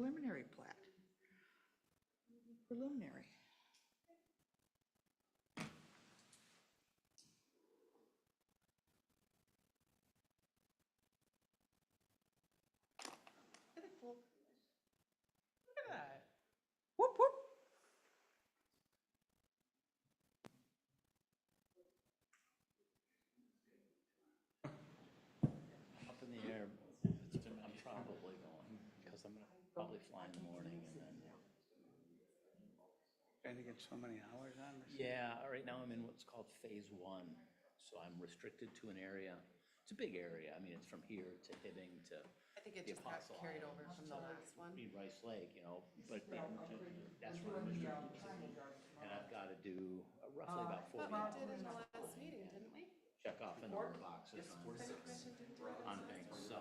preliminary plat. Preliminary. Look at that. Whoop, whoop. Up in the air, I'm probably going, because I'm gonna probably fly in the morning and then. Trying to get so many hours on this? Yeah, right now I'm in what's called phase 1, so I'm restricted to an area. It's a big area, I mean, it's from here to Hibbing to I think it the just got Apostle carried over Islands from the to last one. Reed Rice Lake, you know, but that's what I'm restricted to. And I've got to do roughly about 40 But we did in the last meeting, didn't we? check off in the boxes on things, so.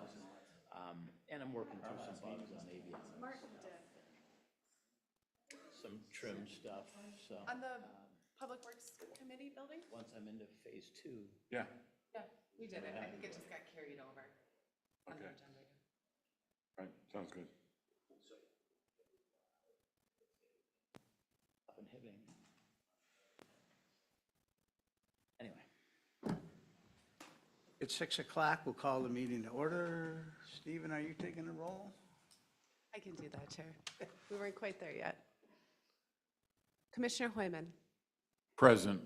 And I'm working through some bugs on AVS. Martin did. Some trim stuff, so. On the Public Works Committee building? Once I'm into phase 2, Yeah. Yeah, we did it. I think it just got carried over on the Okay. agenda. Right, sounds good. up in Hibbing. Anyway, It's 6 o'clock. We'll call the meeting to order. Stephen, are you taking the roll? I can do that, Chair. We weren't quite there yet. Commissioner Hoyman, Present.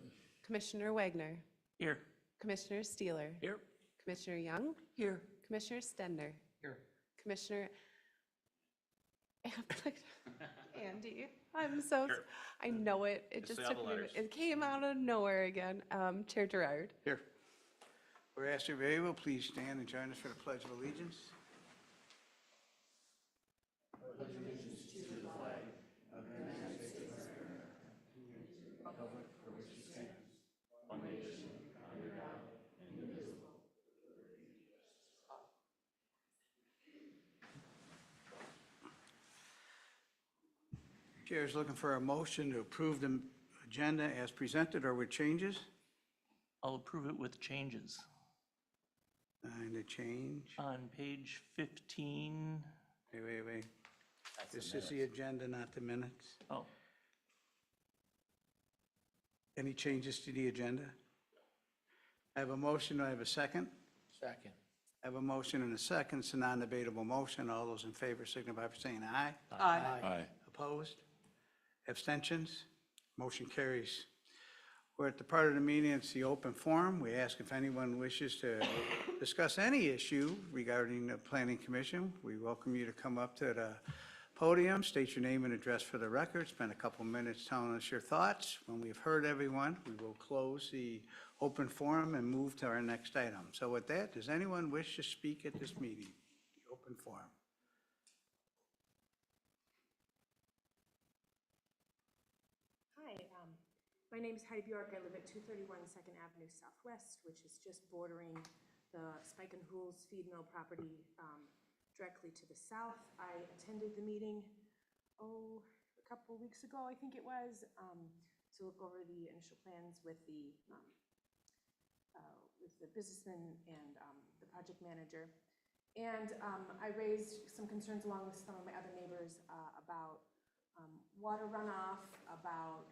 Commissioner Wagner, Here. Commissioner Steeler, Here. Commissioner Young, Here. Commissioner Stender, Here. Commissioner Andy, I'm so, I know it, it just took me, it came out of nowhere again. Chair Gerard. Here. We're asked if you're able, please stand and join us for the Pledge of Allegiance. Chair is looking for a motion to approve the agenda as presented or with changes. I'll approve it with changes. And the change. On page 15, Wait. that's the This is the minutes. agenda, not the minutes. oh, Any changes to the agenda? I have a motion, do I have a second? Second. I have a motion and a second, it's a non-debatable motion. All those in favor signify by saying aye. Aye. Opposed? Abstentions? Motion carries. We're at the part of the meeting, it's the open forum. We ask if anyone wishes to discuss any issue regarding the planning commission. We welcome you to come up to the podium, state your name and address for the record, spend a couple minutes telling us your thoughts. When we've heard everyone, we will close the open forum and move to our next item. So with that, does anyone wish to speak at this meeting? The open forum. Hi, my name is Heidi Bjork. I live at 231 Second Avenue Southwest, which is just bordering the Spike and Hool's feed mill property directly to the south. I attended the meeting, a couple weeks ago, I think it was, to look over the initial plans with the businessman and the project manager. And I raised some concerns along with some of my other neighbors about water runoff, about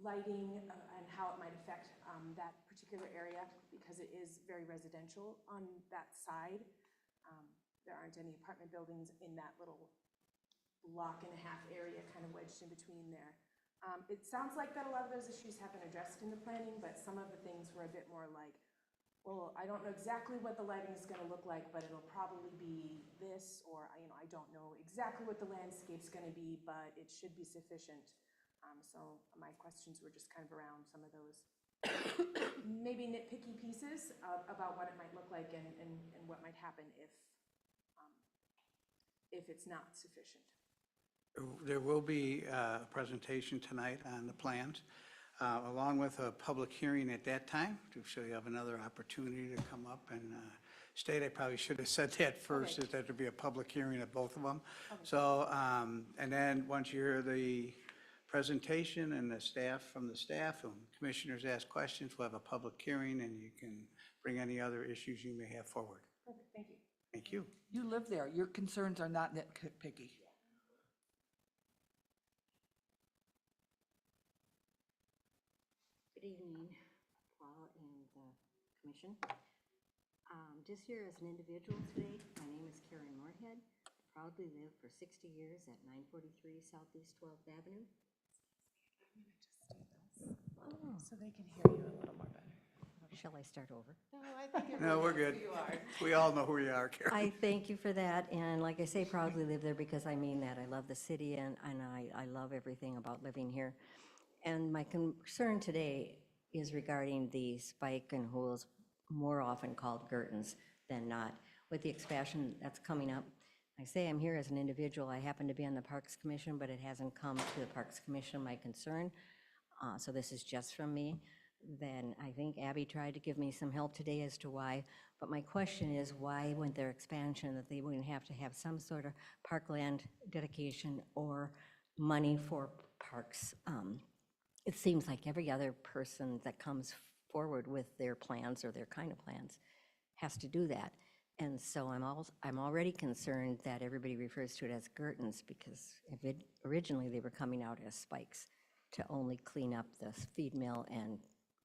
lighting, and how it might affect that particular area, because it is very residential on that side. There aren't any apartment buildings in that little block and a half area kind of wedged in between there. It sounds like that a lot of those issues have been addressed in the planning, but some of the things were a bit more like, well, I don't know exactly what the lighting is going to look like, but it'll probably be this, or, I don't know exactly what the landscape's going to be, but it should be sufficient. So my questions were just kind of around some of those maybe nitpicky pieces about what it might look like and what might happen if it's not sufficient. There will be a presentation tonight on the plans, along with a public hearing at that time, so you have another opportunity to come up and state. I probably should have said that first, Okay. that there would be a public hearing at both of them. So, and then once you hear the presentation and the staff, from the staff, and commissioners ask questions, we'll have a public hearing, and you can bring any other issues you may have forward. Perfect, thank you. Thank you. You live there. Your concerns are not nitpicky. evening, Paul and the commission. Just here as an individual today, my name is Karen Moorhead. Proudly lived for 60 years at 943 Southeast 12th Avenue. So they can hear you a little more better. Shall I start over? No, I think No, we're everyone knows good. who you are. We all know who you are, Karen. I thank you for that, and like I say, proudly live there because I mean that. I love the city, and I love everything about living here. And my concern today is regarding the spike in hools, more often called Gertens than not, with the expansion that's coming up. I say I'm here as an individual. I happen to be on the Parks Commission, but it hasn't come to the Parks Commission, my concern. So this is just from me. Then I think Abby tried to give me some help today as to why, but my question is why wouldn't their expansion, that they wouldn't have to have some sort of parkland dedication or money for parks? It seems like every other person that comes forward with their plans or their kind of plans has to do that. And so I'm already concerned that everybody refers to it as Gertens because originally they were coming out as spikes to only clean up the feed mill and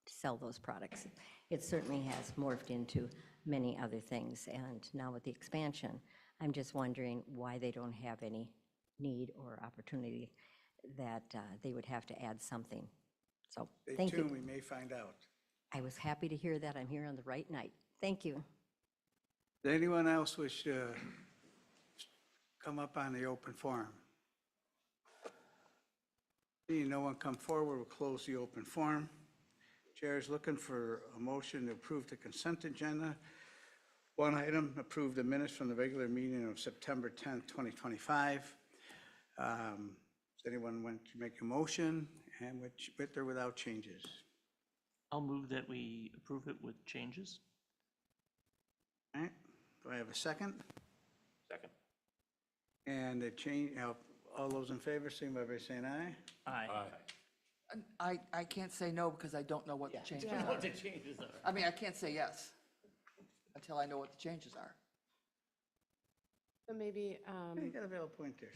sell those products. It certainly has morphed into many other things. And now with the expansion, I'm just wondering why they don't have any need or opportunity that they would have to add something. So, Stay thank tuned, you. we may find out. I was happy to hear that I'm here on the right night. Thank you. Does anyone else wish to come up on the open forum? Seeing no one come forward, we'll close the open forum. Chair is looking for a motion to approve the consent agenda. One item, approve the minutes from the regular meeting of September 10th, 2025. Does anyone want to make a motion, and with or without changes? I'll move that we approve it with changes. All right, do I have a second? Second. And the change, all those in favor, signify by saying aye. Aye. I can't say no because I don't know what the changes Yeah. are. What the changes are. I mean, I can't say yes until I know what the changes are. So maybe You got a valid point there.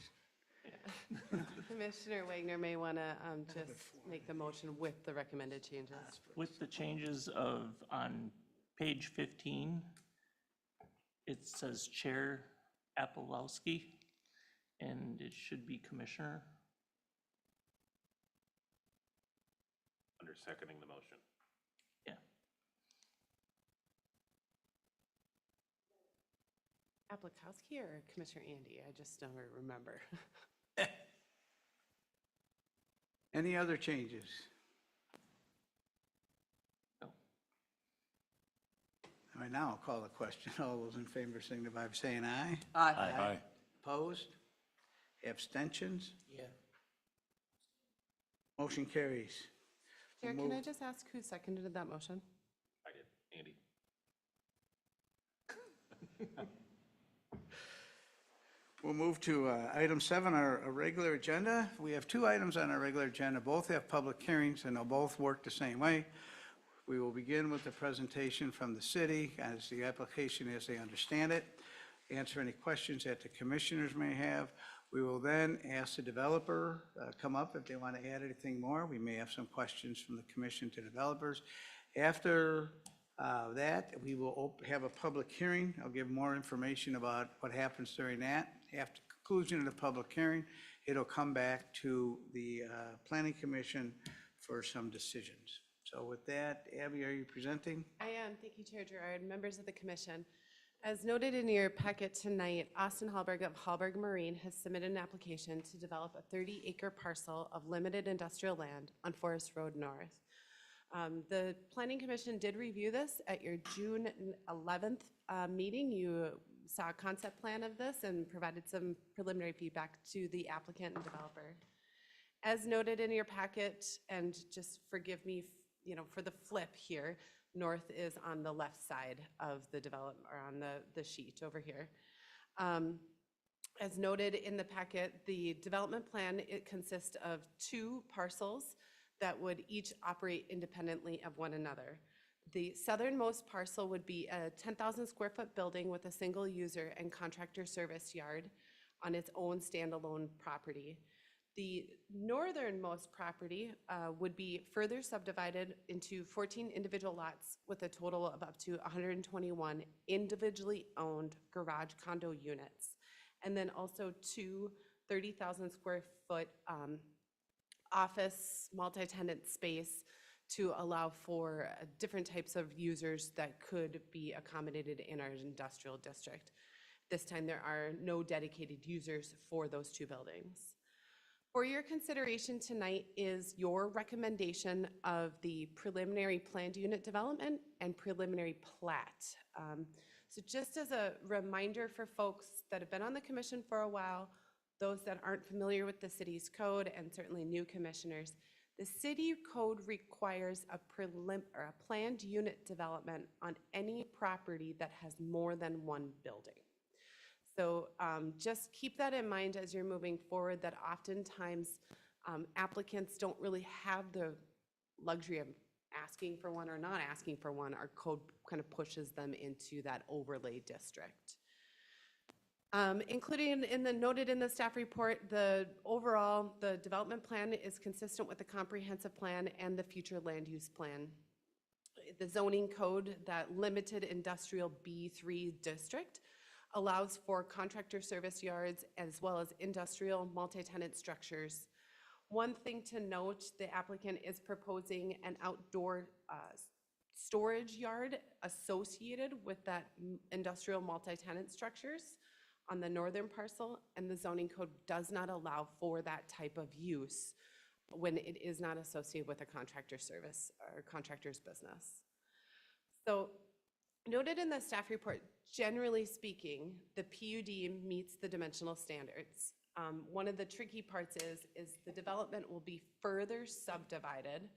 Commissioner Wagner may want to just make the motion with the recommended changes. With the changes of, on page 15, it says Chair Apolowski, and it should be Commissioner. Under seconding the motion. Yeah. Aplikowski or Commissioner Andy? I just never remember. Any other changes? No. All right, now I'll call the question. All those in favor signify by saying aye. Aye. Opposed? Abstentions? Yeah. Motion carries. Chair, We'll can I move- just ask who seconded that motion? I did. Andy? We'll move to item 7, our regular agenda. We have 2 items on our regular agenda. Both have public hearings, and they'll both work the same way. We will begin with the presentation from the city as the application as they understand it, answer any questions that the commissioners may have. We will then ask the developer come up if they want to add anything more. We may have some questions from the commission to developers. After that, we will have a public hearing. I'll give more information about what happens during that. After conclusion of the public hearing, it'll come back to the planning commission for some decisions. So with that, Abby, are you presenting? I am. Thank you, Chair Gerard, members of the commission. As noted in your packet tonight, Austin Hallberg of Hallberg Marine has submitted an application to develop a 30-acre parcel of limited industrial land on Forest Road North. The Planning Commission did review this at your June 11th meeting. You saw a concept plan of this and provided some preliminary feedback to the applicant and developer. As noted in your packet, and just forgive me, for the flip here, north is on the left side of the development, or on the sheet over here. As noted in the packet, the development plan, it consists of 2 parcels that would each operate independently of one another. The southernmost parcel would be a 10,000 square foot building with a single user and contractor service yard on its own standalone property. The northernmost property would be further subdivided into 14 individual lots with a total of up to 121 individually owned garage condo units. And then also two 30,000 square foot office multi-tenant space to allow for different types of users that could be accommodated in our industrial district. This time, there are no dedicated users for those two buildings. For your consideration tonight is your recommendation of the preliminary planned unit development and preliminary plat. So just as a reminder for folks that have been on the commission for a while, those that aren't familiar with the city's code, and certainly new commissioners, the city code requires a planned unit development on any property that has more than one building. So just keep that in mind as you're moving forward, that oftentimes applicants don't really have the luxury of asking for one or not asking for one. Our code kind of pushes them into that overlay district. Including noted in the staff report, the development plan is consistent with the comprehensive plan and the future land use plan. The zoning code, that limited industrial B3 district, allows for contractor service yards as well as industrial multi-tenant structures. One thing to note, the applicant is proposing an outdoor storage yard associated with that industrial multi-tenant structures on the northern parcel, and the zoning code does not allow for that type of use when it is not associated with a contractor service or contractor's business. So noted in the staff report, generally speaking, the PUD meets the dimensional standards. One of the tricky parts is the development will be further subdivided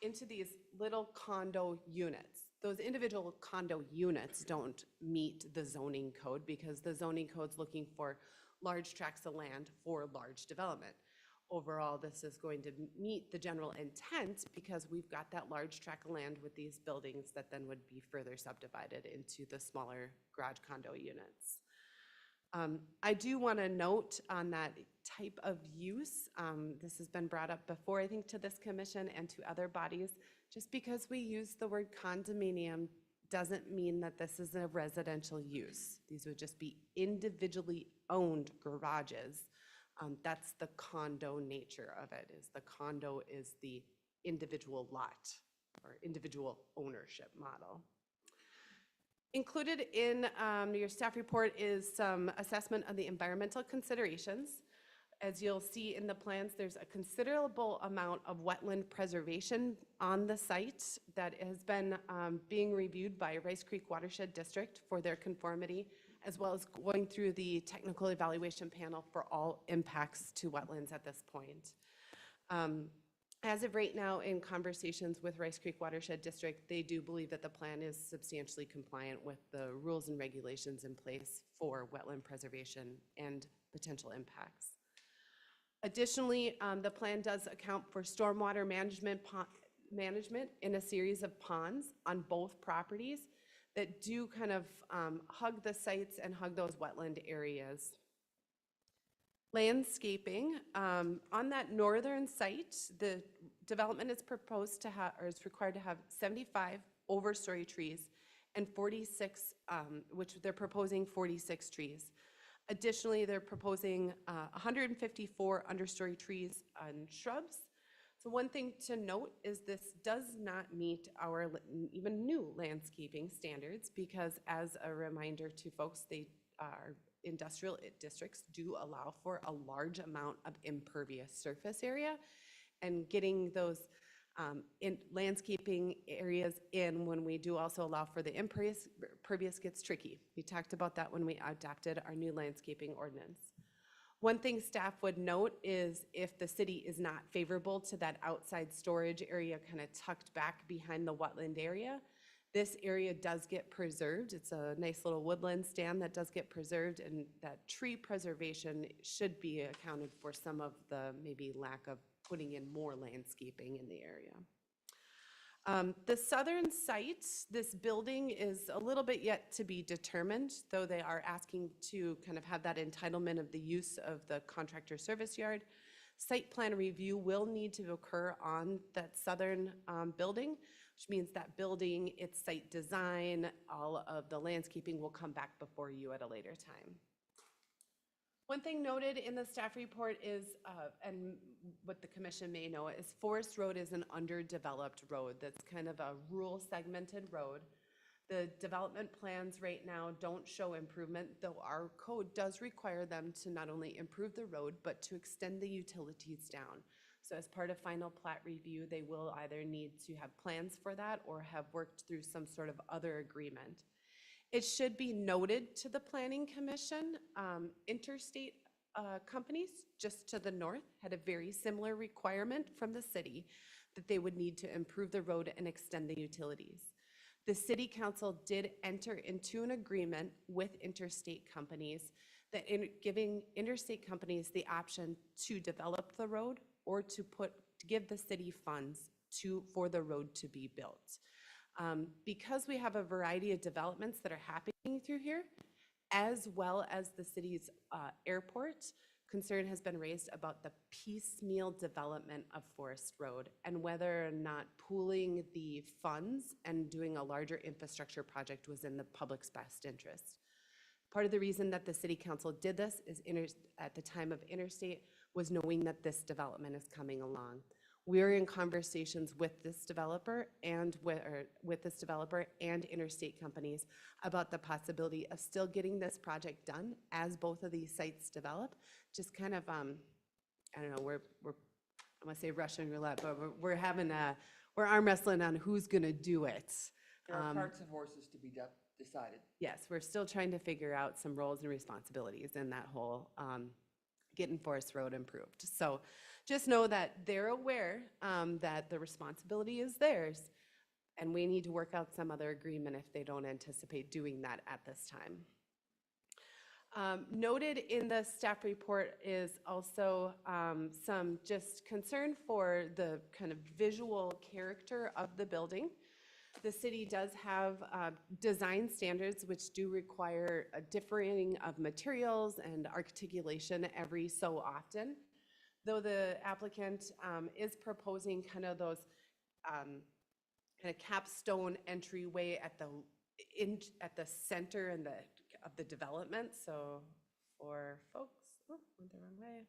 into these little condo units. Those individual condo units don't meet the zoning code because the zoning code's looking for large tracts of land for large development. Overall, this is going to meet the general intent because we've got that large tract of land with these buildings that then would be further subdivided into the smaller garage condo units. I do want to note on that type of use, this has been brought up before, I think, to this commission and to other bodies. Just because we use the word condominium doesn't mean that this is a residential use. These would just be individually owned garages. That's the condo nature of it, is the condo is the individual lot or individual ownership model. Included in your staff report is some assessment of the environmental considerations. As you'll see in the plans, there's a considerable amount of wetland preservation on the site that has been being reviewed by Rice Creek Watershed District for their conformity, as well as going through the technical evaluation panel for all impacts to wetlands at this point. As of right now, in conversations with Rice Creek Watershed District, they do believe that the plan is substantially compliant with the rules and regulations in place for wetland preservation and potential impacts. Additionally, the plan does account for stormwater management in a series of ponds on both properties that do kind of hug the sites and hug those wetland areas. Landscaping, on that northern site, the development is proposed to have, or is required to have 75 overstory trees and 46, which they're proposing 46 trees. Additionally, they're proposing 154 understory trees and shrubs. So one thing to note is this does not meet our even new landscaping standards because, as a reminder to folks, our industrial districts do allow for a large amount of impervious surface area, and getting those in landscaping areas in when we do also allow for the impervious gets tricky. We talked about that when we adopted our new landscaping ordinance. One thing staff would note is if the city is not favorable to that outside storage area kind of tucked back behind the wetland area, this area does get preserved. It's a nice little woodland stand that does get preserved, and that tree preservation should be accounted for some of the maybe lack of putting in more landscaping in the area. The southern site, this building is a little bit yet to be determined, though they are asking to kind of have that entitlement of the use of the contractor service yard. Site plan review will need to occur on that southern building, which means that building, its site design, all of the landscaping will come back before you at a later time. One thing noted in the staff report is, and what the commission may know, is Forest Road is an underdeveloped road that's kind of a rural segmented road. The development plans right now don't show improvement, though our code does require them to not only improve the road, but to extend the utilities down. So as part of final plat review, they will either need to have plans for that or have worked through some sort of other agreement. It should be noted to the Planning Commission, interstate companies just to the north had a very similar requirement from the city that they would need to improve the road and extend the utilities. The city council did enter into an agreement with interstate companies that giving interstate companies the option to develop the road or to give the city funds for the road to be built. Because we have a variety of developments that are happening through here, as well as the city's airport, concern has been raised about the piecemeal development of Forest Road and whether or not pooling the funds and doing a larger infrastructure project was in the public's best interest. Part of the reason that the city council did this is at the time of interstate was knowing that this development is coming along. We're in conversations with this developer and interstate companies about the possibility of still getting this project done as both of these sites develop. Just kind of, I don't know, we're I want to say Russian roulette, but we're arm wrestling on who's gonna do it. There are carts and horses to be decided. Yes, we're still trying to figure out some roles and responsibilities in that whole getting Forest Road improved. So just know that they're aware that the responsibility is theirs, and we need to work out some other agreement if they don't anticipate doing that at this time. Noted in the staff report is also some just concern for the kind of visual character of the building. The city does have design standards which do require a differing of materials and articulation every so often. Though the applicant is proposing kind of those kind of capstone entryway at the center and of the development. So for folks, oh, went the wrong way.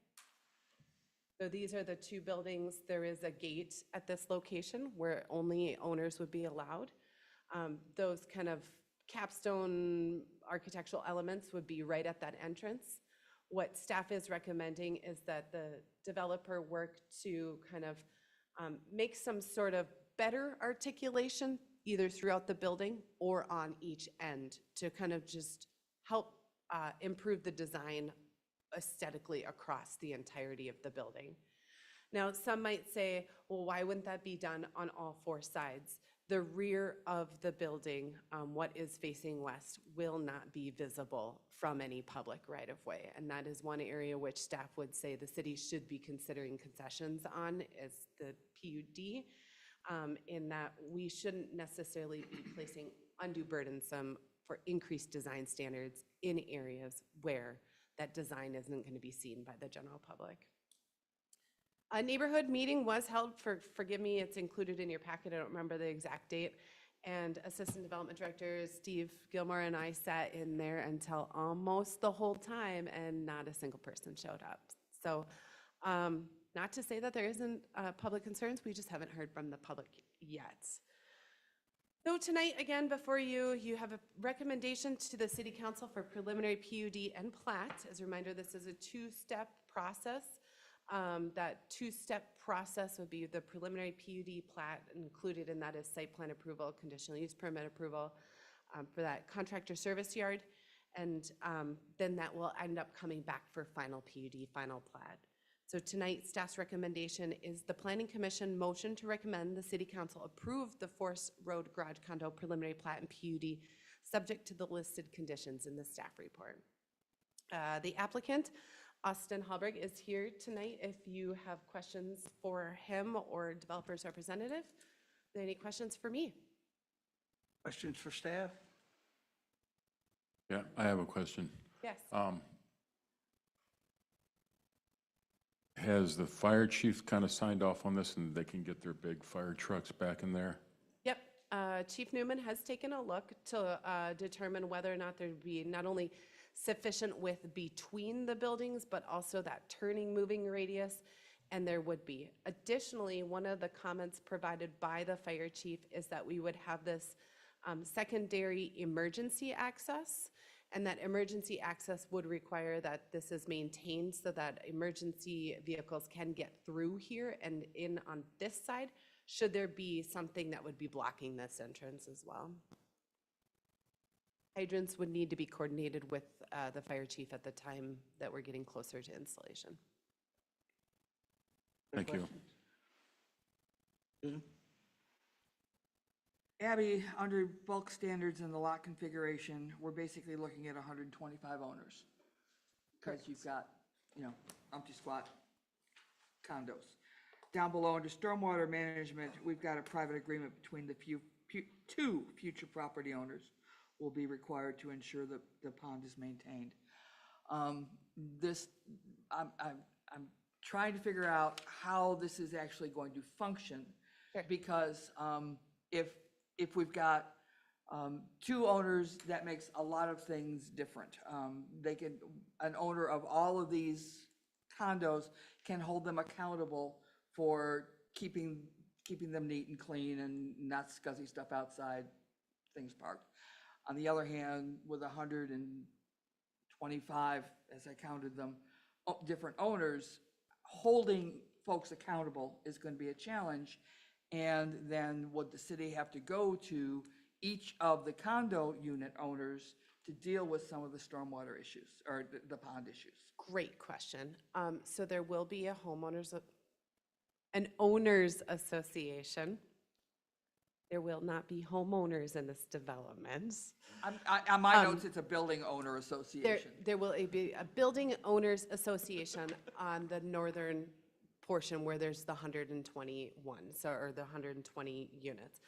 So these are the two buildings. There is a gate at this location where only owners would be allowed. Those kind of capstone architectural elements would be right at that entrance. What staff is recommending is that the developer work to kind of make some sort of better articulation either throughout the building or on each end to kind of just help improve the design aesthetically across the entirety of the building. Now, some might say, well, why wouldn't that be done on all four sides? The rear of the building, what is facing west, will not be visible from any public right-of-way. And that is one area which staff would say the city should be considering concessions on is the PUD, in that we shouldn't necessarily be placing undue burdensome for increased design standards in areas where that design isn't going to be seen by the general public. A neighborhood meeting was held, forgive me, it's included in your packet, I don't remember the exact date, and Assistant Development Director Steve Gilmore and I sat in there until almost the whole time and not a single person showed up. So not to say that there isn't public concerns, we just haven't heard from the public yet. So tonight, again, before you, you have a recommendation to the City Council for preliminary PUD and plat. As a reminder, this is a two-step process. That two-step process would be the preliminary PUD plat, included in that is site plan approval, conditional use permit approval for that contractor service yard, and then that will end up coming back for final PUD, final plat. So tonight, staff's recommendation is the Planning Commission motion to recommend the City Council approve the Forest Road Garage Condo preliminary plat and PUD subject to the listed conditions in the staff report. The applicant, Austin Hallberg, is here tonight if you have questions for him or developer's representative. there any questions for me? Questions for staff? Yeah, I have a question. Yes. Has the fire chief kind of signed off on this and they can get their big fire trucks back in there? Yep, Chief Newman has taken a look to determine whether or not there'd be not only sufficient width between the buildings, but also that turning moving radius, and there would be. Additionally, one of the comments provided by the fire chief is that we would have this secondary emergency access, and that emergency access would require that this is maintained so that emergency vehicles can get through here and in on this side, should there be something that would be blocking this entrance as well. Hydrants would need to be coordinated with the fire chief at the time that we're getting closer to installation. Thank you. Susan? Abby, under bulk standards and the lot configuration, we're basically looking at 125 owners. Because you've got, umpty squat condos. Down below, under stormwater management, we've got a private agreement between the two future property owners will be required to ensure that the pond is maintained. I'm trying to figure out how this is actually going to function. Sure. Because if we've got two owners, that makes a lot of things different. An owner of all of these condos can hold them accountable for keeping them neat and clean and not scuzzy stuff outside, things parked. On the other hand, with 125, as I counted them, different owners, holding folks accountable is going to be a challenge. And then would the city have to go to each of the condo unit owners to deal with some of the stormwater issues or the pond issues? Great question. So there will be an owners association. There will not be homeowners in this development. On my notes, it's a building owner association. There will be a building owners association on the northern portion where there's the 121, or the 120 units.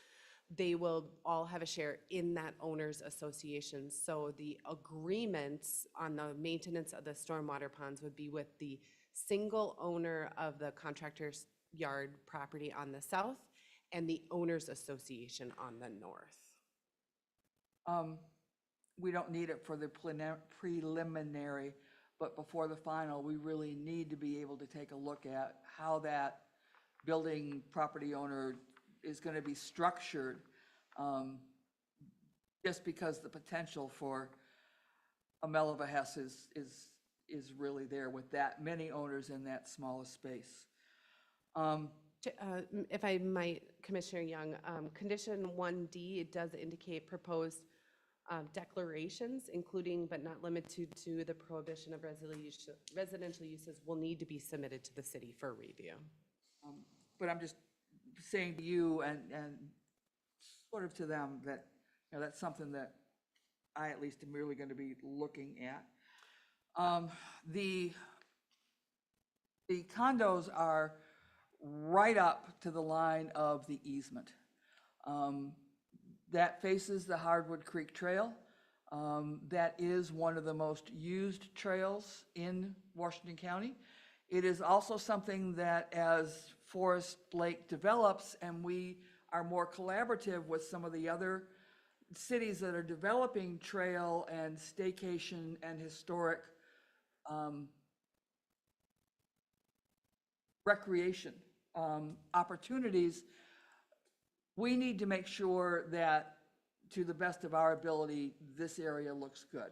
They will all have a share in that owners association. So the agreements on the maintenance of the stormwater ponds would be with the single owner of the contractor's yard property on the south and the owners association on the north. We don't need it for the preliminary, but before the final, we really need to be able to take a look at how that building property owner is going to be structured, just because the potential for a Melva Hess is really there with that many owners in that smallest space. If I might, Commissioner Young, condition 1D, it does indicate proposed declarations, including but not limited to the prohibition of residential uses, will need to be submitted to the city for review. But I'm just saying to you and sort of to them that, that's something that I at least am really going to be looking at. The condos are right up to the line of the easement. That faces the Hardwood Creek Trail. That is one of the most used trails in Washington County. It is also something that, as Forest Lake develops and we are more collaborative with some of the other cities that are developing trail and staycation and historic recreation opportunities, we need to make sure that, to the best of our ability, this area looks good.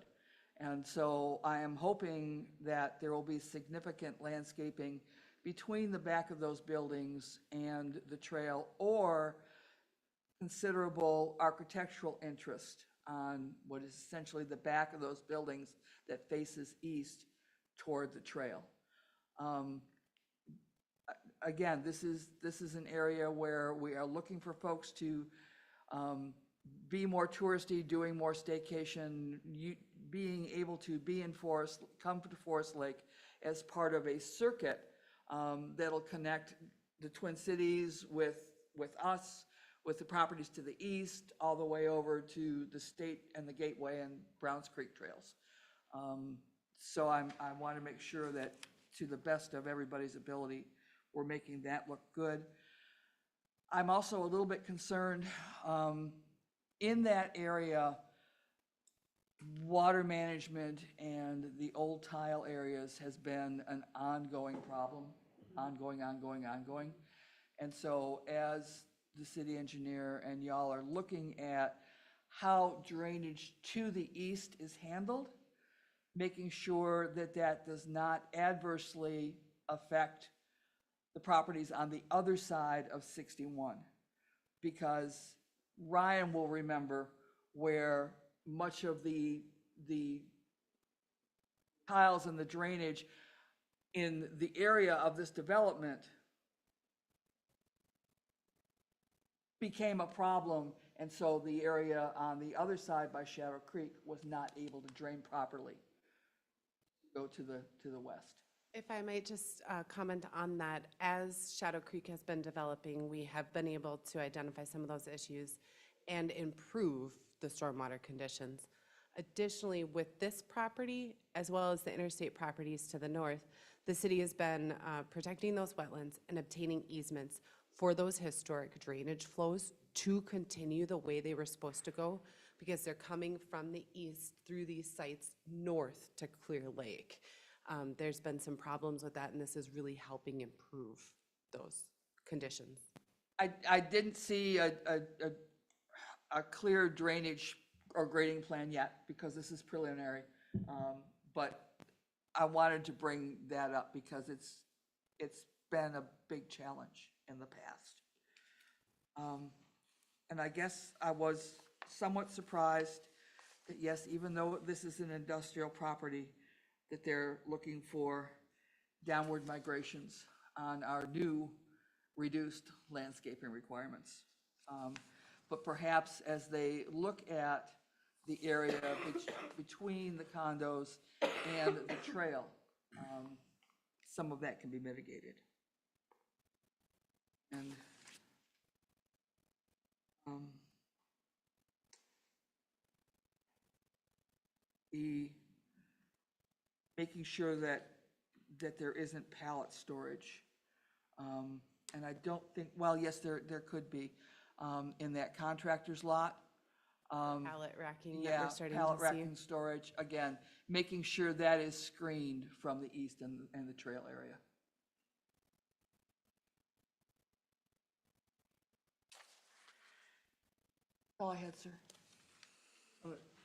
And so I am hoping that there will be significant landscaping between the back of those buildings and the trail, or considerable architectural interest on what is essentially the back of those buildings that faces east toward the trail. Again, this is an area where we are looking for folks to be more touristy, doing more staycation, being able to be in come to Forest Lake as part of a circuit that'll connect the Twin Cities with us, with the properties to the east, all the way over to the State and the Gateway and Browns Creek trails. So I want to make sure that, to the best of everybody's ability, we're making that look good. I'm also a little bit concerned, in that area, water management and the old tile areas has been an ongoing problem, ongoing. And so as the city engineer and y'all are looking at how drainage to the east is handled, making sure that that does not adversely affect the properties on the other side of 61. Because Ryan will remember where much of the tiles and the drainage in the area of this development became a problem, and so the area on the other side by Shadow Creek was not able to drain properly, go to the west. If I might just comment on that, as Shadow Creek has been developing, we have been able to identify some of those issues and improve the stormwater conditions. Additionally, with this property, as well as the interstate properties to the north, the city has been protecting those wetlands and obtaining easements for those historic drainage flows to continue the way they were supposed to go, because they're coming from the east through these sites north to Clear Lake. There's been some problems with that, and this is really helping improve those conditions. I didn't see a clear drainage or grading plan yet, because this is preliminary. But I wanted to bring that up because it's been a big challenge in the past. And I guess I was somewhat surprised that, yes, even though this is an industrial property, that they're looking for downward migrations on our new reduced landscaping requirements. But perhaps as they look at the area between the condos and the trail, some of that can be mitigated. And the making sure that there isn't pallet storage. And I don't think, well, yes, there could be in that contractor's lot. Pallet racking that Yeah, we're starting pallet to see. racking storage, again, making sure that is screened from the east and the trail area. All I had, sir.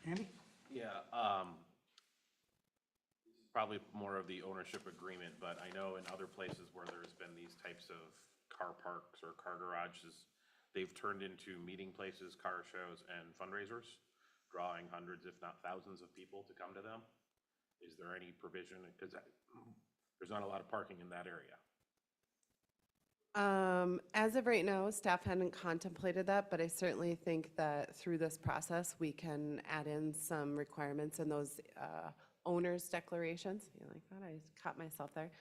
Andy? Yeah, probably more of the ownership agreement, but I know in other places where there's been these types of car parks or car garages, they've turned into meeting places, car shows, and fundraisers, drawing hundreds, if not thousands of people to come to them. Is there any provision, because there's not a lot of parking in that area? As of right now, staff hadn't contemplated that, but I certainly think that through this process, we can add in some requirements in those owners' declarations. You like that? I caught myself there.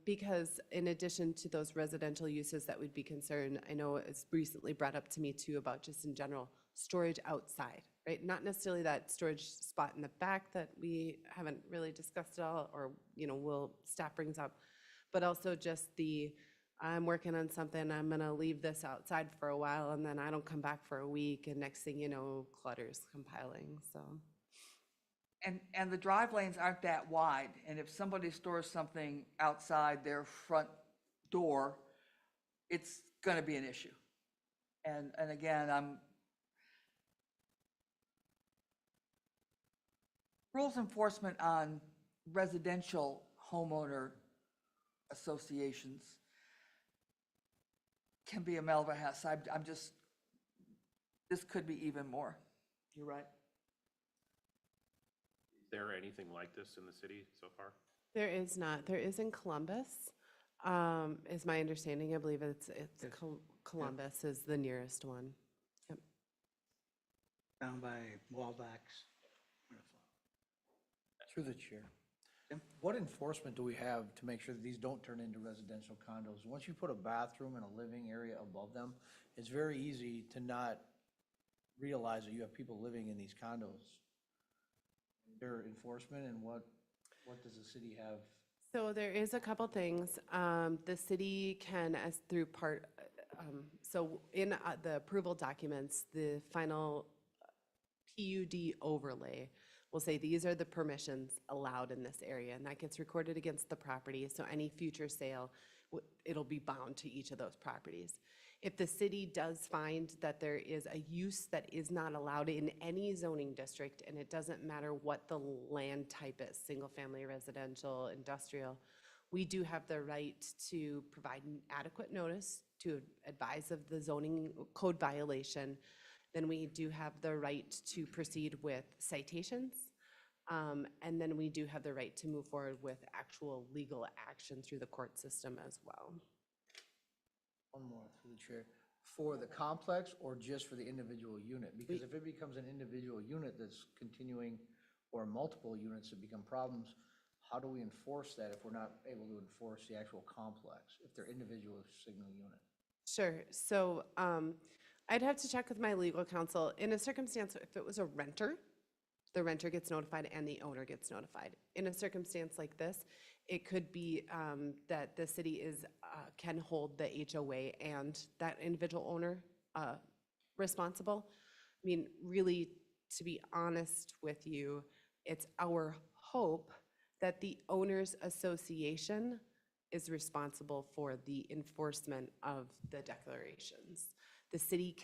Because in addition to those residential uses that would be concerned, I know it's recently brought up to me too about just in general storage outside, right? Not necessarily that storage spot in the back that we haven't really discussed at all, or staff brings up, but also just I'm working on something, I'm gonna leave this outside for a while, and then I don't come back for a week, and next thing you know, clutter's compiling, so. And the drive lanes aren't that wide, and if somebody stores something outside their front door, it's gonna be an issue. And again, rules enforcement on residential homeowner associations can be a mess. I'm just, this could be even more. You're right. Is there anything like this in the city so far? There is not. There is in Columbus, is my understanding. I believe it's Columbus is the nearest one. Yep. Down by Wallbacks. Through the chair. What enforcement do we have to make sure that these don't turn into residential condos? Once you put a bathroom and a living area above them, it's very easy to not realize that you have people living in these condos. Their enforcement and what does the city have? So there is a couple things. The city can, as through part, so in the approval documents, the final PUD overlay will say these are the permissions allowed in this area, and that gets recorded against the property. So any future sale, it'll be bound to each of those properties. If the city does find that there is a use that is not allowed in any zoning district, and it doesn't matter what the land type is, single-family, residential, industrial, we do have the right to provide an adequate notice to advise of the zoning code violation. Then we do have the right to proceed with citations. And then we do have the right to move forward with actual legal action through the court system as well. One more through the chair. For the complex or just for the individual unit? Because if it becomes an individual unit that's continuing, or multiple units that become problems, how do we enforce that if we're not able to enforce the actual complex, if they're individual single unit? Sure. So I'd have to check with my legal counsel. In a circumstance, if it was a renter, the renter gets notified and the owner gets notified. In a circumstance like this, it could be that the city can hold the HOA and that individual owner responsible. I mean, really, to be honest with you, it's our hope that the owners association is responsible for the enforcement of the declarations. The city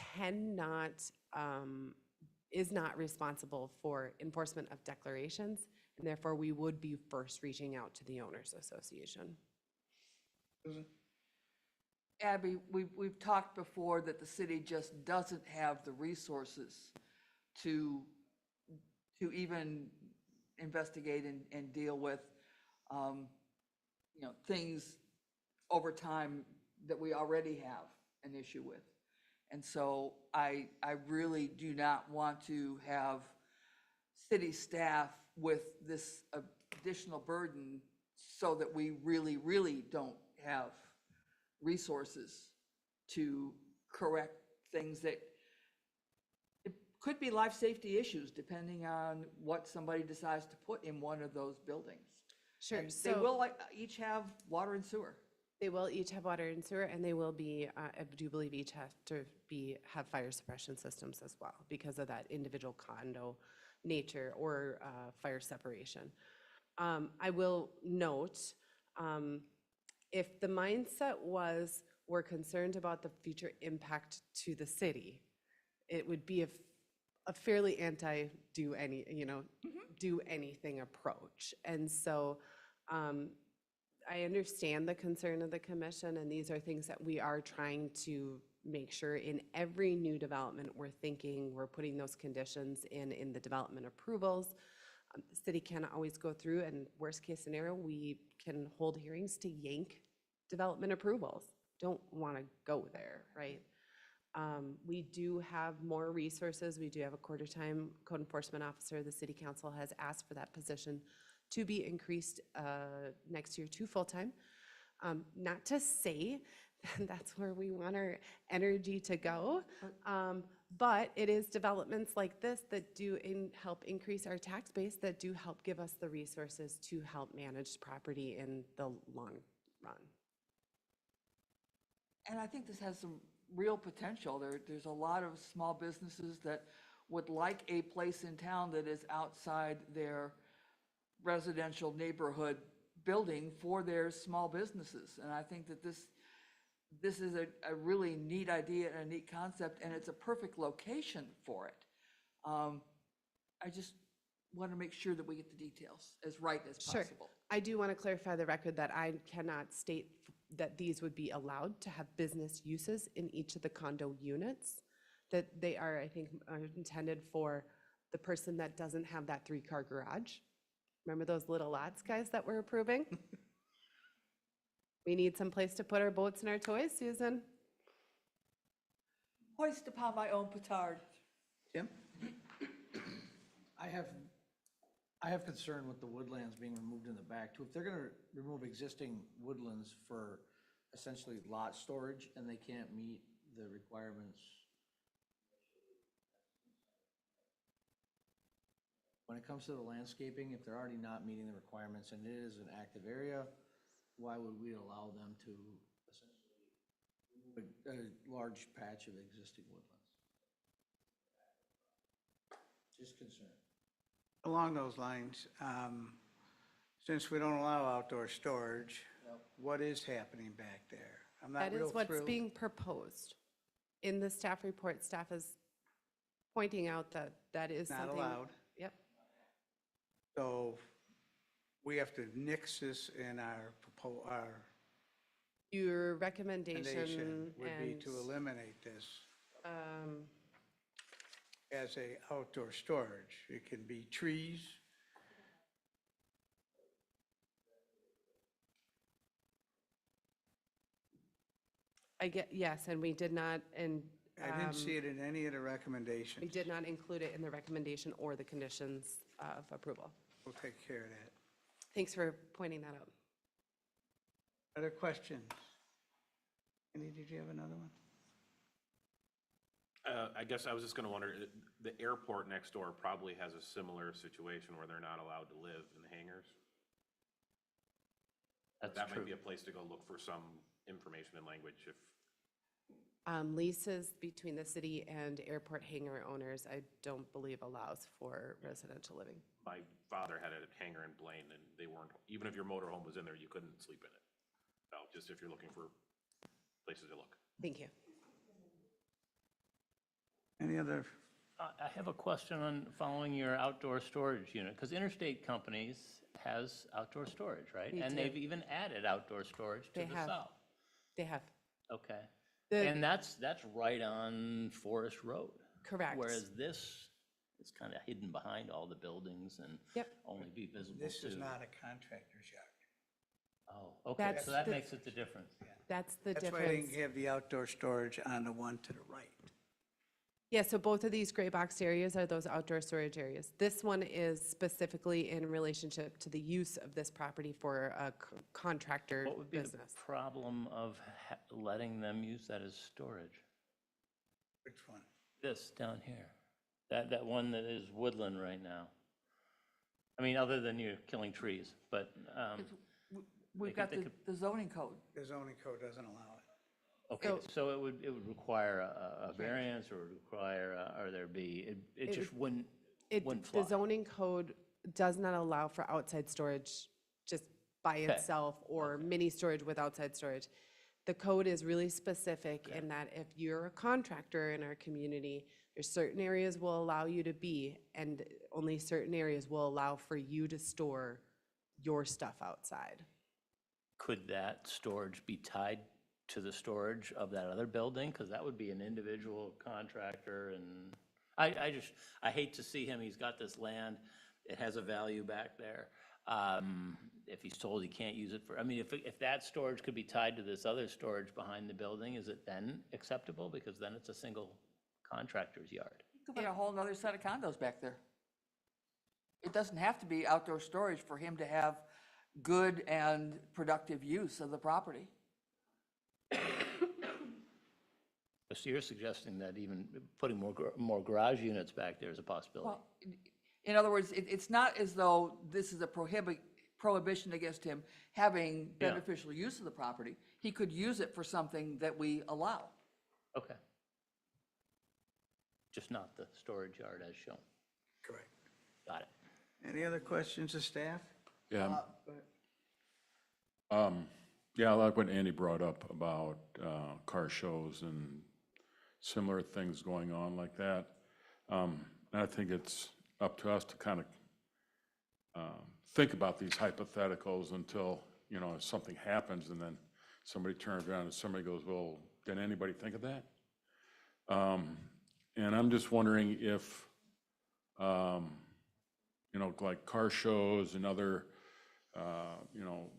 is not responsible for enforcement of declarations, and therefore we would be first reaching out to the owners association. Abby, we've talked before that the city just doesn't have the resources to even investigate and deal with, things over time that we already have an issue with. And so I really do not want to have city staff with this additional burden so that we really, really don't have resources to correct things that it could be life safety issues depending on what somebody decides to put in one of those buildings. Sure. And they will each have water and sewer. They will each have water and sewer, and they will be, I do believe each have to have fire suppression systems as well because of that individual condo nature or fire separation. I will note, if the mindset was we're concerned about the future impact to the city, it would be a fairly do anything approach. And so I understand the concern of the commission, and these are things that we are trying to make sure in every new development we're putting those conditions in the development approvals. The city can't always go through, and worst case scenario, we can hold hearings to yank development approvals. Don't want to go there, right? We do have more resources. We do have a quarter-time code enforcement officer. The city council has asked for that position to be increased next year to full-time. Not to say that's where we want our energy to go, but it is developments like this that do help increase our tax base, that do help give us the resources to help manage property in the long run. And I think this has some real potential. There's a lot of small businesses that would like a place in town that is outside their residential neighborhood building for their small businesses. And I think that this is a really neat idea and a neat concept, and it's a perfect location for it. I just want to make sure that we get the details as right as possible. Sure. I do want to clarify the record that I cannot state that these would be allowed to have business uses in each of the condo units, that they are, I think, are intended for the person that doesn't have that 3-car garage. Remember those little lots, guys, that we're approving? We need some place to put our boats and our toys, Susan. Hoist upon my own petard. Tim? I have concern with the woodlands being removed in the back too. If they're gonna remove existing woodlands for essentially lot storage and they can't meet the requirements. When it comes to the landscaping, if they're already not meeting the requirements and it is an active area, why would we allow them to essentially remove a large patch of existing woodlands? Just concern. Along those lines, since we don't allow outdoor storage, what is happening back there? I'm not That real is what's thrilled. being proposed. In the staff report, staff is pointing out that that is Not something. allowed. Yep. So we have to nix this in our Your recommendation recommendation would be and, to eliminate this um, as a outdoor storage. It can be trees. yes, and we did not, and I didn't see um, it in any of the we recommendations. did not include it in the recommendation or the conditions of approval. We'll take care of that. Thanks for pointing that out. Other questions? Andy, did you have another one? I guess I was just gonna wonder, the airport next door probably has a similar situation where they're not allowed to live in hangars. That's That might true. be a place to go look for some information and language if, Leases between the city and airport hangar owners, I don't believe allows for residential living. my father had a hangar in Blaine and they weren't, even if your motorhome was in there, you couldn't sleep in it. So just if you're looking for places to look. Thank you. Any other? I have a question on following your outdoor storage unit, because Interstate Companies has outdoor storage, right? We And do. they've even added outdoor storage to They the have. south. They have. Okay. The- And that's right on Forest Road. Correct. Whereas this is kind of hidden behind all the buildings and Yep. only be visible to. This is not a contractor's yard. Oh, okay, That's so that the- makes it the difference. That's the That's why I difference. didn't have the outdoor storage on the one to the right. Yeah, so both of these gray boxed areas are those outdoor storage areas. This one is specifically in relationship to the use of this property for a contractor What would be the business. problem of letting them use that as storage? Which one? This down here, that one that is woodland right now. I mean, other than you're killing trees, but, We've They got could- the zoning code. The zoning code doesn't allow it. okay, so it would require a variance or require, or there be, it just wouldn't The fly. zoning code does not allow for outside storage just by Okay. itself or mini storage with outside storage. The code is really specific in that if you're a contractor in our community, there's certain areas will allow you to be, and only certain areas will allow for you to store your stuff outside. Could that storage be tied to the storage of that other building? Because that would be an individual contractor, and I hate to see him, he's got this land, it has a value back there. If he's told he can't use it for, I mean, if that storage could be tied to this other storage behind the building, is it then acceptable? Because then it's a single contractor's yard. You could put a whole nother set of condos back there. It doesn't have to be outdoor storage for him to have good and productive use of the property. So you're suggesting that even putting more garage units back there is a possibility? Well, in other words, it's not as though this is a prohibition against him having Yeah. beneficial use of the property. He could use it for something that we allow. Okay. Just not the storage yard as shown. Correct. Got it. Any other questions of staff? Yeah, yeah, I like what Andy brought up about car shows and similar things going on like that. And I think it's up to us to kind of think about these hypotheticals until, you know, if something happens and then somebody turns around and somebody goes, well, did anybody think of that? And I'm just wondering if, you know, like car shows and other, you know,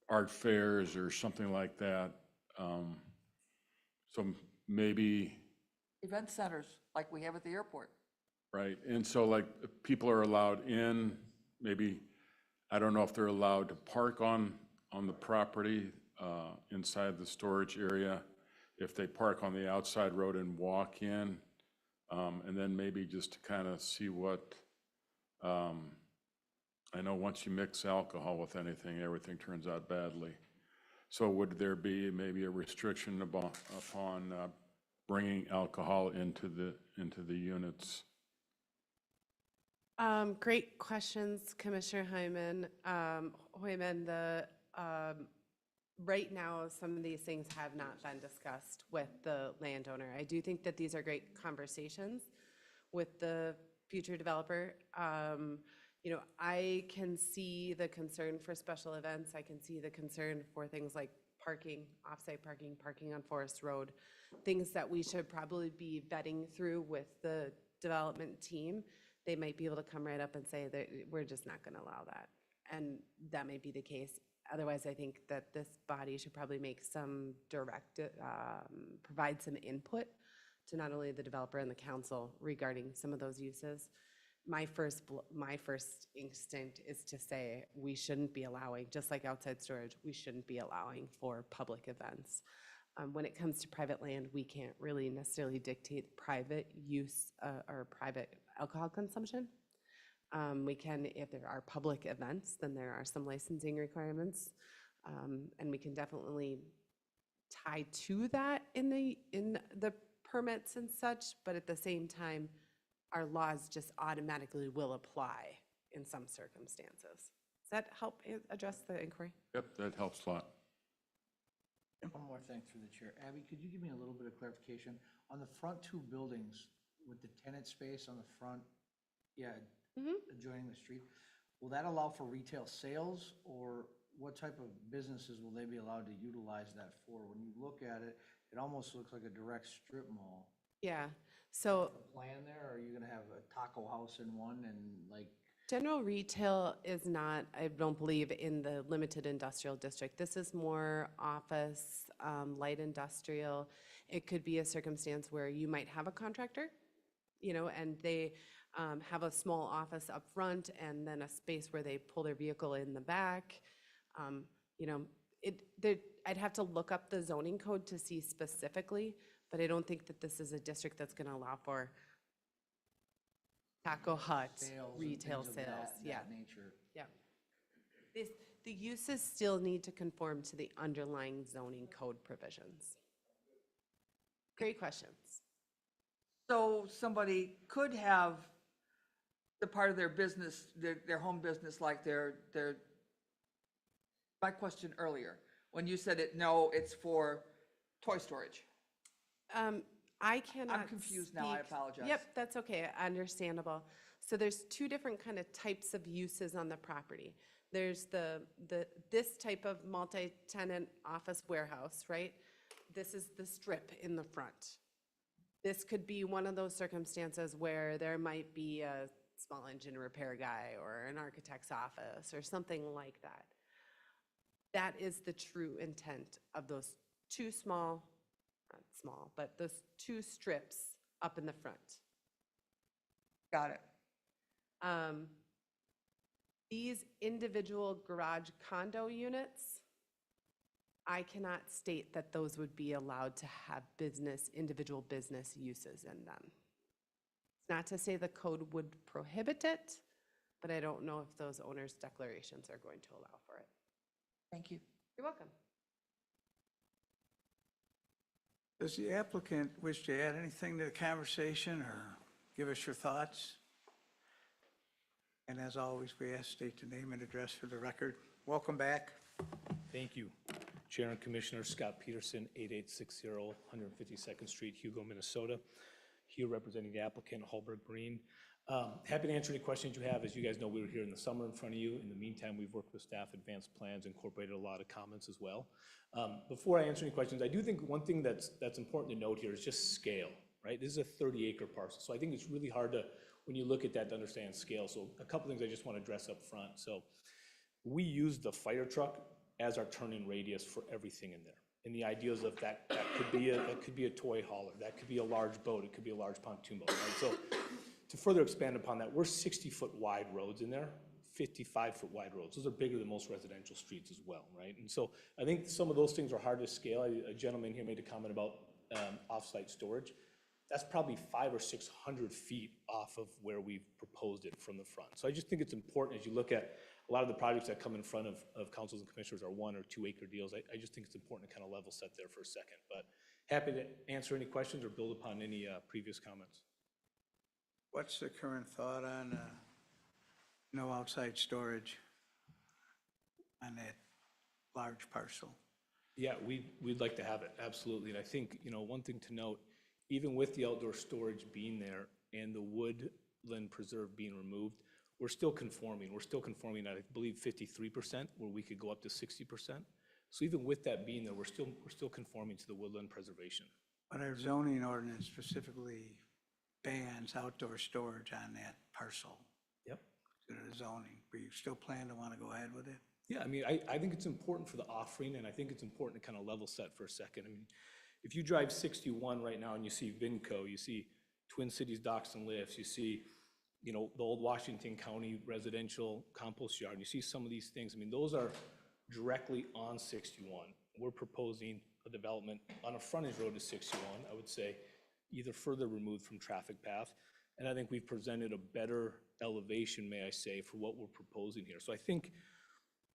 art fairs or something like that. So maybe, Event centers, like we have at the airport. right, and so like people are allowed in maybe, I don't know if they're allowed to park on the property inside the storage area, if they park on the outside road and walk in, and then maybe just to kind of see what, I know once you mix alcohol with anything, everything turns out badly. So would there be maybe a restriction upon bringing alcohol into the units? Great questions, Commissioner Hyman. Right now, some of these things have not been discussed with the landowner. I do think that these are great conversations with the future developer. I can see the concern for special events. I can see the concern for things like parking, off-site parking, parking on Forest Road, things that we should probably be vetting through with the development team. They might be able to come right up and say that we're just not going to allow that. And that may be the case. Otherwise, I think that this body should probably make some provide some input to not only the developer and the council regarding some of those uses. My first instinct is to say we shouldn't be allowing, just like outside storage, we shouldn't be allowing for public events. When it comes to private land, we can't really necessarily dictate private use or private alcohol consumption. We can, if there are public events, then there are some licensing requirements, and we can definitely tie to that in the permits and such. But at the same time, our laws just automatically will apply in some circumstances. Does that help address the inquiry? Yep, that helps a lot. One more thing through the chair. Abby, could you give me a little bit of clarification? On the front two buildings with the tenant space on the front, adjoining the street, will that allow for retail sales, or what type of businesses will they be allowed to utilize that for? When you look at it, it almost looks like a direct strip mall. Yeah, so The plan there, or are you gonna have a taco house in one and like? general retail is not, I don't believe, in the limited industrial district. This is more office, light industrial. It could be a circumstance where you might have a contractor, and they have a small office up front and then a space where they pull their vehicle in the back. I'd have to look up the zoning code to see specifically, but I don't think that this is a district that's going to allow for Taco Hut, Sales and retail things of sales. that nature. Yeah. The uses still need to conform to the underlying zoning code provisions. Great questions. So somebody could have the part of their business, their home business, like my question earlier, when you said no, it's for toy storage. I cannot. I'm confused now, I speak- apologize. Yep, that's okay, understandable. So there's two different kind of types of uses on the property. There's this type of multi-tenant office warehouse, right? This is the strip in the front. This could be one of those circumstances where there might be a small engine repair guy or an architect's office or something like that. That is the true intent of those two not small, but those two strips up in the front. Got it. These individual garage condo units, I cannot state that those would be allowed to have individual business uses in them. It's not to say the code would prohibit it, but I don't know if those owners' declarations are going to allow for it. Thank you. You're welcome. Does the applicant wish to add anything to the conversation or give us your thoughts? And as always, we ask state the name and address for the record. Welcome back. Thank you. Chair and Commissioner Scott Peterson, 8860 152nd Street, Hugo, Minnesota. Here representing the applicant, Hallberg Marine. Happy to answer any questions you have. As you guys know, we were here in the summer in front of you. In the meantime, we've worked with staff, advanced plans, incorporated a lot of comments as well. Before I answer any questions, I do think one thing that's important to note here is just scale, right? This is a 30-acre parcel, so I think it's really hard to, when you look at that, to understand scale. So a couple things I just want to address up front. So we use the fire truck as our turning radius for everything in there. And the ideas of that could be a toy hauler, that could be a large boat, it could be a large pontoon boat, right? So to further expand upon that, we're 60-foot wide roads in there, 55-foot wide roads. Those are bigger than most residential streets as well, right? And so I think some of those things are hard to scale. A gentleman here made a comment about off-site storage. That's probably 500 or 600 feet off of where we've proposed it from the front. So I just think it's important as you look at a lot of the projects that come in front of councils and commissioners are 1 or 2 acre deals. I just think it's important to kind of level set there for a second. But happy to answer any questions or build upon any previous comments. What's the current thought on no outside storage on that large parcel? Yeah, we'd like to have it, absolutely. And I think, one thing to note, even with the outdoor storage being there and the woodland preserve being removed, we're still conforming. We're still conforming at, I believe, 53%, where we could go up to 60%. So even with that being there, we're still conforming to the woodland preservation. But our zoning ordinance specifically bans outdoor storage on that parcel. Yep. To the zoning. But you still plan to want to go ahead with it? Yeah, I mean, I think it's important for the offering, and I think it's important to kind of level set for a second. I mean, if you drive 61 right now and you see Vinco, you see Twin Cities Docks and Lifts, you see, the old Washington County residential compost yard, and you see some of these things, I mean, those are directly on 61. We're proposing a development on a frontage road to 61, I would say, either further removed from traffic path. And I think we've presented a better elevation, may I say, for what we're proposing here. So I think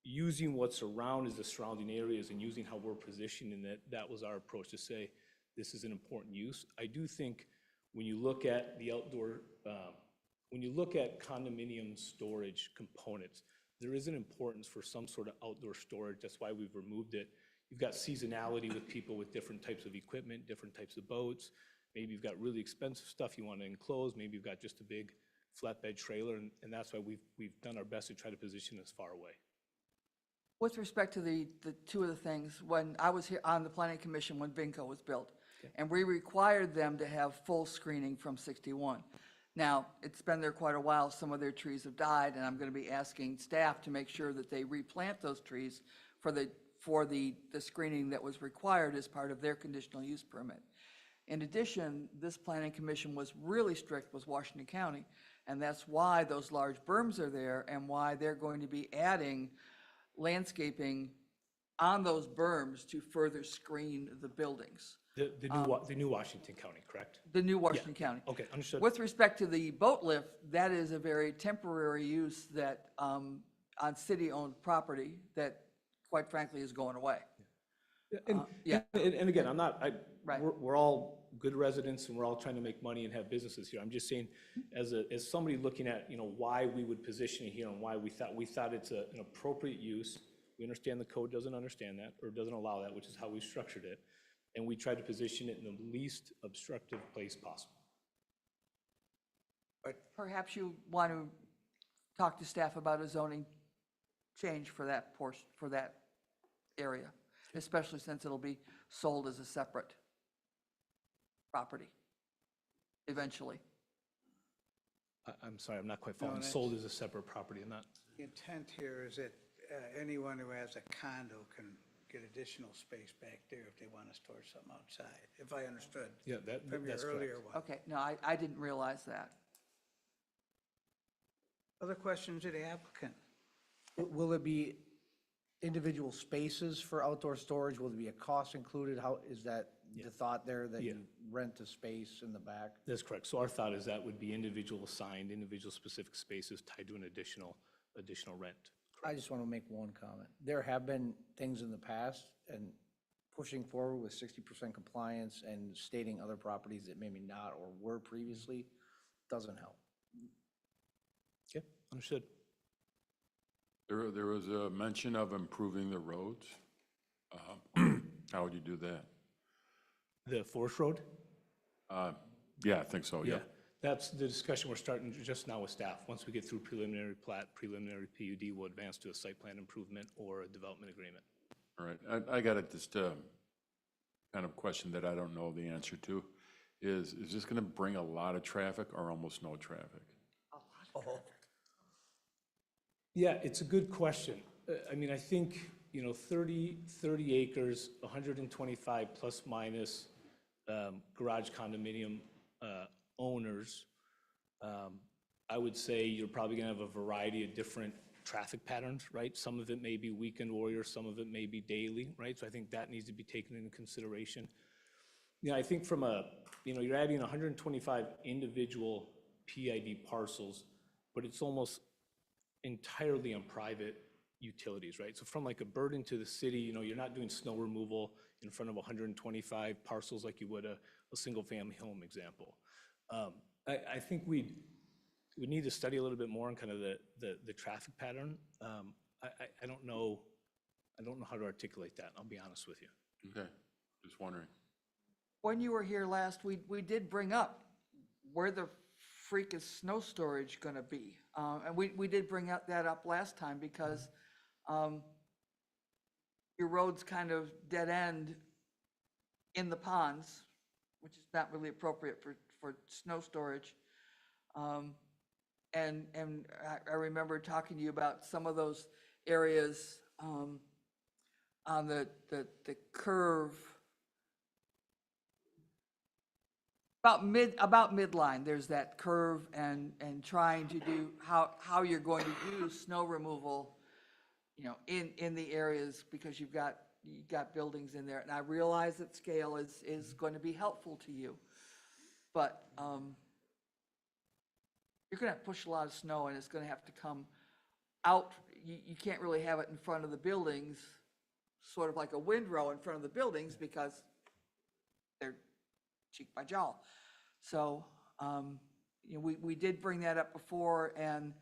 using what's around as the surrounding areas and using how we're positioning it, that was our approach to say, this is an important use. I do think when you look at the outdoor, when you look at condominium storage components, there is an importance for some sort of outdoor storage. That's why we've removed it. You've got seasonality with people with different types of equipment, different types of boats. Maybe you've got really expensive stuff you want to enclose. Maybe you've got just a big flatbed trailer, and that's why we've done our best to try to position this far away. With respect to the two of the things, when I was here on the planning commission when Vinco was built, and we required them to have full screening from 61. Now, it's been there quite a while, some of their trees have died, and I'm going to be asking staff to make sure that they replant those trees for the screening that was required as part of their conditional use permit. In addition, this planning commission was really strict with Washington County, and that's why those large berms are there and why they're going to be adding landscaping on those berms to further screen the buildings. The new Washington County, correct? The new Washington County. Okay, understood. With respect to the boat lift, that is a very temporary use that, on city-owned property that, quite frankly, is going away. Yeah. And again, Right. we're all good residents and we're all trying to make money and have businesses here. I'm just saying, as somebody looking at, why we would position it here and why we thought it's an appropriate use. We understand the code doesn't understand that or doesn't allow that, which is how we structured it. And we tried to position it in the least obstructive place possible. Perhaps you want to talk to staff about a zoning change for that portion, for that area, especially since it'll be sold as a separate property eventually. I'm sorry, I'm not quite following. that's- Sold as a separate property, I'm not. The intent here is that anyone who has a condo can get additional space back there if they want to store something outside, if I understood. Yeah, From your that's correct. earlier one. Okay, no, I didn't realize that. Other questions of the applicant? Will it be individual spaces for outdoor storage? Will there be a cost included? How, is that the thought there, that Yeah. you rent a space in the back? That's correct. So our thought is that would be individual assigned, individual specific spaces tied to an additional rent. I just want to make one comment. There have been things in the past, and pushing forward with 60% compliance and stating other properties that maybe not or were previously doesn't help. Okay, understood. There was a mention of improving the roads. How would you do that? The Forest Road? Yeah, I think so, yeah. That's the discussion we're starting just now with staff. Once we get through preliminary plat, preliminary PUD, we'll advance to a site plan improvement or a development agreement. All right, I got it, just kind of question that I don't know the answer to. Is this going to bring a lot of traffic or almost no traffic? Yeah, it's a good question. I mean, I think, 30 acres, 125 plus minus garage condominium owners, I would say you're probably going to have a variety of different traffic patterns, right? Some of it may be weekend warriors, some of it may be daily, right? So I think that needs to be taken into consideration. I think from you're adding 125 individual PID parcels, but it's almost entirely on private utilities, right? So from like a burden to the city, you're not doing snow removal in front of 125 parcels like you would a single-family home example. I think we need to study a little bit more on kind of the traffic pattern. I don't know how to articulate that, I'll be honest with you. Okay, just wondering. When you were here last, we did bring up where the freak is snow storage gonna be? And we did bring that up last time because your roads kind of dead end in the ponds, which is not really appropriate for snow storage. And I remember talking to you about some of those areas on the curve about midline, there's that curve and trying to do how you're going to do snow removal, in the areas because you've got buildings in there. And I realize that scale is going to be helpful to you, but you're going to push a lot of snow and it's going to have to come out. You can't really have it in front of the buildings, sort of like a windrow in front of the buildings because they're cheek by jowl. So, we did bring that up before, and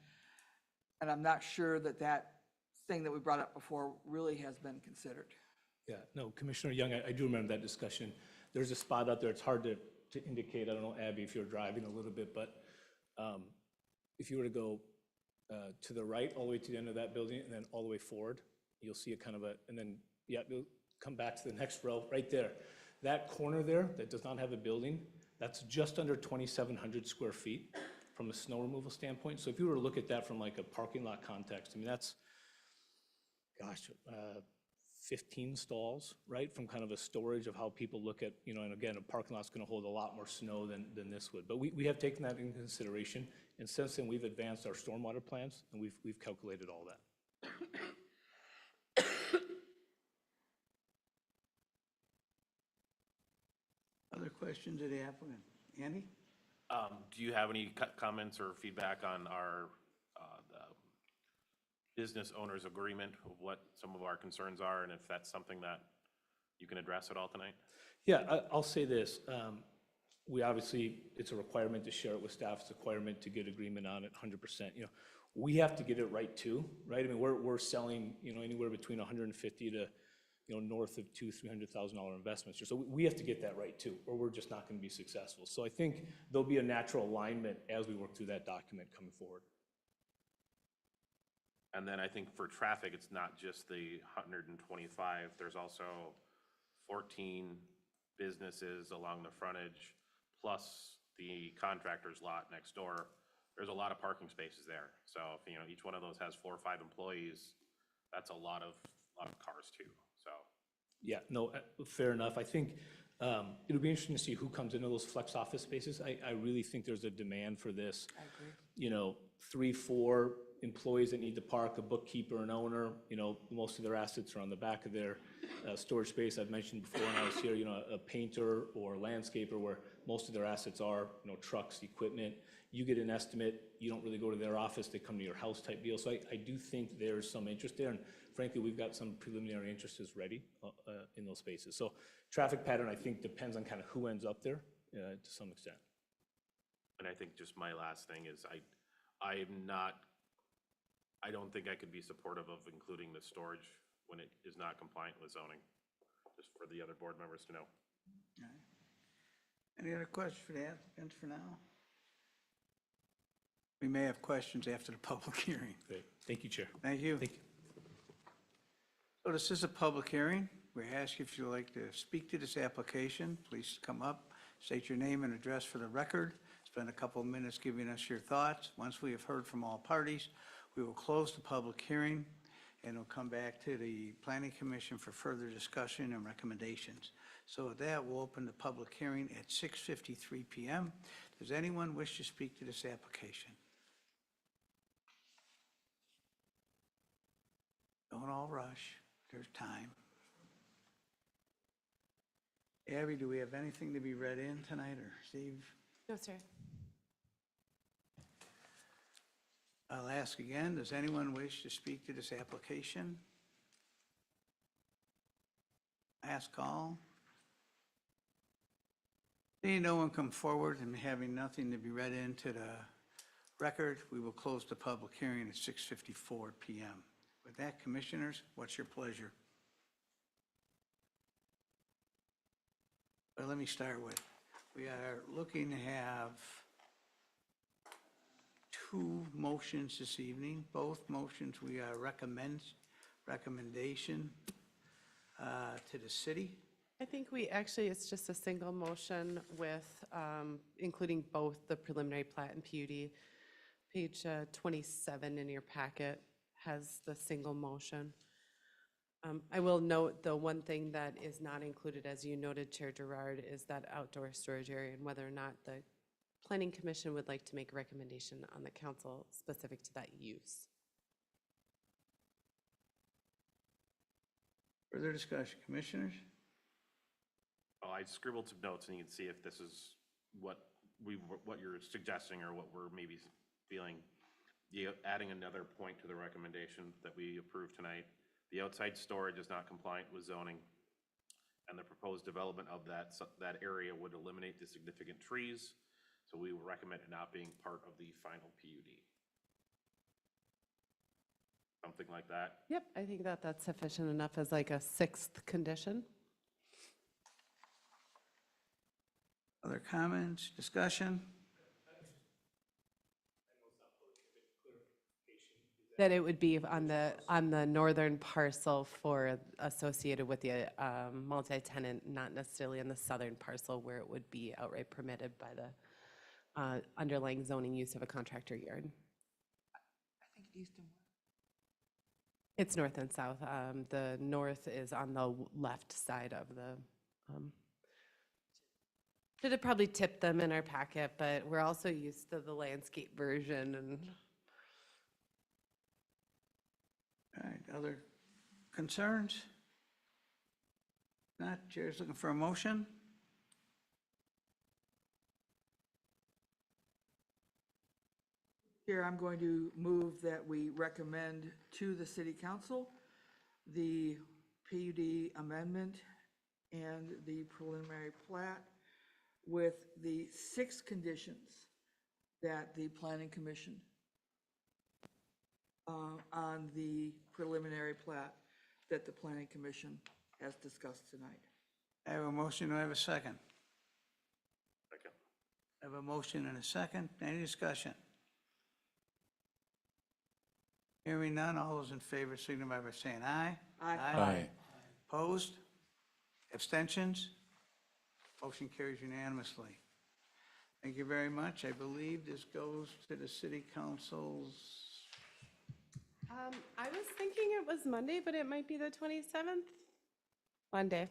I'm not sure that thing that we brought up before really has been considered. Yeah, no, Commissioner Young, I do remember that discussion. There's a spot out there, it's hard to indicate, I don't know, Abby, if you're driving a little bit, but if you were to go to the right, all the way to the end of that building, and then all the way forward, you'll see a kind of and then, yeah, you'll come back to the next row, right there. That corner there that does not have a building, that's just under 2,700 square feet from a snow removal standpoint. So if you were to look at that from like a parking lot context, I mean, that's, 15 stalls, right? From kind of a storage of how people look at, and again, a parking lot's gonna hold a lot more snow than this would. But we have taken that into consideration, and since then, we've advanced our stormwater plans, and we've calculated all that. Other questions of the applicant? Andy? Do you have any comments or feedback on our the business owners agreement of what some of our concerns are, and if that's something that you can address at all tonight? Yeah, I'll say this. We obviously, it's a requirement to share it with staff. It's a requirement to get agreement on it 100%. We have to get it right too, right? I mean, we're selling, anywhere between 150 to, north of $200,000-$300,000 investments. So we have to get that right too, or we're just not going to be successful. So I think there'll be a natural alignment as we work through that document coming forward. And then I think for traffic, it's not just the 125. There's also 14 businesses along the frontage, plus the contractor's lot next door. There's a lot of parking spaces there. So if, each one of those has 4 or 5 employees, that's a lot of cars too, so. Yeah, no, fair enough. I think it'll be interesting to see who comes into those flex office spaces. I really think there's a demand for this. I agree. 3, 4 employees that need to park, a bookkeeper, an owner, most of their assets are on the back of their storage space. I've mentioned before when I was here, a painter or landscaper where most of their assets are, trucks, equipment. You get an estimate, you don't really go to their office, they come to your house type deal. So I do think there's some interest there. And frankly, we've got some preliminary interests ready in those spaces. So traffic pattern, I think, depends on kind of who ends up there to some extent. And I think just my last thing is I don't think I could be supportive of including the storage when it is not compliant with zoning, just for the other board members to know. All right. Any other questions for the applicants for now? We may have questions after the public hearing. Great. Thank you, Chair. Thank you. Thank you. So this is a public hearing. We ask you if you'd like to speak to this application, please come up, state your name and address for the record. Spend a couple of minutes giving us your thoughts. Once we have heard from all parties, we will close the public hearing and we'll come back to the Planning Commission for further discussion and recommendations. So with that, we'll open the public hearing at 6:53 p.m. Does anyone wish to speak to this application? Don't all rush, there's time. Abby, do we have anything to be read in tonight, or Steve? No, sir. I'll ask again, does anyone wish to speak to this application? Ask all. Seeing no one come forward and having nothing to be read into the record, we will close the public hearing at 6:54 PM. With that, commissioners, what's your pleasure? Well, let me start with, we are looking to have two motions this evening. Both motions we are recommendation to the city. I think it's just a single motion with, including both the preliminary plat and PUD. Page 27 in your packet has the single motion. I will note, the one thing that is not included, as you noted, Chair Gerard, is that outdoor storage area and whether or not the Planning Commission would like to make a recommendation on the council specific to that use. Further discussion, commissioners? Well, I scribbled some notes, and you can see if this is what you're suggesting or what we're maybe feeling. Adding another point to the recommendation that we approved tonight. The outside storage is not compliant with zoning, and the proposed development of that area would eliminate the significant trees, so we would recommend it not being part of the final PUD. Something like that. Yep, I think that that's sufficient enough as like a sixth condition. Other comments, discussion? That it would be on the northern parcel associated with the multi-tenant, not necessarily in the southern parcel where it would be outright permitted by the underlying zoning use of a contractor yard. I think east and west. It's north and south. The north is on the left side of the, should have probably tipped them in our packet, but we're also used to the landscape version and. All right, other concerns? Not, chair's looking for a motion? Here, I'm going to move that we recommend to the city council the PUD amendment and the preliminary plat with the 6 conditions that the planning commission on the preliminary plat that the planning commission has discussed tonight. I have a motion, do I have a second? Second. I have a motion and a second, any discussion? Hearing none, all those in favor signify by saying aye. Aye. Opposed? Abstentions? Motion carries unanimously. Thank you very much. I believe this goes to the city council's. I was thinking it was Monday, but it might be the 27th. Monday.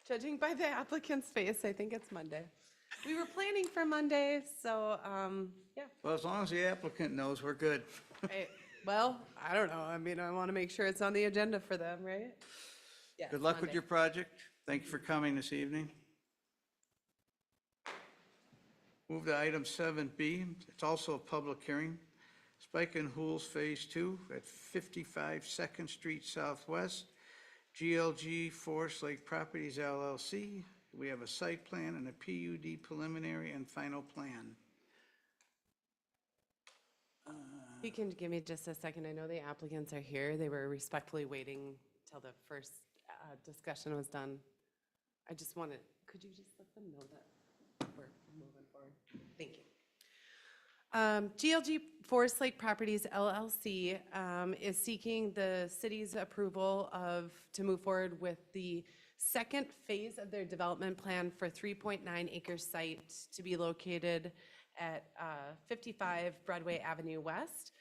Judging by the applicant's face, I think it's Monday. We were planning for Monday, so, yeah. Well, as long as the applicant knows, we're good. Well, I don't know. I mean, I want to make sure it's on the agenda for them, right? Yes, Good luck with Monday. your project. Thank you for coming this evening. Move to item 7B. It's also a public hearing. Spike and Hools Phase 2 at 55 2nd Street Southwest, GLG Forest Lake Properties LLC. We have a site plan and a PUD preliminary and final plan. You can give me just a second. I know the applicants are here. They were respectfully waiting till the first discussion was done. I just wanted, could you just let them know that we're moving forward? Thank you. GLG Forest Lake Properties LLC is seeking the city's approval to move forward with the second phase of their development plan for 3.9 acre site to be located at 55 Broadway Avenue West.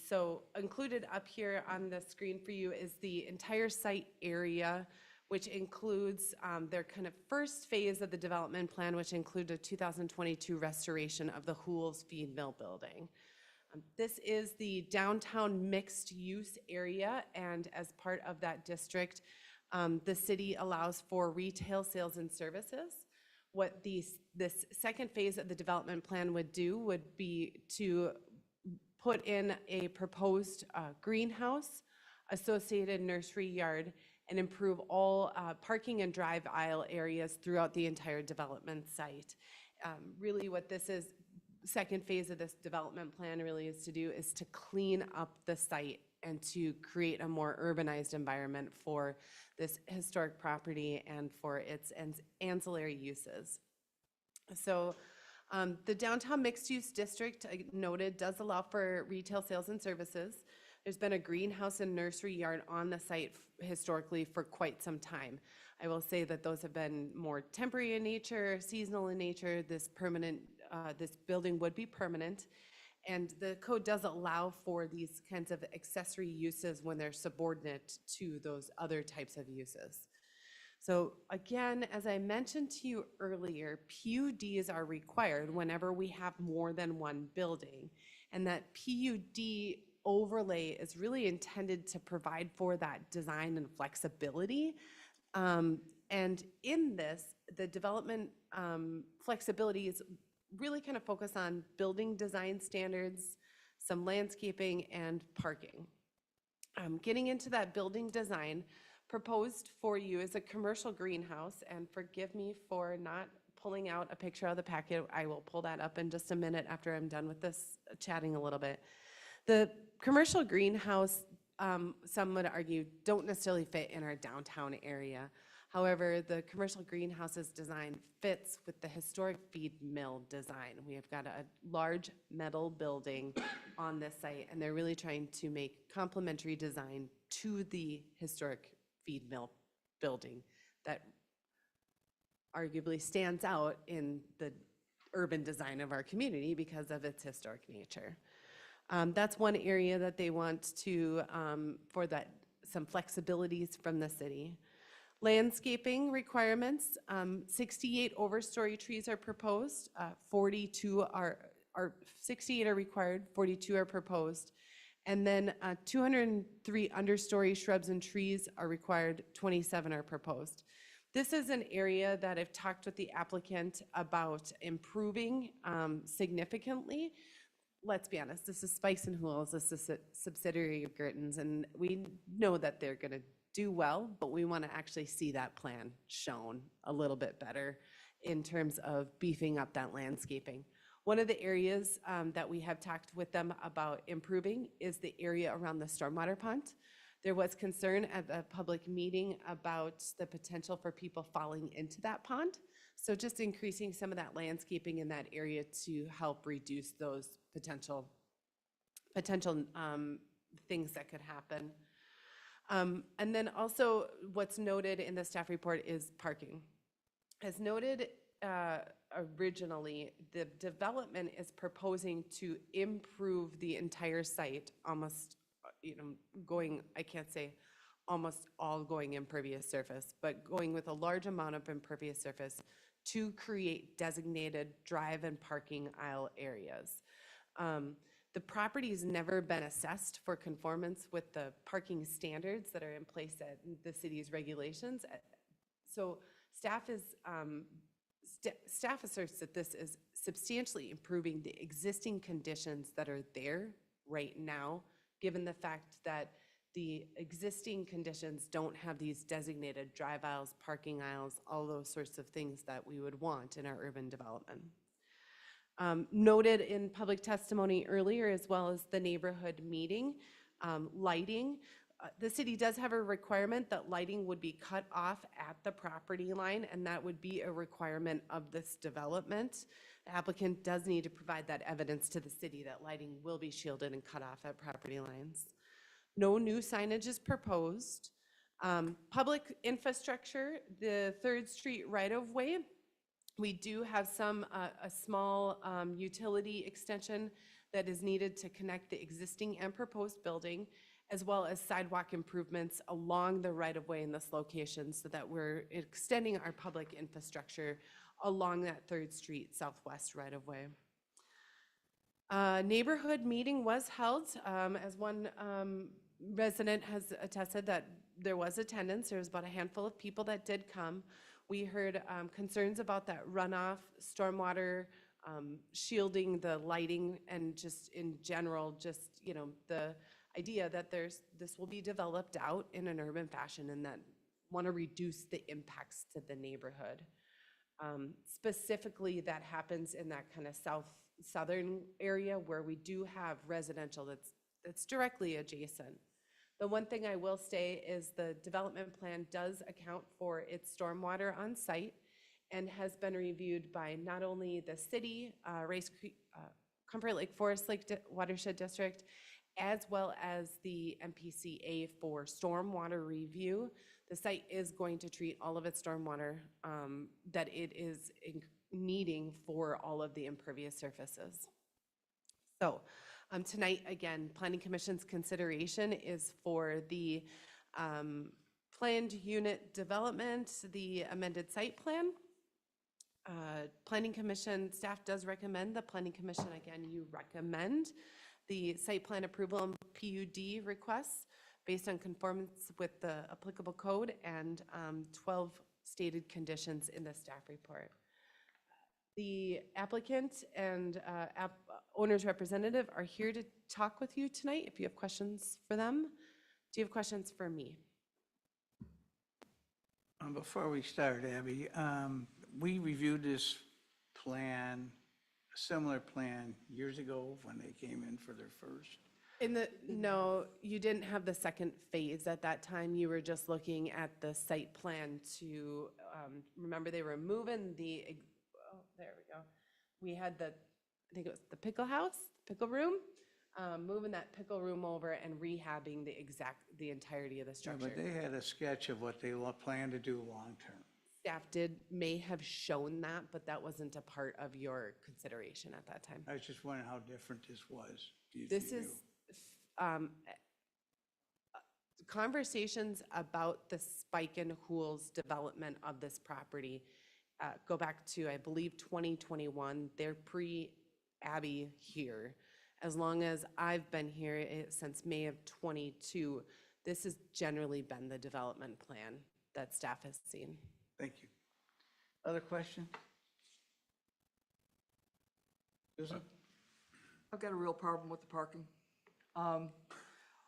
So included up here on the screen for you is the entire site area, which includes their kind of first phase of the development plan, which included a 2022 restoration of the Hools Feed Mill building. This is the downtown mixed-use area, and as part of that district, the city allows for retail sales and services. What this second phase of the development plan would do would be to put in a proposed greenhouse, associated nursery yard, and improve all parking and drive aisle areas throughout the entire development site. Really what this is, second phase of this development plan really is to do is to clean up the site and to create a more urbanized environment for this historic property and for its ancillary uses. So the downtown mixed-use district, I noted, does allow for retail sales and services. There's been a greenhouse and nursery yard on the site historically for quite some time. I will say that those have been more temporary in nature, seasonal in nature. This building would be permanent. And the code does allow for these kinds of accessory uses when they're subordinate to those other types of uses. So again, as I mentioned to you earlier, PUDs are required whenever we have more than one building. And that PUD overlay is really intended to provide for that design and flexibility. And in this, the development flexibility is really kind of focus on building design standards, some landscaping, and parking. Getting into that building design, proposed for you is a commercial greenhouse, and forgive me for not pulling out a picture of the packet. I will pull that up in just a minute after I'm done with this chatting a little bit. The commercial greenhouse, some would argue, don't necessarily fit in our downtown area. However, the commercial greenhouse's design fits with the historic feed mill design. We have got a large metal building on this site, and they're really trying to make complementary design to the historic feed mill building that arguably stands out in the urban design of our community because of its historic nature. That's one area that they want to, for that, some flexibilities from the city. Landscaping requirements, 68 overstory trees are proposed, 68 are required, 42 are proposed. And then 203 understory shrubs and trees are required, 27 are proposed. This is an area that I've talked with the applicant about improving significantly. Let's be honest, this is Spice and Houls, this is a subsidiary of Gertens, and we know that they're gonna do well, but we want to actually see that plan shown a little bit better in terms of beefing up that landscaping. One of the areas that we have talked with them about improving is the area around the stormwater pond. There was concern at the public meeting about the potential for people falling into that pond. So just increasing some of that landscaping in that area to help reduce those potential things that could happen. And then also what's noted in the staff report is parking. As noted originally, the development is proposing to improve the entire site, almost, going, I can't say almost all going impervious surface, but going with a large amount of impervious surface to create designated drive and parking aisle areas. The property's never been assessed for conformance with the parking standards that are in place at the city's regulations. So staff asserts that this is substantially improving the existing conditions that are there right now, given the fact that the existing conditions don't have these designated drive aisles, parking aisles, all those sorts of things that we would want in our urban development. Noted in public testimony earlier, as well as the neighborhood meeting, lighting. The city does have a requirement that lighting would be cut off at the property line, and that would be a requirement of this development. The applicant does need to provide that evidence to the city that lighting will be shielded and cut off at property lines. No new signage is proposed. Public infrastructure, the 3rd Street right-of-way. We do have a small utility extension that is needed to connect the existing and proposed building, as well as sidewalk improvements along the right-of-way in this location so that we're extending our public infrastructure along that 3rd Street Southwest right-of-way. Neighborhood meeting was held, as one resident has attested that there was attendance. There was about a handful of people that did come. We heard concerns about that runoff, stormwater, shielding the lighting, and just in general, just, you know, the idea that this will be developed out in an urban fashion and that want to reduce the impacts to the neighborhood. Specifically, that happens in that kind of southern area where we do have residential that's directly adjacent. The one thing I will say is the development plan does account for its stormwater on site and has been reviewed by not only the city, Rice Creek, Comfort Lake Forest Lake Watershed District, as well as the MPCA for stormwater review. The site is going to treat all of its stormwater that it is needing for all of the impervious surfaces. So tonight, again, Planning Commission's consideration is for the planned unit development, the amended site plan. Planning Commission staff does recommend, the Planning Commission, again, you recommend the site plan approval and PUD requests based on conformance with the applicable code and 12 stated conditions in the staff report. The applicant and owner's representative are here to talk with you tonight if you have questions for them. Do you have questions for me? Before we start, Abby, we reviewed this plan, a similar plan, years ago when they came in for their first. No, you didn't have the second phase at that time. You were just looking at the site plan to, remember they were moving oh, there we go. We had I think it was the pickle house, pickle room, moving that pickle room over and rehabbing the entirety of the Yeah, structure. but they had a sketch of what they plan to do long-term. Staff may have shown that, but that wasn't a part of your consideration at that time. I was just wondering how different this was. This is conversations about the Spike and Hool's development of this property go back to, I believe, 2021. They're pre-Abby here. As long as I've been here since May of 22, this has generally been the development plan that staff has seen. Thank you. Other question? Susan? I've got a real problem with the parking.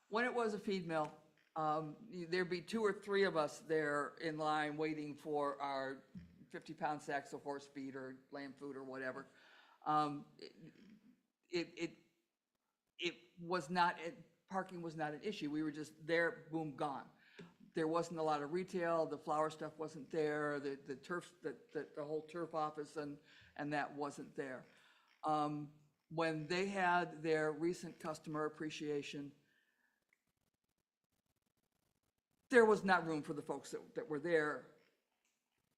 When it was a feed mill, there'd be 2 or 3 of us there in line waiting for our 50-pound sacks of horse feed or lamb food or whatever. It was not, parking was not an issue. We were just there, boom, gone. There wasn't a lot of retail, the flower stuff wasn't there, the turf, the whole turf office and that wasn't there. When they had their recent customer appreciation, there was not room for the folks that were there,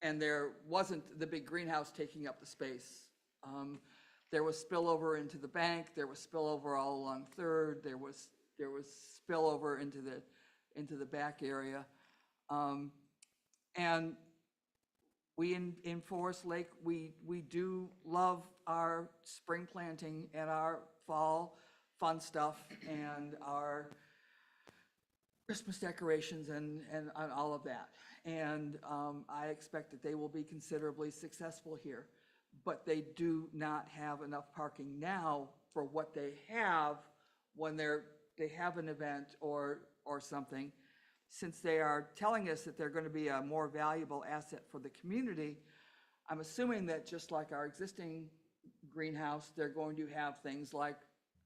and there wasn't the big greenhouse taking up the space. There was spillover into the bank, there was spillover all along Third, there was spillover into the back area. And we in Forest Lake, we do love our spring planting and our fall fun stuff and our Christmas decorations and all of that. And I expect that they will be considerably successful here. But they do not have enough parking now for what they have when they have an event or something. Since they are telling us that they're going to be a more valuable asset for the community, I'm assuming that just like our existing greenhouse, they're going to have things like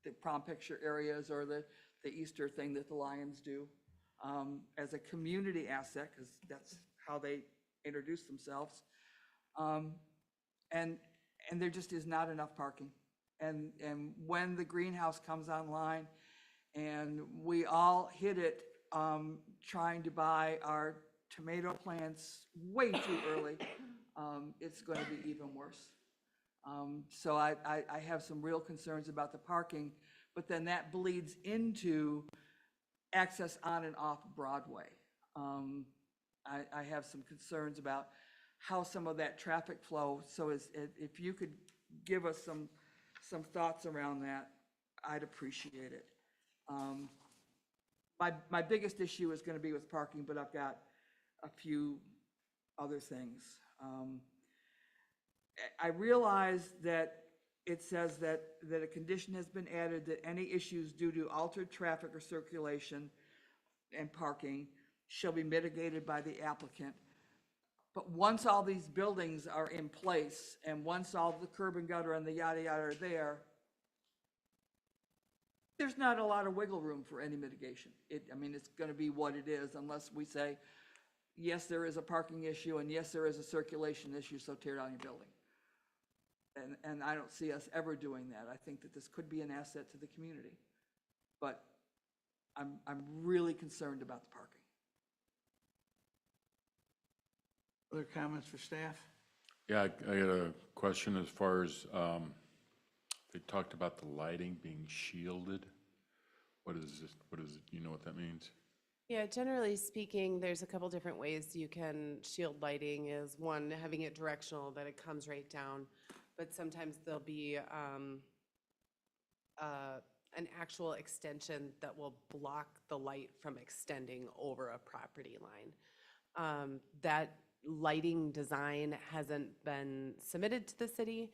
the prom picture areas or the Easter thing that the Lions do as a community asset, because that's how they introduce themselves. And there just is not enough parking. And when the greenhouse comes online and we all hit it trying to buy our tomato plants way too early, it's going to be even worse. So I have some real concerns about the parking, but then that bleeds into access on and off Broadway. I have some concerns about how some of that traffic flow, so if you could give us some thoughts around that, I'd appreciate it. My biggest issue is gonna be with parking, but I've got a few other things. I realize that it says that a condition has been added that any issues due to altered traffic or circulation and parking shall be mitigated by the applicant. But once all these buildings are in place, and once all the curb and gutter and the yada yada are there, there's not a lot of wiggle room for any mitigation. I mean, it's gonna be what it is unless we say, yes, there is a parking issue, and yes, there is a circulation issue, so tear down your building. And I don't see us ever doing that. I think that this could be an asset to the community. But I'm really concerned about the parking. Other comments for staff? Yeah, I got a question as far as, they talked about the lighting being shielded. What is this, you know what that means? Yeah, generally speaking, there's a couple different ways you can shield lighting. Is one, having it directional, that it comes right down. But sometimes there'll be an actual extension that will block the light from extending over a property line. That lighting design hasn't been submitted to the city,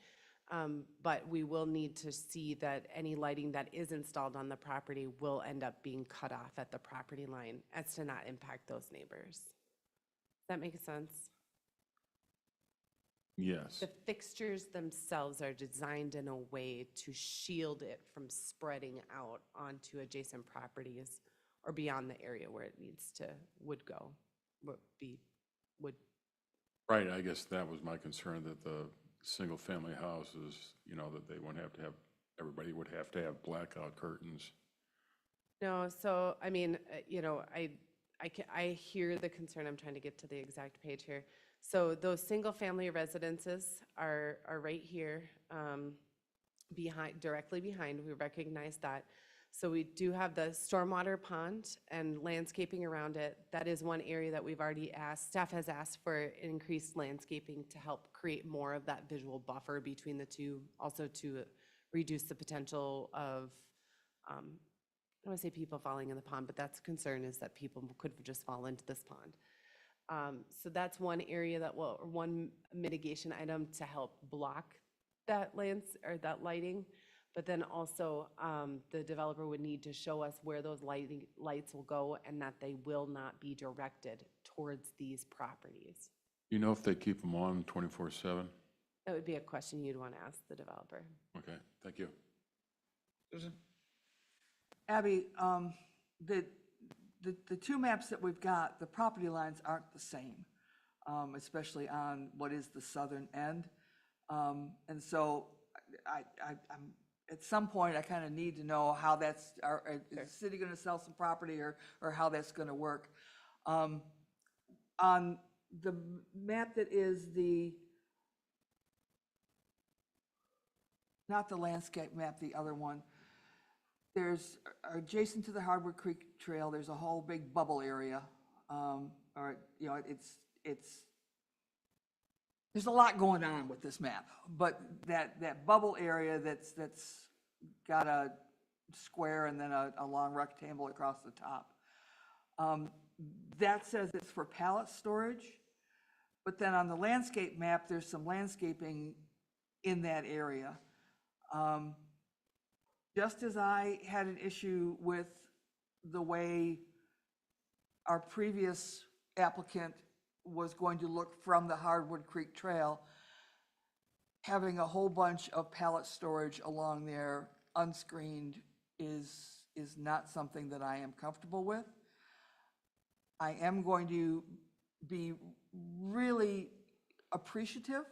but we will need to see that any lighting that is installed on the property will end up being cut off at the property line as to not impact those neighbors. Does that make sense? Yes. The fixtures themselves are designed in a way to shield it from spreading out onto adjacent properties or beyond the area where it would go, would. Right, I guess that was my concern, that the single-family houses, that they wouldn't have to have, everybody would have to have blackout curtains. No, so, I mean, I hear the concern. I'm trying to get to the exact page here. So those single-family residences are right here, directly behind. We recognize that. So we do have the stormwater pond and landscaping around it. That is one area that we've already asked. Staff has asked for increased landscaping to help create more of that visual buffer between the two, also to reduce the potential of, I don't want to say people falling in the pond, but that's a concern, is that people could just fall into this pond. So that's one area one mitigation item to help block that that lighting. But then also, the developer would need to show us where those lights will go and that they will not be directed towards these properties. You know if they keep them on 24/7? That would be a question you'd want to ask the developer. Okay, thank you. Susan? Abby, the two maps that we've got, the property lines aren't the same, especially on what is the southern end. And so I'm at some point, I kind of need to know how is the city going to sell some property or how that's going to work? On the map that is not the landscape map, the other one, there's, adjacent to the Hardwood Creek Trail, there's a whole big bubble area. There's a lot going on with this map, but that bubble area that's got a square and then a long rectangle across the top, that says it's for pallet storage. But then on the landscape map, there's some landscaping in that area. Just as I had an issue with the way our previous applicant was going to look from the Hardwood Creek Trail, having a whole bunch of pallet storage along there unscreened is not something that I am comfortable with. I am going to be really appreciative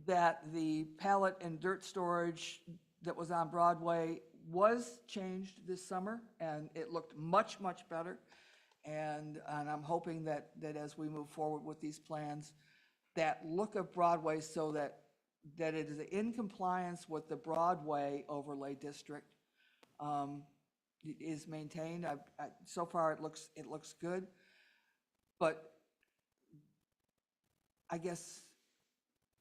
that the pallet and dirt storage that was on Broadway was changed this summer, and it looked much, much better. And I'm hoping that as we move forward with these plans, that look of Broadway, so that it is in compliance with the Broadway overlay district, is maintained. So far, it looks good. But I guess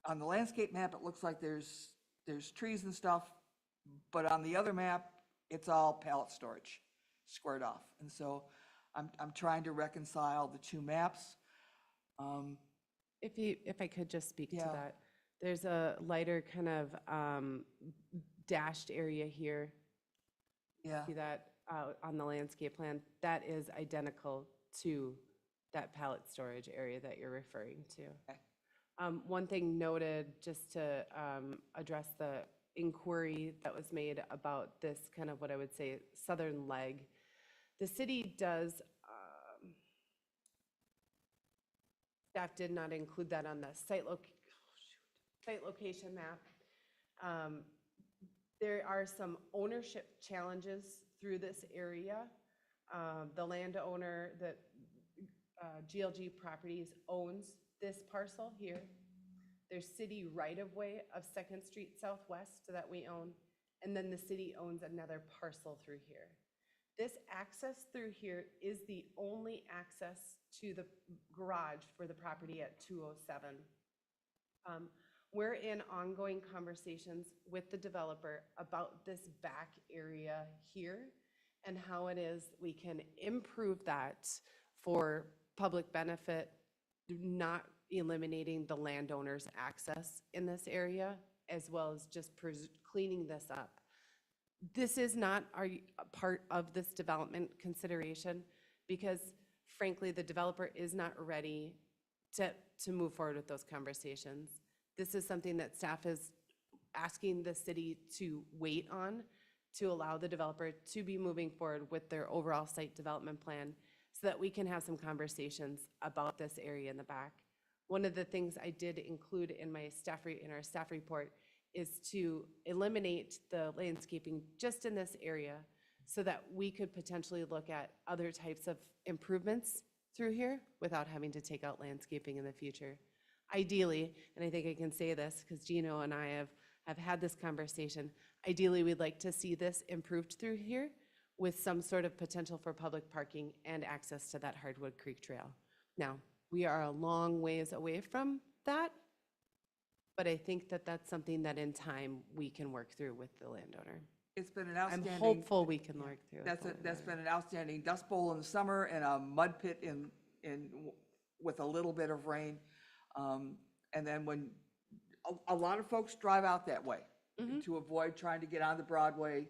on the landscape map, it looks like there's there's trees and stuff, but on the other map, it's all pallet storage, squared off. And so I'm trying to reconcile the two maps. If I could just speak to Yeah. that. There's a lighter kind of dashed area here. Yeah, See that on the landscape plan? That is identical to that pallet storage area that you're referring to. Okay. One thing noted, just to address the inquiry that was made about this kind of what I would say southern leg. The city does, staff did not include that on the site location map. There are some ownership challenges through this area. The landowner that GLG Properties owns this parcel here. There's city right-of-way of Second Street Southwest that we own, and then the city owns another parcel through here. This access through here is the only access to the garage for the property at 207. We're in ongoing conversations with the developer about this back area here and how it is we can improve that for public benefit, not eliminating the landowner's access in this area, as well as just cleaning this up. This is not a part of this development consideration because frankly, the developer is not ready to move forward with those conversations. This is something that staff is asking the city to wait on to allow the developer to be moving forward with their overall site development plan so that we can have some conversations about this area in the back. One of the things I did include in my in our staff report is to eliminate the landscaping just in this area so that we could potentially look at other types of improvements through here without having to take out landscaping in the future. Ideally, and I think I can say this because Gino and I have had this conversation, ideally we'd like to see this improved through here with some sort of potential for public parking and access to that Hardwood Creek Trail. Now, we are a long ways away from that, but I think that that's something that in time we can work through with the landowner. it's been an I'm outstanding. hopeful we can work through. with the That's landowner. been an outstanding dust bowl in the summer and a mud pit with a little bit of rain. And then when, a lot of folks drive out that way to avoid trying to get on the Broadway.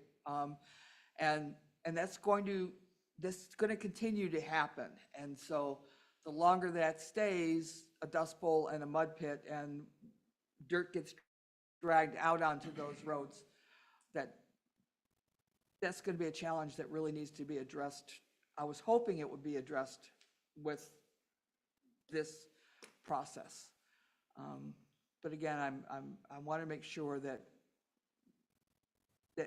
And that's going to continue to happen. And so the longer that stays, a dust bowl and a mud pit and dirt gets dragged out onto those roads, that's going to be a challenge that really needs to be addressed. I was hoping it would be addressed with this process. But again, I want to make sure that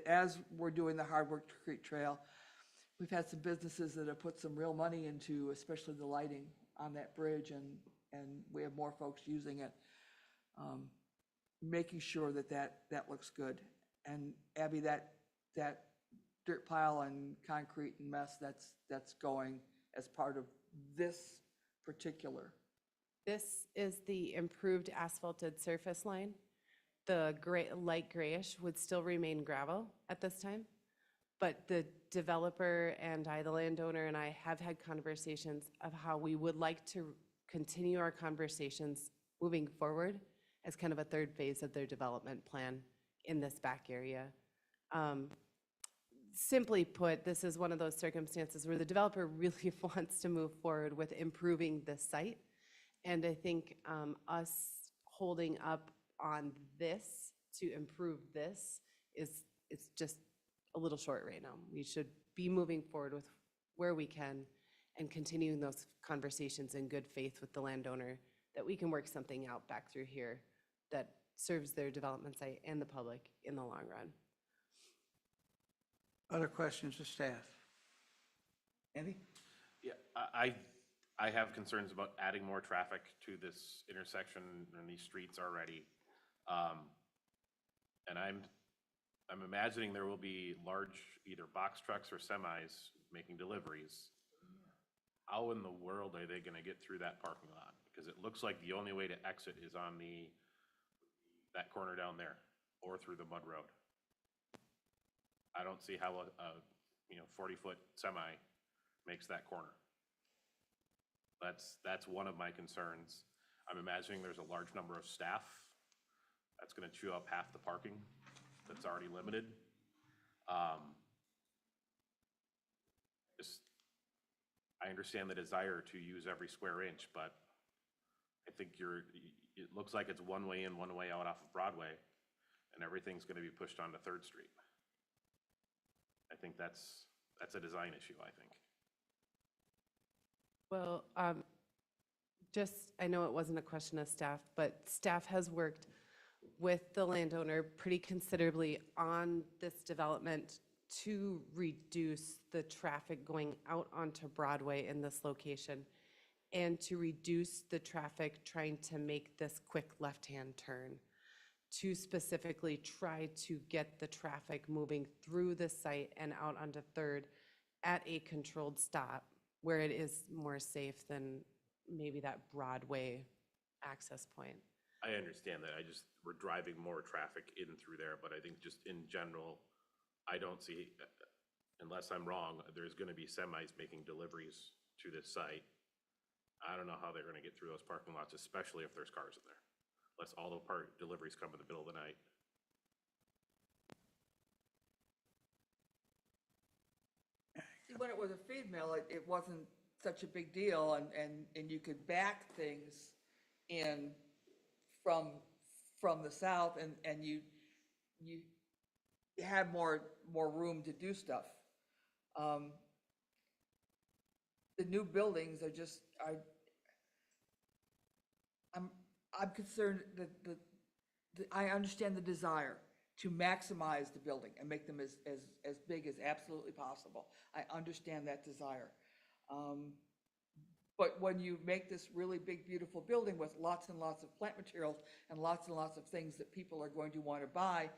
as we're doing the Hardwood Creek Trail, we've had some businesses that have put some real money into, especially the lighting on that bridge, and we have more folks using it. Making sure that looks good. And Abby, that dirt pile and concrete and mess, that's going as part of this particular. This is the improved asphalted surface line. The light grayish would still remain gravel at this time. But the developer and the landowner and I have had conversations of how we would like to continue our conversations moving forward as kind of a third phase of their development plan in this back area. Simply put, this is one of those circumstances where the developer really wants to move forward with improving this site. And I think us holding up on this to improve this is just a little short right now. We should be moving forward with where we can and continuing those conversations in good faith with the landowner that we can work something out back through here that serves their development site and the public in the long run. Other questions of staff? Andy? Yeah, I have concerns about adding more traffic to this intersection and these streets already. And I'm imagining there will be large either box trucks or semis making deliveries. How in the world are they gonna get through that parking lot? Because it looks like the only way to exit is on that corner down there. or through the mud road. I don't see how a 40-foot semi makes that corner. That's one of my concerns. I'm imagining there's a large number of staff. That's gonna chew up half the parking that's already limited. I understand the desire to use every square inch, but I think it looks like it's one way in, one way out off of Broadway, and everything's gonna be pushed onto Third Street. I think that's a design issue, I think. Well, I know it wasn't a question of staff, but staff has worked with the landowner pretty considerably on this development to reduce the traffic going out onto Broadway in this location and to reduce the traffic trying to make this quick left-hand turn, to specifically try to get the traffic moving through the site and out onto Third at a controlled stop where it is more safe than maybe that Broadway access point. I understand that. We're driving more traffic in through there, but I think just in general, I don't see, unless I'm wrong, there's gonna be semis making deliveries to this site. I don't know how they're gonna get through those parking lots, especially if there's cars in there, unless all the deliveries come in the middle of the night. See, when it was a feed mill, it wasn't such a big deal, and you could back things in from the south, and you had more room to do stuff. The new buildings I'm concerned that I understand the desire to maximize the building and make them as big as absolutely possible. I understand that desire. But when you make this really big, beautiful building with lots and lots of plant materials and lots of things that people are going to want to buy,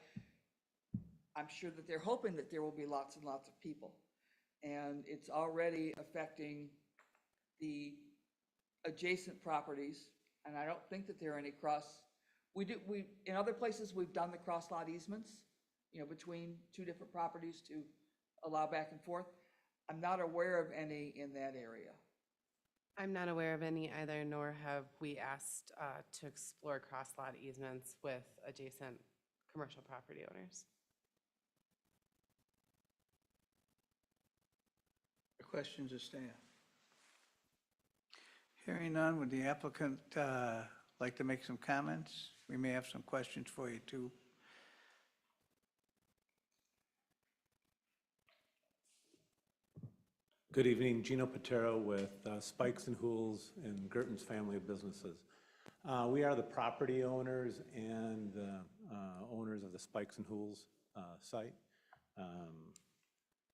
I'm sure that they're hoping that there will be lots and lots of people. And it's already affecting the adjacent properties, and I don't think that there are any in other places, we've done the cross lot easements, between two different properties to allow back and forth. I'm not aware of any in that area. I'm not aware of any either, nor have we asked to explore cross-lot easements with adjacent commercial property owners. Questions of staff? Hearing none, would the applicant like to make some comments? We may have some questions for you, too. Good evening, Gino Patero with Spikes and Hools and Gerton's Family of Businesses. We are the property owners and the owners of the Spikes and Hools site.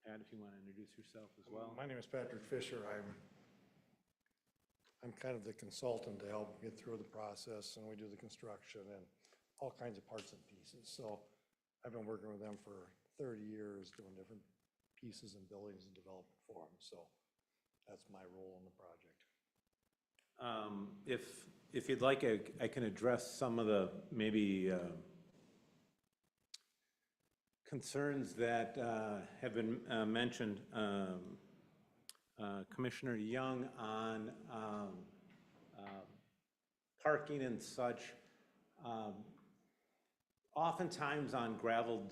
Pat, if you want to introduce yourself as well. My name is Patrick Fisher. I'm kind of the consultant to help get through the process, and we do the construction and all kinds of parts and pieces. So I've been working with them for 30 years doing different pieces and buildings and development for them. So that's my role in the project. If you'd like, I can address some of the maybe concerns that have been mentioned. Commissioner Young on parking and such. Oftentimes on graveled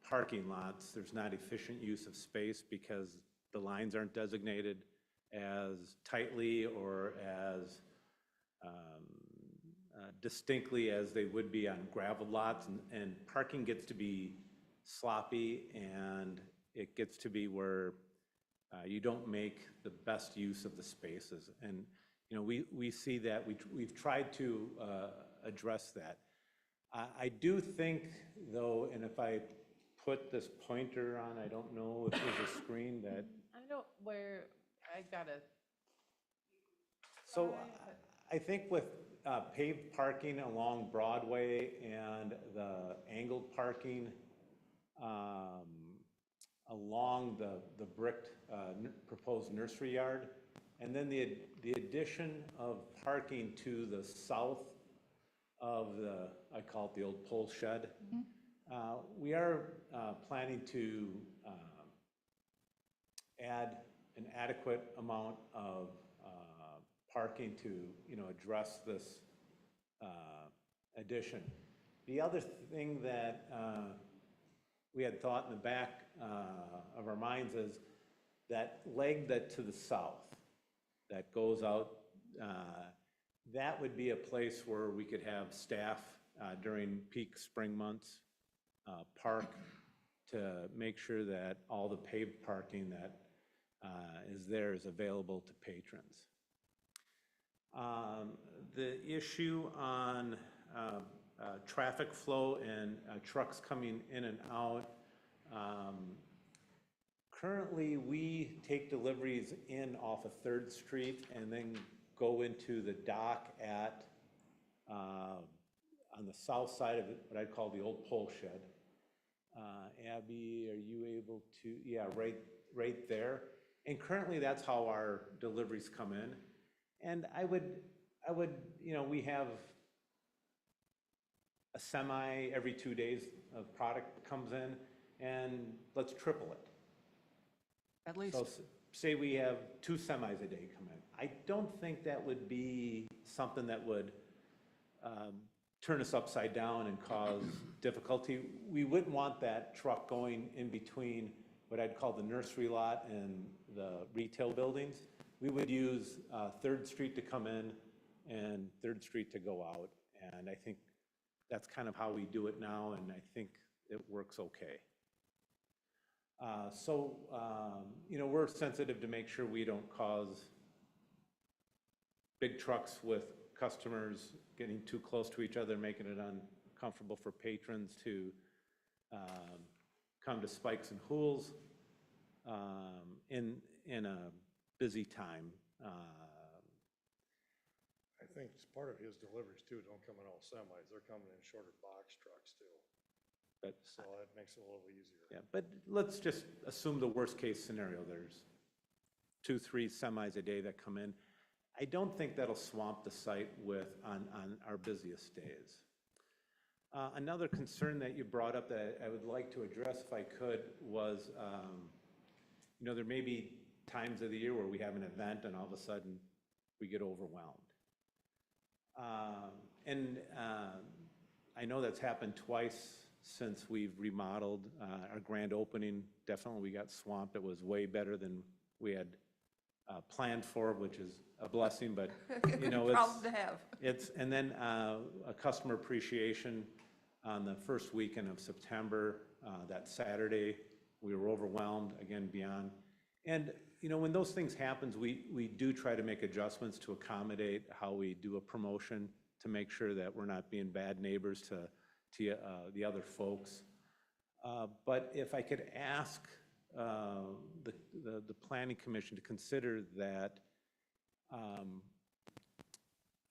parking lots, there's not efficient use of space because the lines aren't designated as tightly or as distinctly as they would be on gravel lots, and parking gets to be sloppy, and it gets to be where you don't make the best use of the spaces. And we see that, we've tried to address that. I do think, though, and if I put this pointer on, I don't know if there's a screen that. I got it. So I think with paved parking along Broadway and the angled parking along the bricked proposed nursery yard, and then the addition of parking to the south of I call it the old pole shed. We are planning to add an adequate amount of parking to, address this addition. The other thing that we had thought in the back of our minds is that leg that to the south that goes out, that would be a place where we could have staff during peak spring months park to make sure that all the paved parking that is there is available to patrons. The issue on traffic flow and trucks coming in and out. Currently, we take deliveries in off of 3rd Street and then go into the dock at, on the south side of it, what I'd call the old pole shed. Abby, are you able to, yeah, right there. And currently, that's how our deliveries come in. And I would, we have a semi every 2 days of product comes in, and let's triple it. At least. So say we have 2 semis a day come in. I don't think that would be something that would turn us upside down and cause difficulty. We wouldn't want that truck going in between what I'd call the nursery lot and the retail buildings. We would use 3rd Street to come in and 3rd Street to go out. And I think that's kind of how we do it now, and I think it works okay. We're sensitive to make sure we don't cause big trucks with customers getting too close to each other, making it uncomfortable for patrons to come to Spikes and Hools in a busy time. I think part of his deliveries too don't come in all semis, they're coming in shorter box trucks too. But, So that makes it a little easier. yeah, but let's just assume the worst case scenario. There's 2, 3 semis a day that come in. I don't think that'll swamp the site on our busiest days. Another concern that you brought up that I would like to address if I could was, there may be times of the year where we have an event and all of a sudden we get overwhelmed. I know that's happened twice since we've remodeled our grand opening. Definitely we got swamped. It was way better than we had planned for, which is a blessing, but Problem to have. and then a customer appreciation on the first weekend of September, that Saturday, we were overwhelmed, again, beyond. And, when those things happen, we do try to make adjustments to accommodate how we do a promotion to make sure that we're not being bad neighbors to the other folks. But if I could ask the Planning Commission to consider that,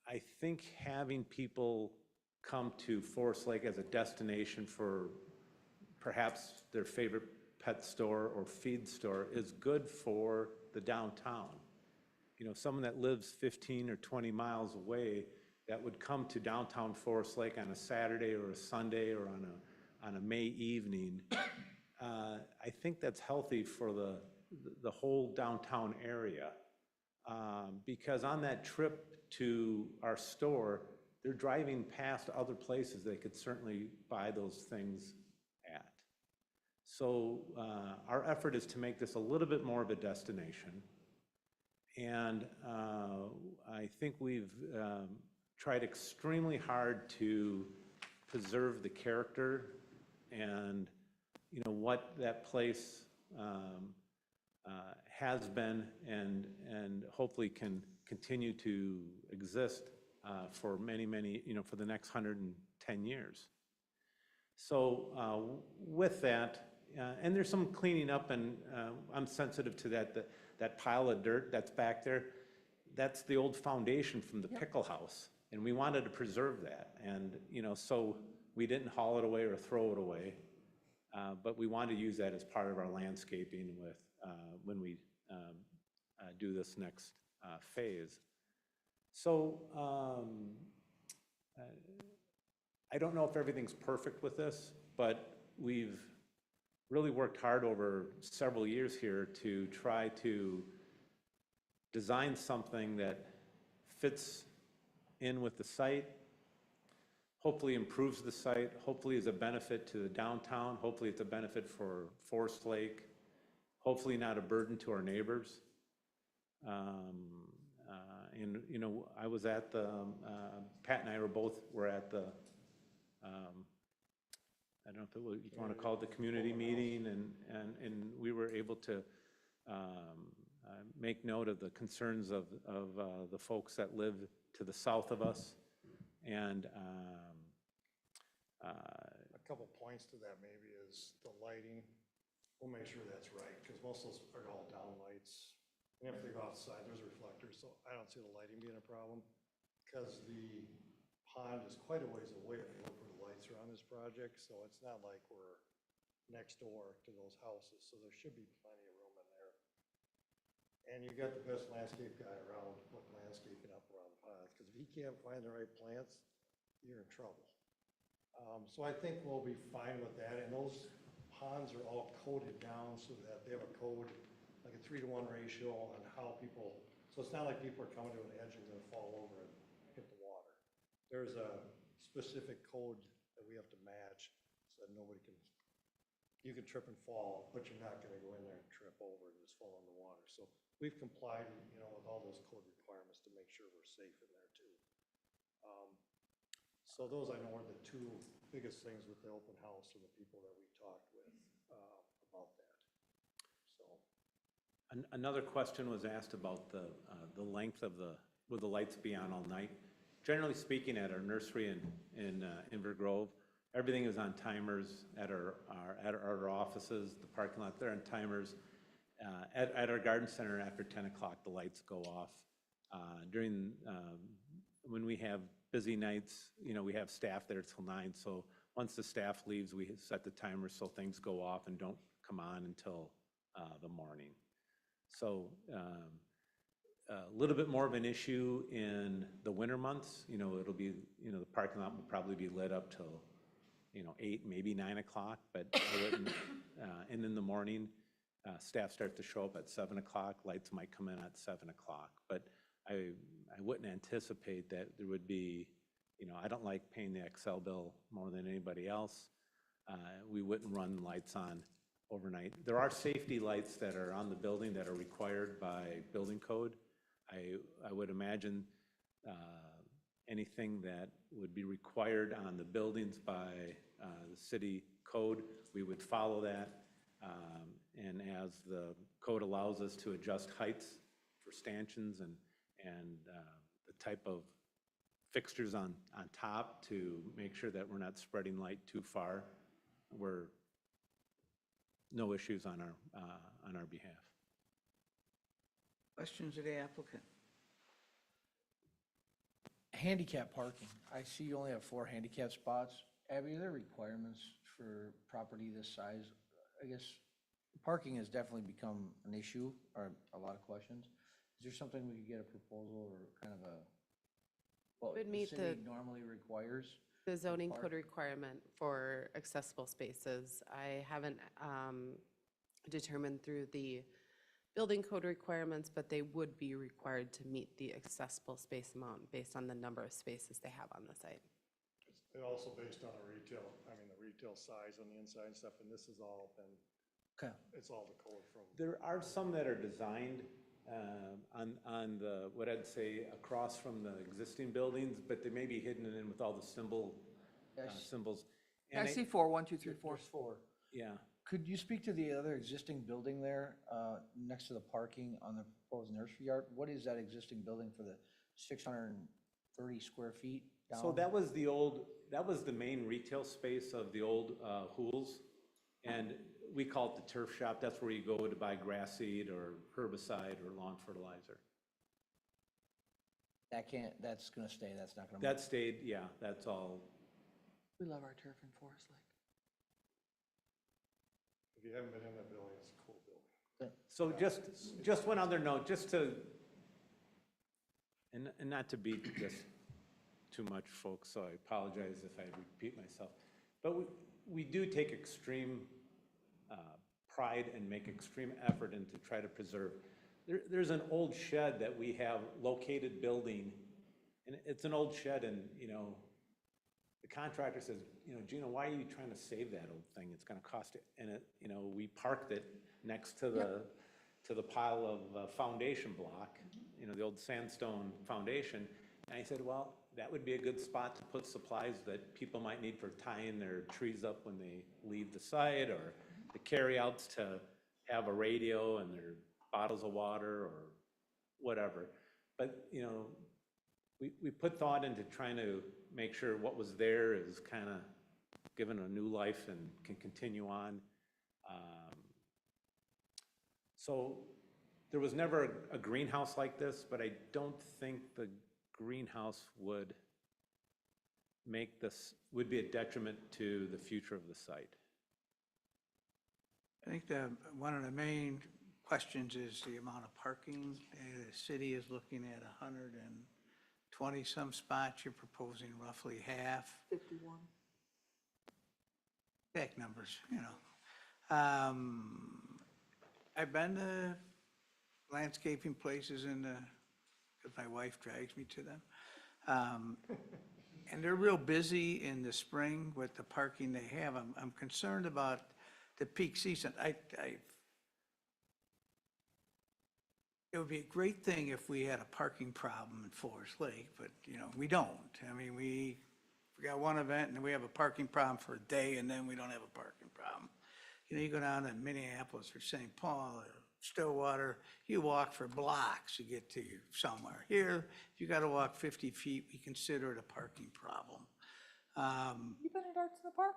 I think having people come to Forest Lake as a destination for perhaps their favorite pet store or feed store is good for the downtown. Someone that lives 15 or 20 miles away that would come to downtown Forest Lake on a Saturday or a Sunday or on a May evening, I think that's healthy for the whole downtown area. Because on that trip to our store, they're driving past other places they could certainly buy those things at. So our effort is to make this a little bit more of a destination. And I think we've tried extremely hard to preserve the character and what that place has been and hopefully can continue to exist for many, for the next 110 years. So with that, and there's some cleaning up, and I'm sensitive to that pile of dirt that's back there. That's the old foundation from the pickle house, and we wanted to preserve that. And so we didn't haul it away or throw it away, but we wanted to use that as part of our landscaping when we do this next phase. So I don't know if everything's perfect with this. But we've really worked hard over several years here to try to design something that fits in with the site, hopefully improves the site, hopefully is a benefit to the downtown, hopefully it's a benefit for Forest Lake, hopefully not a burden to our neighbors. And, you know, I was at the, Pat and I were at the, I don't know if you want to call it the community meeting, and we were able to make note of the concerns of the folks that live to the south of us. And A couple points to that maybe is the lighting. We'll make sure that's right, because most of those are all down lights. And if they go outside, there's reflectors, so I don't see the lighting being a problem. Because the pond is quite a ways away if you look where the lights are on this project, so it's not like we're next door to those houses, so there should be plenty of room in there. And you got the best landscape guy around, to put landscaping up around the ponds, because if he can't find the right plants, you're in trouble. So I think we'll be fine with that, and those ponds are all coded down so that they have a code, like a 3-to-1 ratio on how people, so it's not like people are coming to an edge and gonna fall over and hit the water. There's a specific code that we have to match so that nobody can, you can trip and fall, but you're not gonna go in there and trip over and just fall in the water. So we've complied, you know, with all those code requirements to make sure we're safe in there too. So those I know are the two biggest things with the open house and the people that we talked with about that. So. Another question was asked about the length of will the lights be on all night? Generally speaking, at our nursery in Inver Grove, everything is on timers at our offices, the parking lot, they're on timers. At our garden center, after 10 o'clock, the lights go off. When we have busy nights, you know, we have staff there till 9, so once the staff leaves, we set the timer so things go off and don't come on until the morning. So a little bit more of an issue in the winter months. You know, it'll be, you know, the parking lot will probably be lit up till, you know, 8, maybe 9 o'clock, but I wouldn't, and in the morning, staff starts to show up at 7 o'clock, lights might come in at 7 o'clock, but I wouldn't anticipate that there would be, you know, I don't like paying the Excel bill more than anybody else. We wouldn't run lights on overnight. There are safety lights that are on the building that are required by building code. I would imagine anything that would be required on the buildings by the city code, we would follow that. And as the code allows us to adjust heights for stanchions and the type of fixtures on top to make sure that we're not spreading light too far, we're no issues on our behalf. Questions of the applicant? Handicap parking. I see you only have 4 handicap spots. Abby, are there requirements for property this size? I guess parking has definitely become an issue, or a lot of questions. Is there something we could get a proposal or kind of a, what Would the meet city normally requires? The zoning Park. code requirement for accessible spaces. I haven't determined through the building code requirements, but they would be required to meet the accessible space amount based on the number of spaces they have on the site. It's also based on the retail size on the inside and stuff, and this has all been, Okay. it's all the code from. There are some that are designed on the, what I'd say, across from the existing buildings, but they may be hidden in with all the symbols. I see 4, 1, 2, 3, 4. There's 4. Yeah. Could you speak to the other existing building there, next to the parking on the proposed nursery yard? What is that existing building for the 630 square feet down? So that was the main retail space of the old Hools. And we call it the turf shop. That's where you go to buy grass seed or herbicide or lawn fertilizer. That's gonna stay, that's not gonna. That stayed, yeah, that's all. We love our turf in Forest Lake. If you haven't been in that building, it's a cool building. So just one other note, just to, and not to beat this too much, folks, so I apologize if I repeat myself. But we do take extreme pride and make extreme effort into try to preserve. There's an old shed that we have located building, and it's an old shed, and, you know, the contractor says, you know, Gina, why are you trying to save that old thing? It's gonna cost it, and it, you know, we parked it next to the pile of foundation block, you know, the old sandstone foundation. And I said, well, that would be a good spot to put supplies that people might need for tying their trees up when they leave the site, or the carryouts to have a radio and their bottles of water or whatever. But, you know, we put thought into trying to make sure what was there is kind of given a new life and can continue on. So there was never a greenhouse like this, but I don't think the greenhouse would be a detriment to the future of the site. I think one of the main questions is the amount of parking. The city is looking at 120 some spots. You're proposing roughly half. 51. Exact numbers, you know. I've been to landscaping places because my wife drags me to them. And they're real busy in the spring with the parking they have. I'm concerned about the peak season. It would be a great thing if we had a parking problem in Forest Lake, but, you know, we don't. I mean, we got one event and we have a parking problem for a day, and then we don't have a parking problem. You know, you go down to Minneapolis or St. Paul or Stillwater, you walk for blocks to get to somewhere. Here, if you got to walk 50 feet, we consider it a parking problem. You been at Arts in the Park?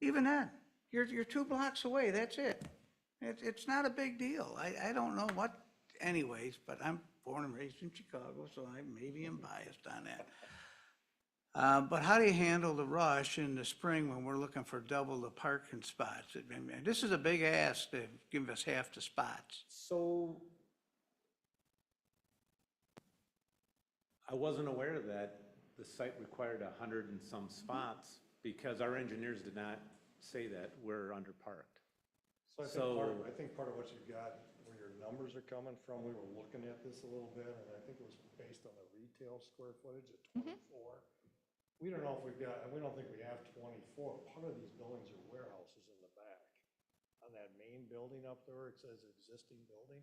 Even then, you're 2 blocks away, that's it. It's not a big deal. I don't know what, anyways, but I'm born and raised in Chicago, so I maybe am biased on that. But how do you handle the rush in the spring when we're looking for double the parking spots? I mean, this is a big ask to give us half the spots. So I wasn't aware that the site required 100 and some spots because our engineers did not say that we're underparked. So I think part of what you've got, where your numbers are coming from, we were looking at this a little bit, and I think it was based on the retail square footage at 24. We don't know if we don't think we have 24. Part of these buildings are warehouses in the back. On that main building up there, it says existing building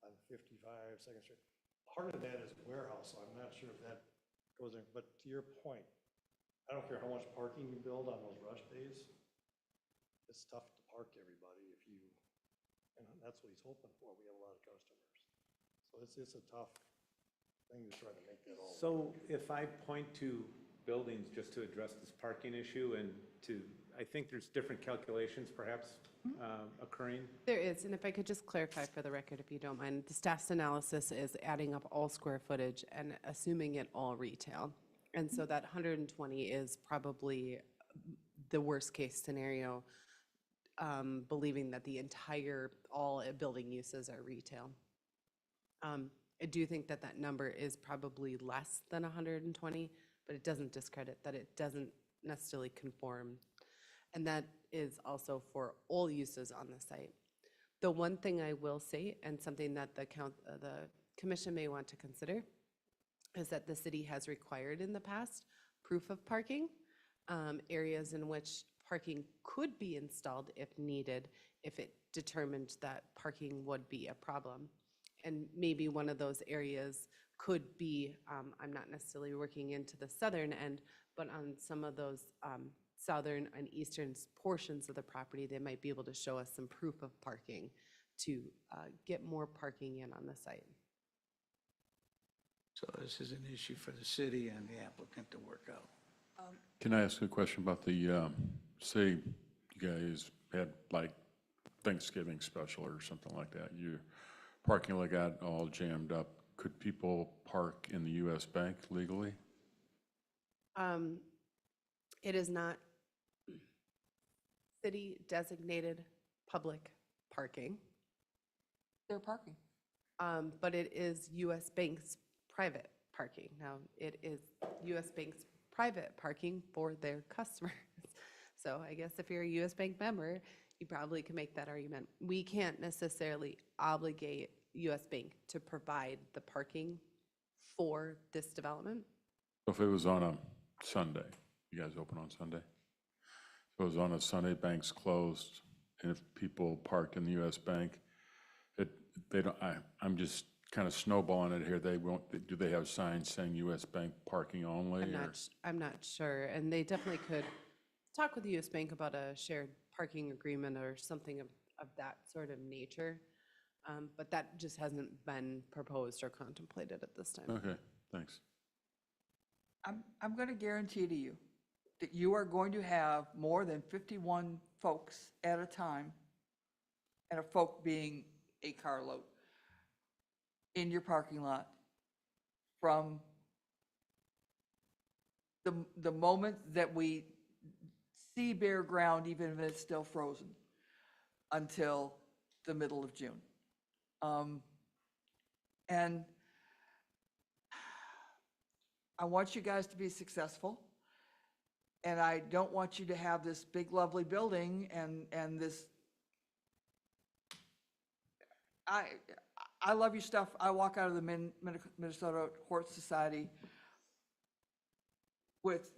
on 55 Second Street. Part of that is warehouse, so I'm not sure if that goes in, but to your point, I don't care how much parking you build on those rush days, it's tough to park everybody and that's what he's hoping for. We have a lot of customers. So it's a tough thing to try to make that all. So if I point to buildings just to address this parking issue and I think there's different calculations perhaps occurring. There is, and if I could just clarify for the record, if you don't mind, the staff's analysis is adding up all square footage and assuming it all retail. And so that 120 is probably the worst-case scenario, believing that all building uses are retail. I do think that that number is probably less than 120, but it doesn't discredit that it doesn't necessarily conform. And that is also for all uses on the site. The one thing I will say, and something that the commission may want to consider, is that the city has required in the past proof of parking, areas in which parking could be installed if needed, if it determined that parking would be a problem. And maybe one of those areas could be, I'm not necessarily working into the southern end, but on some of those southern and eastern portions of the property, they might be able to show us some proof of parking to get more parking in on the site. So this is an issue for the city and the applicant to work out. Can I ask a question about the, say you guys had like Thanksgiving special or something like that, your parking lot got all jammed up. Could people park in the US Bank legally? It is not city designated public parking, They're parking. but it is US Bank's private parking. Now, it is US Bank's private parking for their customers. So I guess if you're a US Bank member, you probably can make that argument. We can't necessarily obligate US Bank to provide the parking for this development. If it was on a Sunday, you guys open on Sunday? If it was on a Sunday, bank's closed, and if people parked in the US Bank, they don't, I'm just kind of snowballing it here, they won't, do they have signs saying US Bank parking only? or- I'm not sure, and they definitely could talk with the US Bank about a shared parking agreement or something of that sort of nature. But that just hasn't been proposed or contemplated at this time. Okay, thanks. I'm going to guarantee to you that you are going to have more than 51 folks at a time, and a folk being a carload, in your parking lot from the moment that we see bare ground, even if it's still frozen, until the middle of June. And I want you guys to be successful. And I don't want you to have this big, lovely building and this. I love your stuff. I walk out of the Minnesota Horse Society with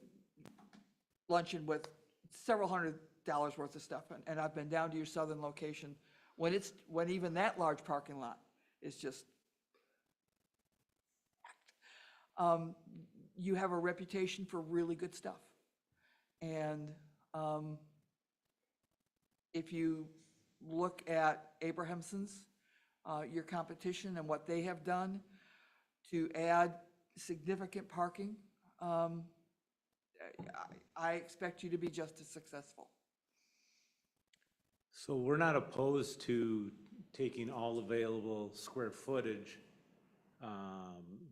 luncheon with several $100s worth of stuff. And I've been down to your southern location when even that large parking lot is just packed. You have a reputation for really good stuff. And if you look at Abrahamson's, your competition and what they have done to add significant parking, I expect you to be just as successful. So we're not opposed to taking all available square footage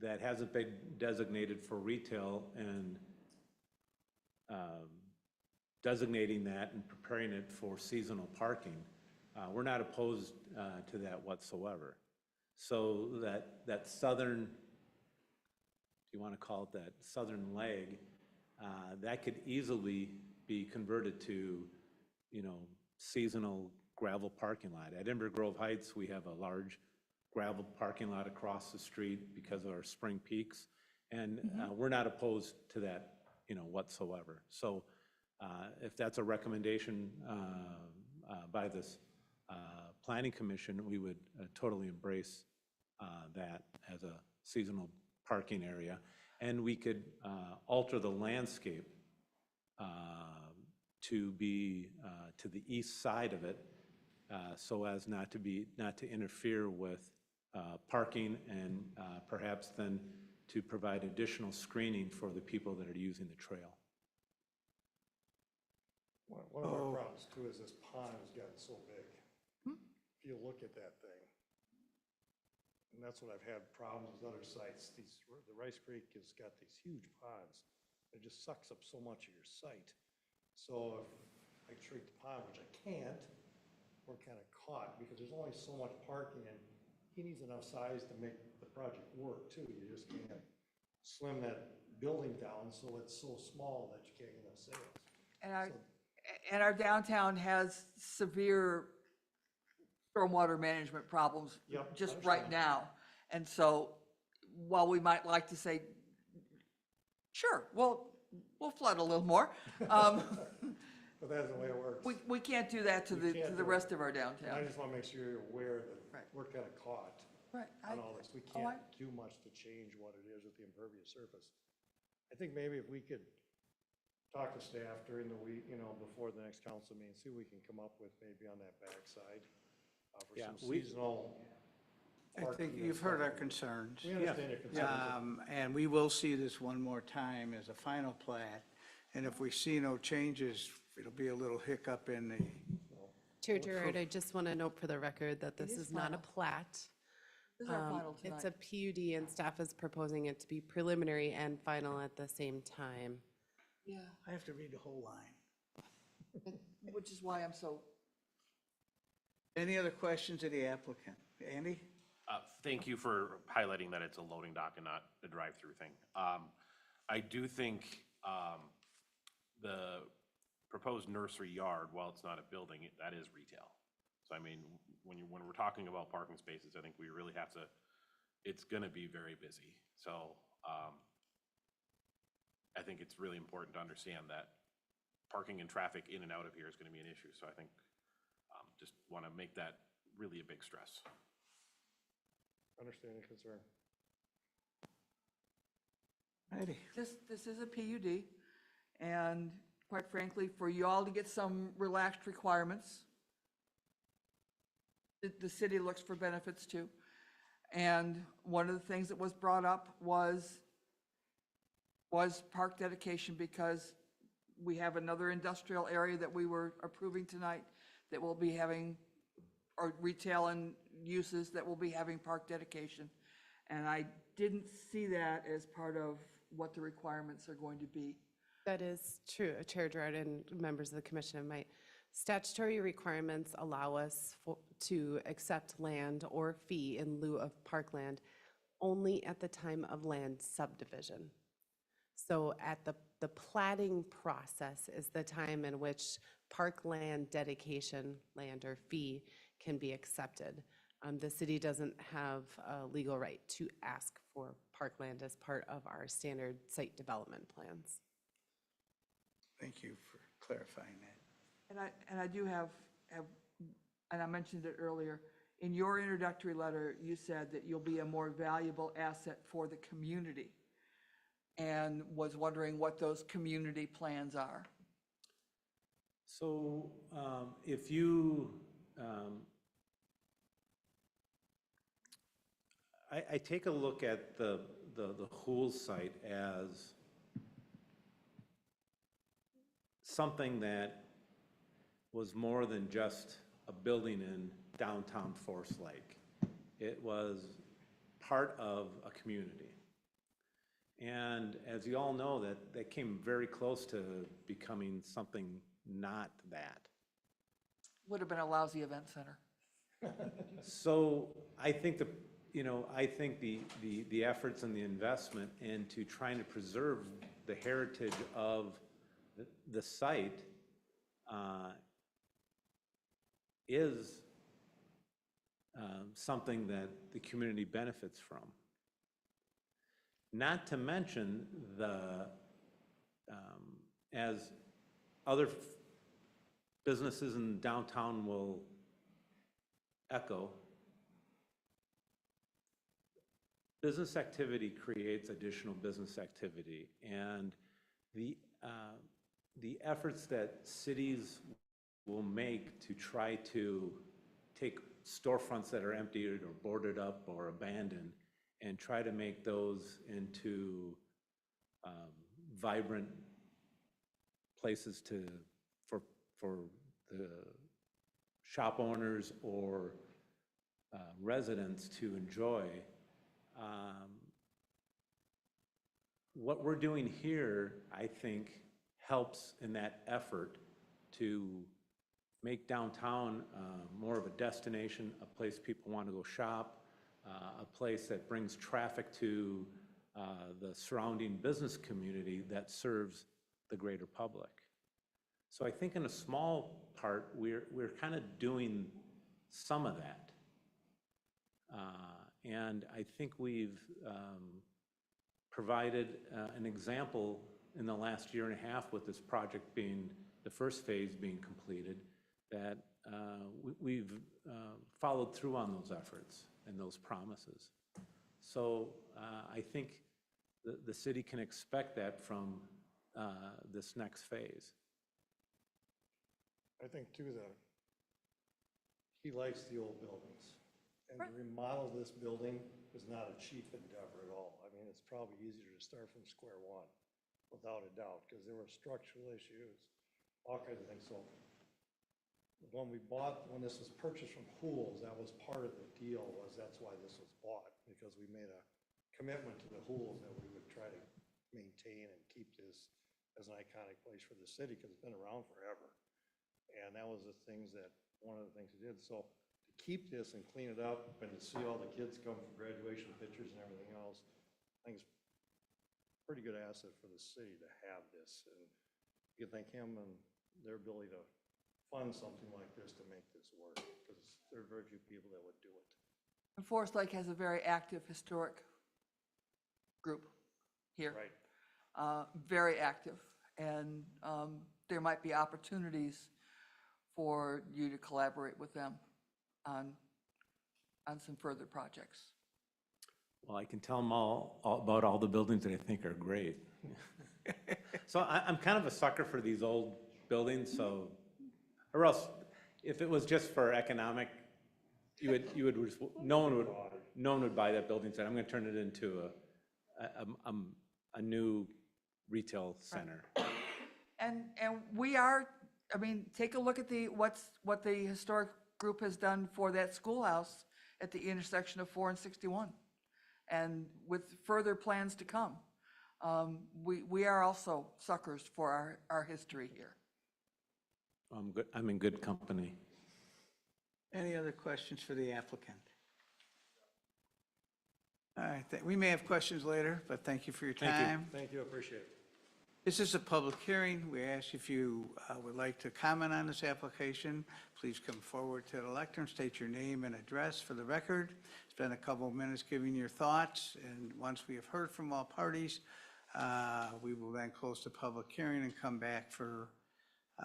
that hasn't been designated for retail and designating that and preparing it for seasonal parking. We're not opposed to that whatsoever. So that southern, if you want to call it that southern leg, that could easily be converted to, seasonal gravel parking lot. At Ember Grove Heights, we have a large gravel parking lot across the street because of our spring peaks. And we're not opposed to that, whatsoever. So if that's a recommendation by this Planning Commission, we would totally embrace that as a seasonal parking area. And we could alter the landscape to be to the east side of it, so as not to interfere with parking, and perhaps then to provide additional screening for the people that are using the trail. One of our problems too is this pond has gotten so big. If you look at that thing, and that's what I've had problems with other sites, the Rice Creek has got these huge ponds. It just sucks up so much of your site. So if I treat the pond, which I can't, we're kind of caught because there's only so much parking, and he needs enough size to make the project work too. You just can't slim that building down so it's so small that you can't get enough sales. And our downtown has severe stormwater management problems Yep, just I right understand. now. And so while we might like to say, sure, we'll flood a little more, But that's the way it works. we can't do that to We the can't do rest it. of our And I downtown. just want to make sure you're aware that Right. we're kind of caught Right. on all this. We oh, I- can't do much to change what it is with the impervious surface. I think maybe if we could talk to staff during the week, before the next council meeting, see what we can come up with maybe on that backside for Yeah, some seasonal. I think parking and you've heard stuff. our concerns. We understand your concerns. And we will see this one more time as a final plat. And if we see no changes, it'll be a little hiccup in the, Chair Gerard, I just want to note for the record that this is is not a final. plat. This is our final It's tonight. a PUD, and staff is proposing it to be preliminary and final at the same time. Yeah, I have to read the whole line. which is why I'm so, Any other questions of the applicant? Andy? Thank you for highlighting that it's a loading dock and not a drive-through thing. I do think the proposed nursery yard, while it's not a building, that is retail. So I mean, when we're talking about parking spaces, I think we really have to, it's gonna be very busy. So, I think it's really important to understand that parking and traffic in and out of here is gonna be an issue. So I think, just wanna make that really a big stress. Understand the concern. Heidi? This is a PUD, and quite frankly, for you all to get some relaxed requirements, the city looks for benefits too. And one of the things that was brought up was park dedication, because we have another industrial area that we were approving tonight that will be having, or retail and uses that will be having park dedication. And I didn't see that as part of what the requirements are going to be. That is true, Chair Gerard and members of the commission. My statutory requirements allow us to accept land or fee in lieu of parkland only at the time of land subdivision. So at the platting process is the time in which parkland dedication land or fee can be accepted. The city doesn't have a legal right to ask for parkland as part of our standard site development plans. Thank you for clarifying that. And I do have, and I mentioned it earlier, in your introductory letter, you said that you'll be a more valuable asset for the community, and was wondering what those community plans are. So if you, I take a look at the Hool site as something that was more than just a building in downtown Forest Lake. It was part of a community. And as you all know, that came very close to becoming something not that. Would have been a lousy event center. So I think the efforts and the investment into trying to preserve the heritage of the site is something that the community benefits from. Not to mention as other businesses in downtown will echo, business activity creates additional business activity, and the efforts that cities will make to try to take storefronts that are emptied or boarded up or abandoned and try to make those into vibrant places for the shop owners or residents to enjoy. What we're doing here, I think, helps in that effort to make downtown more of a destination, a place people want to go shop, a place that brings traffic to the surrounding business community that serves the greater public. So I think in a small part, we're kind of doing some of that. And I think we've provided an example in the last year and a half with this project being, the first phase being completed, that we've followed through on those efforts and those promises. So I think the city can expect that from this next phase. I think too that he likes the old buildings. And to remodel this building is not a cheap endeavor at all. I mean, it's probably easier to start from square one, without a doubt, because there were structural issues, all kinds of things. So when this was purchased from Hool's, that was part of the deal, that's why this was bought, because we made a commitment to the Hool's that we would try to maintain and keep this as an iconic place for the city, because it's been around forever. And that was one of the things we did. So to keep this and clean it up and to see all the kids come for graduation pictures and everything else, I think it's pretty good asset for the city to have this. And you can thank him and their ability to fund something like this to make this work, because there are very few people that would do it. And Forest Lake has a very active historic group here. Right. Very active, and there might be opportunities for you to collaborate with them on some further projects. Well, I can tell them all about all the buildings that I think are great. So I'm kind of a sucker for these old buildings, so, or else, if it was just for economic, no one would buy that building and say, I'm gonna turn it into a new retail center. And we are, I mean, take a look at what the historic group has done for that schoolhouse at the intersection of 4 and 61. And with further plans to come, we are also suckers for our history here. I'm in good company. Any other questions for the applicant? All right, we may have questions later, but thank you for your time. Thank you, I appreciate it. This is a public hearing. We ask if you would like to comment on this application, please come forward to the lectern, state your name and address for the record. Spend a couple of minutes giving your thoughts, and once we have heard from all parties, we will then close the public hearing and come back for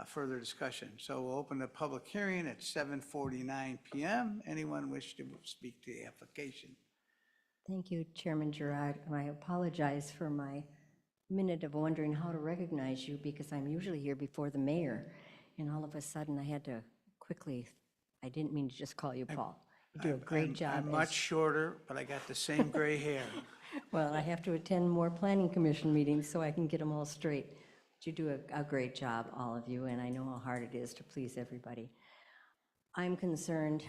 further discussion. So we'll open the public hearing at 7:49 PM. Anyone wish to speak to the application? Thank you, Chairman Gerard. I apologize for my minute of wondering how to recognize you, because I'm usually here before the mayor, and all of a sudden I had to quickly, I didn't mean to just call you Paul. You do a great job. I'm much shorter, but I got the same gray hair. Well, I have to attend more planning commission meetings so I can get them all straight. But you do a great job, all of you, and I know how hard it is to please everybody. I'm concerned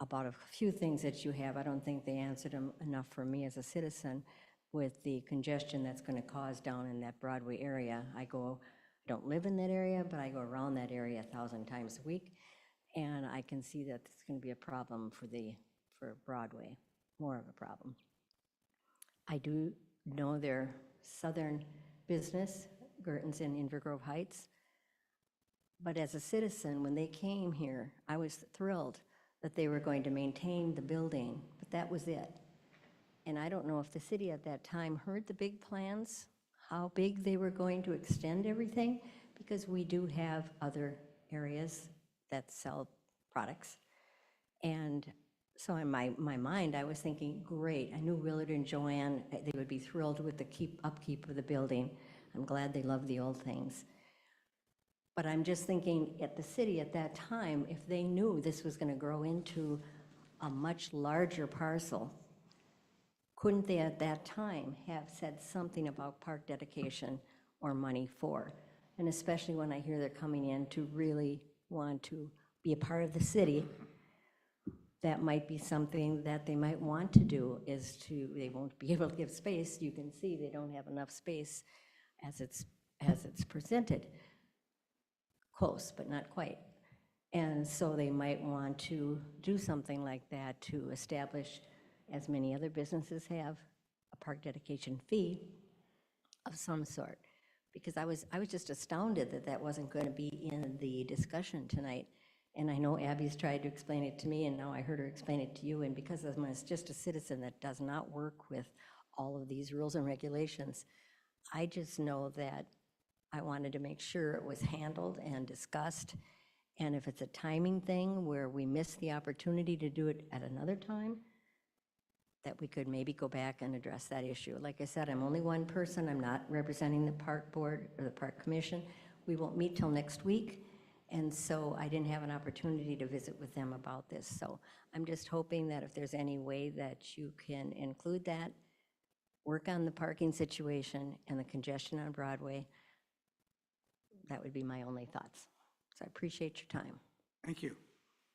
about a few things that you have. I don't think they answered them enough for me as a citizen, with the congestion that's going to cause down in that Broadway area. I don't live in that area, but I go around that area 1,000 times a week, and I can see that it's going to be a problem for Broadway, more of a problem. I do know their southern business, Gertens in Inver Grove Heights, but as a citizen, when they came here, I was thrilled that they were going to maintain the building, but that was it. And I don't know if the city at that time heard the big plans, how big they were going to extend everything, because we do have other areas that sell products. And so in my mind, I was thinking, great, I knew Willard and Joanne, they would be thrilled with the upkeep of the building. I'm glad they love the old things. But I'm just thinking, at the city at that time, if they knew this was going to grow into a much larger parcel, couldn't they at that time have said something about park dedication or money for? And especially when I hear they're coming in to really want to be a part of the city, that might be something that they might want to do, they won't be able to give space. You can see they don't have enough space as it's presented. Close, but not quite. And so they might want to do something like that to establish, as many other businesses have, a park dedication fee of some sort. Because I was just astounded that that wasn't going to be in the discussion tonight. And I know Abby's tried to explain it to me, and now I heard her explain it to you. And because I'm just a citizen that does not work with all of these rules and regulations, I just know that I wanted to make sure it was handled and discussed. And if it's a timing thing where we miss the opportunity to do it at another time, that we could maybe go back and address that issue. Like I said, I'm only one person. I'm not representing the park board or the park commission. We won't meet till next week. And so I didn't have an opportunity to visit with them about this. So I'm just hoping that if there's any way that you can include that, work on the parking situation and the congestion on Broadway, that would be my only thoughts. So I appreciate your time. Thank you.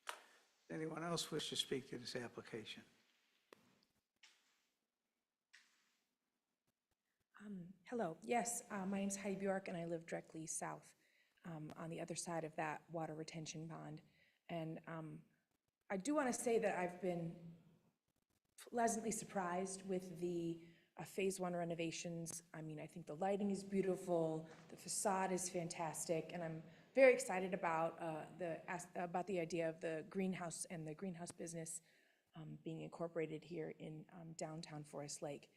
Does anyone else wish to speak to this application? Hello, yes, my name's Heidi Bjork, and I live directly south on the other side of that water retention pond. And I do want to say that I've been pleasantly surprised with the Phase 1 renovations. I mean, I think the lighting is beautiful, the facade is fantastic, and I'm very excited about the idea of the greenhouse and the greenhouse business being incorporated here in downtown Forest Lake.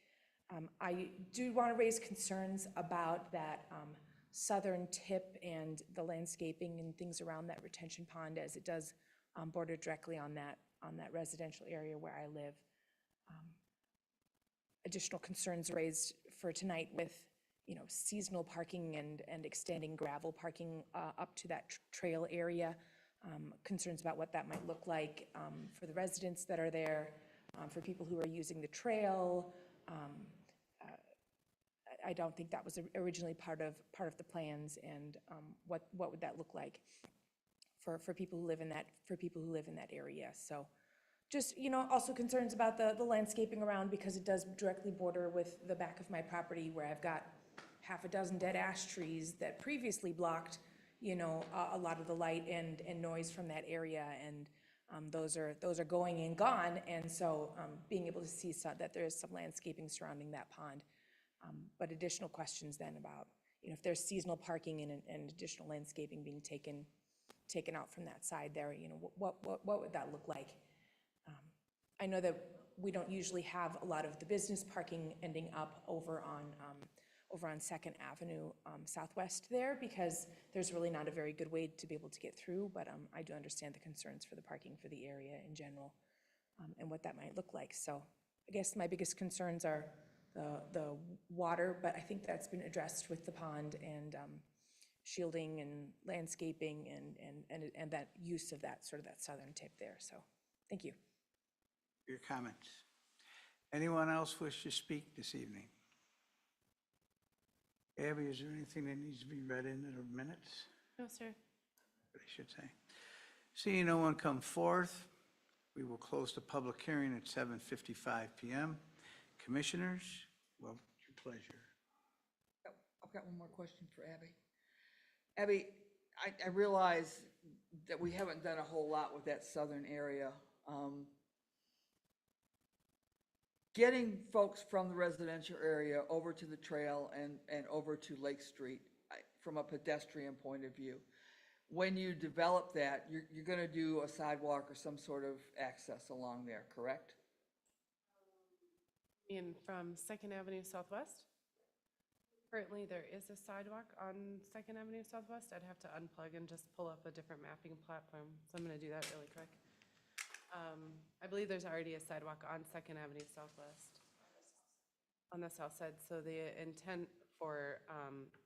I do want to raise concerns about that southern tip and the landscaping and things around that retention pond, as it does border directly on that residential area where I live. Additional concerns raised for tonight with, you know, seasonal parking and extending gravel parking up to that trail area. Concerns about what that might look like for the residents that are there, for people who are using the trail. I don't think that was originally part of the plans, and what would that look like for people who live in that area? So, just, you know, also concerns about the landscaping around, because it does directly border with the back of my property, where I've got half a dozen dead ash trees that previously blocked, you know, a lot of the light and noise from that area, and those are going and gone, and so being able to see that there is some landscaping surrounding that pond. But additional questions then about, you know, if there's seasonal parking and additional landscaping being taken out from that side there, you know, what would that look like? I know that we don't usually have a lot of the business parking ending up over on Second Avenue Southwest there, because there's really not a very good way to be able to get through, but I do understand the concerns for the parking for the area in general, and what that might look like. So I guess my biggest concerns are the water, but I think that's been addressed with the pond and shielding and landscaping and that use of that sort of that southern tip there. So thank you. Your comments. Anyone else wish to speak this evening? Abby, is there anything that needs to be read into the minutes? No, sir. What I should say. Seeing no one come forth, we will close the public hearing at 7:55 PM. Commissioners, well, your pleasure. I've got one more question for Abby. Abby, I realize that we haven't done a whole lot with that southern area. Getting folks from the residential area over to the trail and over to Lake Street from a pedestrian point of view, when you develop that, you're going to do a sidewalk or some sort of access along there, correct? From Second Avenue Southwest? Currently, there is a sidewalk on Second Avenue Southwest. I'd have to unplug and just pull up a different mapping platform, so I'm gonna do that really quick. I believe there's already a sidewalk on Second Avenue Southwest on the south side, so the intent for,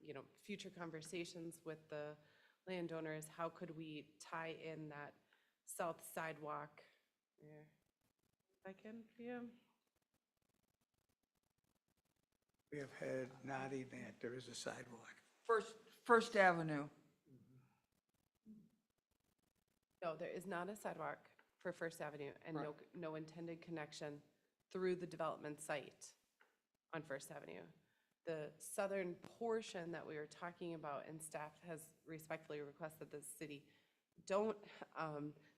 you know, future conversations with the landowners, how could we tie in that south sidewalk? If I can, for you. We have had nodding that there is a sidewalk. First Avenue. No, there is not a sidewalk for First Avenue, and no intended connection through the development site on First Avenue. The southern portion that we were talking about, and staff has respectfully requested the city don't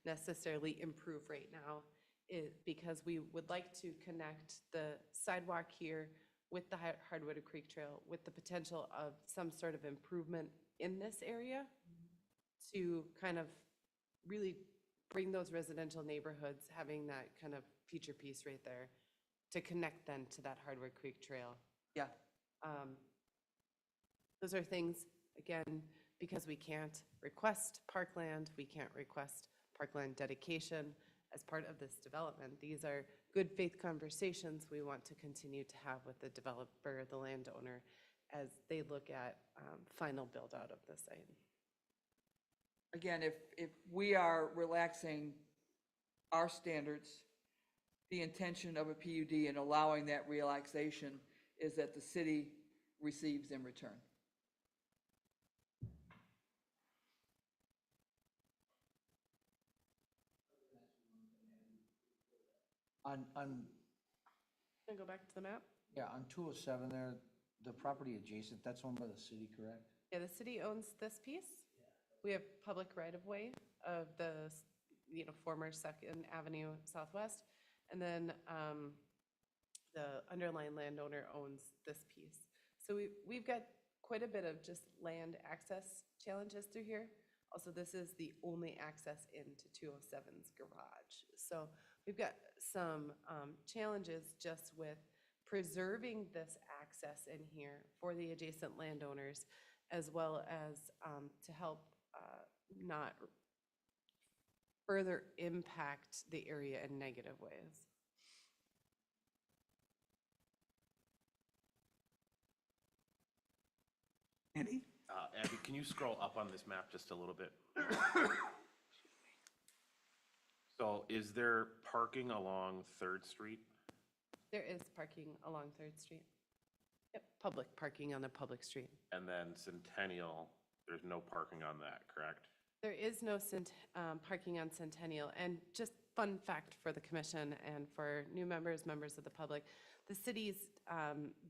necessarily improve right now, is because we would like to connect the sidewalk here with the Hardwood Creek Trail, with the potential of some sort of improvement in this area to kind of really bring those residential neighborhoods, having that kind of future piece right there, to connect then to that Hardwood Creek Trail. Yeah. Those are things, again, because we can't request parkland, we can't request parkland dedication as part of this development. These are good faith conversations we want to continue to have with the developer, the landowner, as they look at final build out of the site. Again, if we are relaxing our standards, the intention of a PUD and allowing that relaxation is that the city receives in return. On, Can I go back to the map? yeah, on 207 there, the property adjacent, that's owned by the city, correct? Yeah, the city owns this piece. We have public right-of-way of the, you know, former Second Avenue Southwest. And then the underlying landowner owns this piece. So we've got quite a bit of just land access challenges through here. Also, this is the only access into 207's garage. So we've got some challenges just with preserving this access in here for the adjacent landowners, as well as to help not further impact the area in negative ways. Andy? Abby, can you scroll up on this map just a little bit? So is there parking along Third Street? There is parking along Third Street. Yep, public parking on a public street. And then Centennial, there's no parking on that, correct? There is no parking on Centennial, and just fun fact for the commission and for new members, members of the public, the cities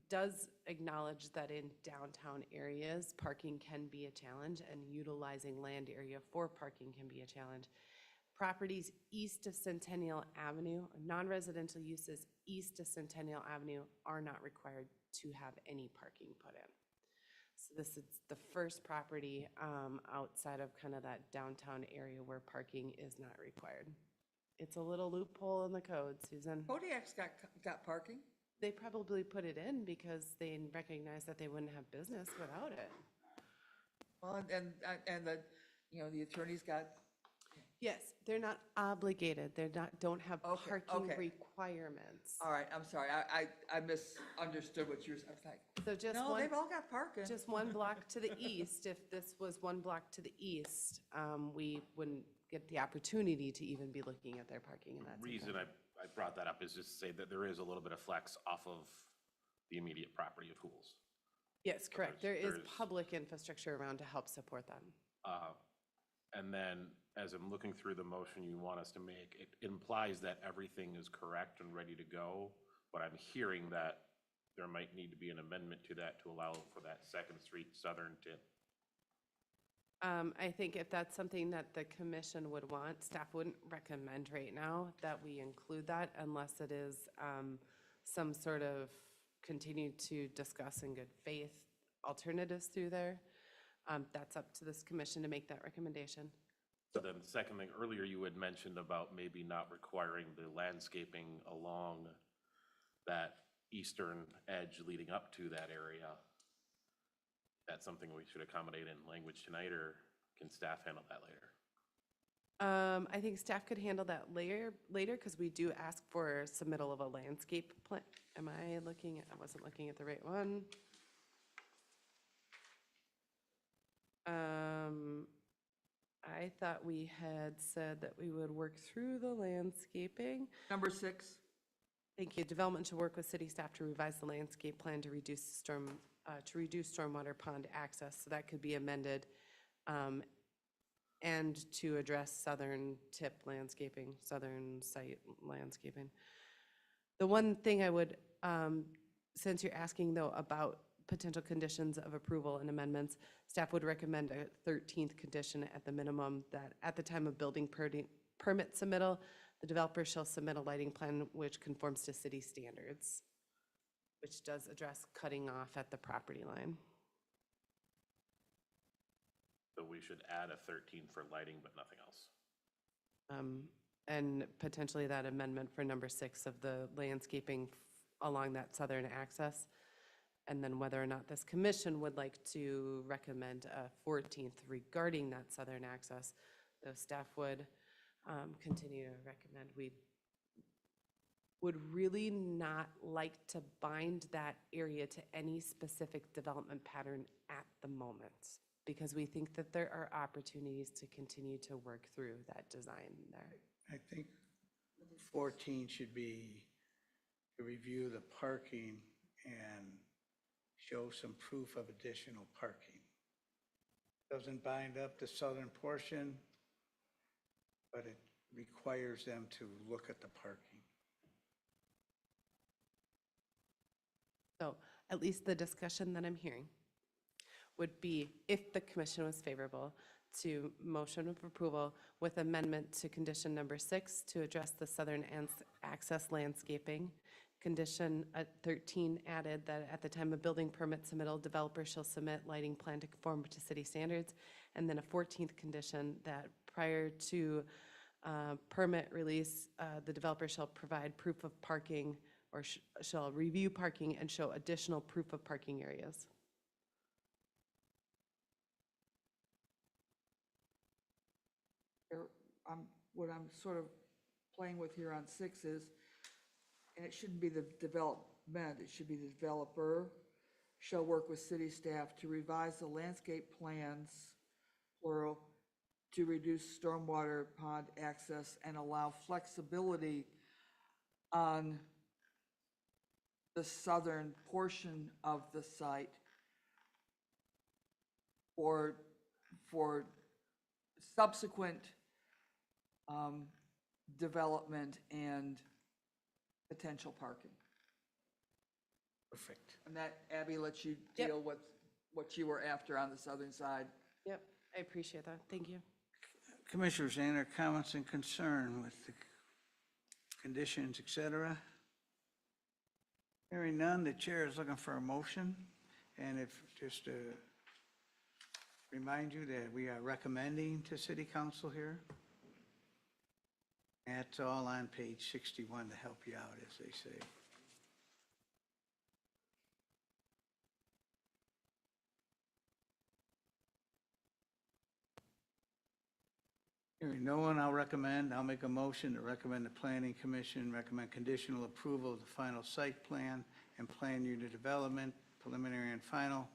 does acknowledge that in downtown areas, parking can be a challenge, and utilizing land area for parking can be a challenge. Properties east of Centennial Avenue, non-residential uses east of Centennial Avenue are not required to have any parking put in. So this is the first property outside of kind of that downtown area where parking is not required. It's a little loophole in the code, Susan. Kodiak's got parking. They probably put it in because they recognize that they wouldn't have business without it. Well, and the, you know, the attorney's got, Yes, they're not obligated. They're not, don't have Okay, parking okay. requirements. all right, I'm sorry, I misunderstood what you were, I was like, So just no, one, they've all got parking. just one block to the east, if this was one block to the east, we wouldn't get the opportunity to even be looking at their parking in that. Reason I brought that up is just to say that there is a little bit of flex off of the immediate property of Hools. Yes, correct. There is there's- public infrastructure around to help support them. And then, as I'm looking through the motion you want us to make, it implies that everything is correct and ready to go, but I'm hearing that there might need to be an amendment to that to allow for that Second Street southern tip. I think if that's something that the commission would want, staff wouldn't recommend right now that we include that unless it is some sort of continue to discuss in good faith alternatives through there. That's up to this commission to make that recommendation. So then the second thing, earlier you had mentioned about maybe not requiring the landscaping along that eastern edge leading up to that area. That's something we should accommodate in language tonight, or can staff handle that later? I think staff could handle that later because we do ask for submittal of a landscape plan. Am I looking at, I wasn't looking at the right one. I thought we had said that we would work through the landscaping. Number 6, Thank you. Development to work with city staff to revise the landscape plan to reduce stormwater pond access. So that could be amended. And to address southern tip landscaping, southern site landscaping. The one thing I would, since you're asking though about potential conditions of approval and amendments, staff would recommend a 13th condition at the minimum that at the time of building permit submittal, the developer shall submit a lighting plan which conforms to city standards, which does address cutting off at the property line. So we should add a 13 for lighting, but nothing else. And potentially that amendment for number 6 of the landscaping along that southern access. And then whether or not this commission would like to recommend a 14th regarding that southern access, though staff would continue to recommend. We would really not like to bind that area to any specific development pattern at the moment, because we think that there are opportunities to continue to work through that design there. I think 14 should be to review the parking and show some proof of additional parking. Doesn't bind up the southern portion, but it requires them to look at the parking. So at least the discussion that I'm hearing would be, if the commission was favorable, to motion of approval with amendment to condition number 6 to address the southern access landscaping condition 13 added that at the time of building permit submittal, developer shall submit lighting plan to conform to city standards. And then a 14th condition that prior to permit release, the developer shall provide proof of parking or shall review parking and show additional proof of parking areas. What I'm sort of playing with here on 6 is, and it shouldn't be the development, it should be the developer shall work with city staff to revise the landscape plans, plural, to reduce stormwater pond access and allow flexibility on the southern portion of the site for subsequent development and potential parking. Perfect. And that, Abby, lets you Yep. deal with what you were after on the southern side. Yep, I appreciate that. Thank you. Commissioners, any other comments and concern with the conditions, et cetera? Hearing none, the chair is looking for a motion. And if, just to remind you that we are recommending to city council here. That's all on page 61 to help you out, as they say. Hearing no one, I'll make a motion to recommend the planning commission, recommend conditional approval of the final site plan and plan unit development, preliminary and final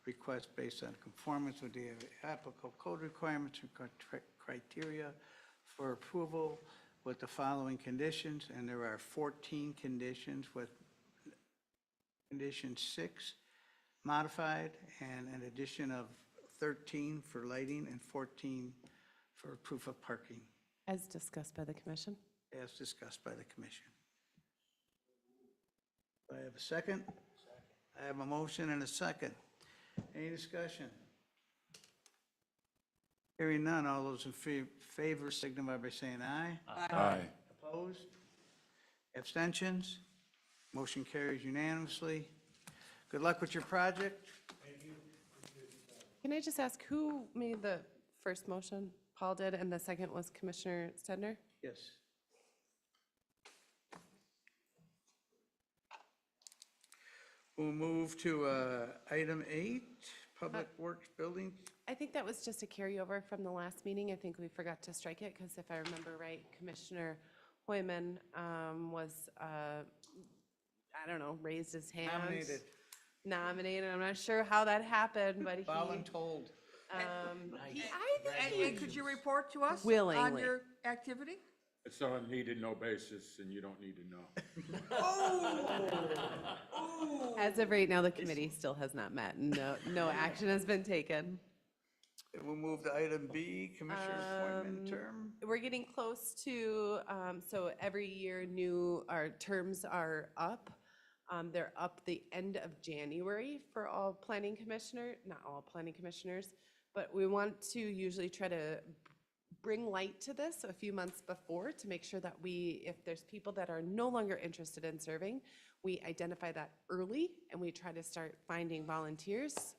request based on conformance with the applicable code requirements and criteria for approval with the following conditions, and there are 14 conditions with condition 6 modified and an addition of 13 for lighting and 14 for proof of parking, As discussed by the commission. as discussed by the commission. Do I have a second? I have a motion and a second. Any discussion? Hearing none, all those in favor signify by saying aye. Aye. Opposed? Abstentions? Motion carries unanimously. Good luck with your project. Can I just ask who made the first motion? Paul did, and the second was Commissioner Stedner? Yes. We'll move to item 8, Public Works Building. I think that was just a carryover from the last meeting. I think we forgot to strike it, because if I remember right, Commissioner Hoyman was, I don't know, raised his hand. Nominated. I'm not sure how that happened, but he. Voluntold. I think And could you report to us on Willingly. your activity? It's on a need and no basis, and you don't need to know. As of right now, the committee still has not met, and no action has been taken. We'll move to item B, Commissioner appointment term. We're getting close to, so every year our terms are up. They're up the end of January for all planning commissioner, not all planning commissioners, but we want to usually try to bring light to this a few months before to make sure that if there's people that are no longer interested in serving, we identify that early and we try to start finding volunteers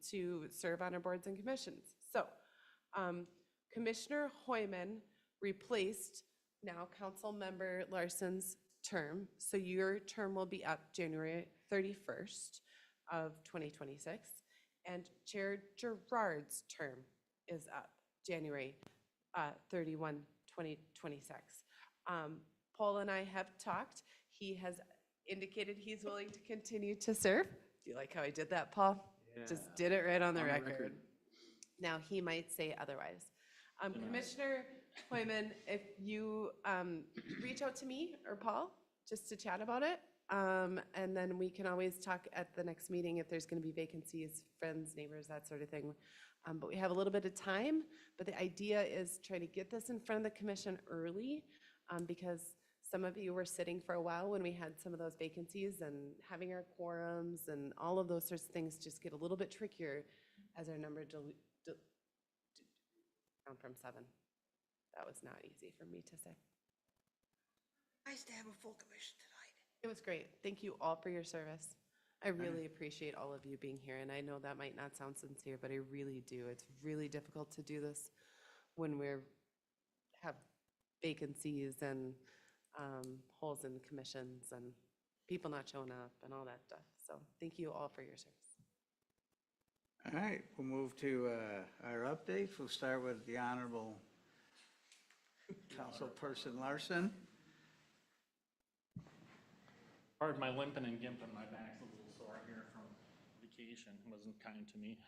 to serve on our boards and commissions. So Commissioner Hoyman replaced now Council Member Larson's term. So your term will be up January 31st of 2026. And Chair Gerard's term is up January 31, 2026. Paul and I have talked. He has indicated he's willing to continue to serve. Do you like how I did that, Paul? Just did it right on the record. Now, he might say otherwise. Commissioner Hoyman, if you reach out to me or Paul, just to chat about it, and then we can always talk at the next meeting if there's going to be vacancies, friends, neighbors, that sort of thing. But we have a little bit of time, but the idea is try to get this in front of the commission early, because some of you were sitting for a while when we had some of those vacancies, and having our quorums and all of those sorts of things just get a little bit trickier as our number down from 7. That was not easy for me to say. Nice to have a full commission tonight. It was great. Thank you all for your service. I really appreciate all of you being here, and I know that might not sound sincere, but I really do. It's really difficult to do this when have vacancies and holes in commissions and people not showing up and all that stuff. So thank you all for your service. All right, we'll move to our updates. We'll start with the Honorable Councilperson Larson. Pardon my limping and gimping, my back's a little sore here from vacation, wasn't kind to me.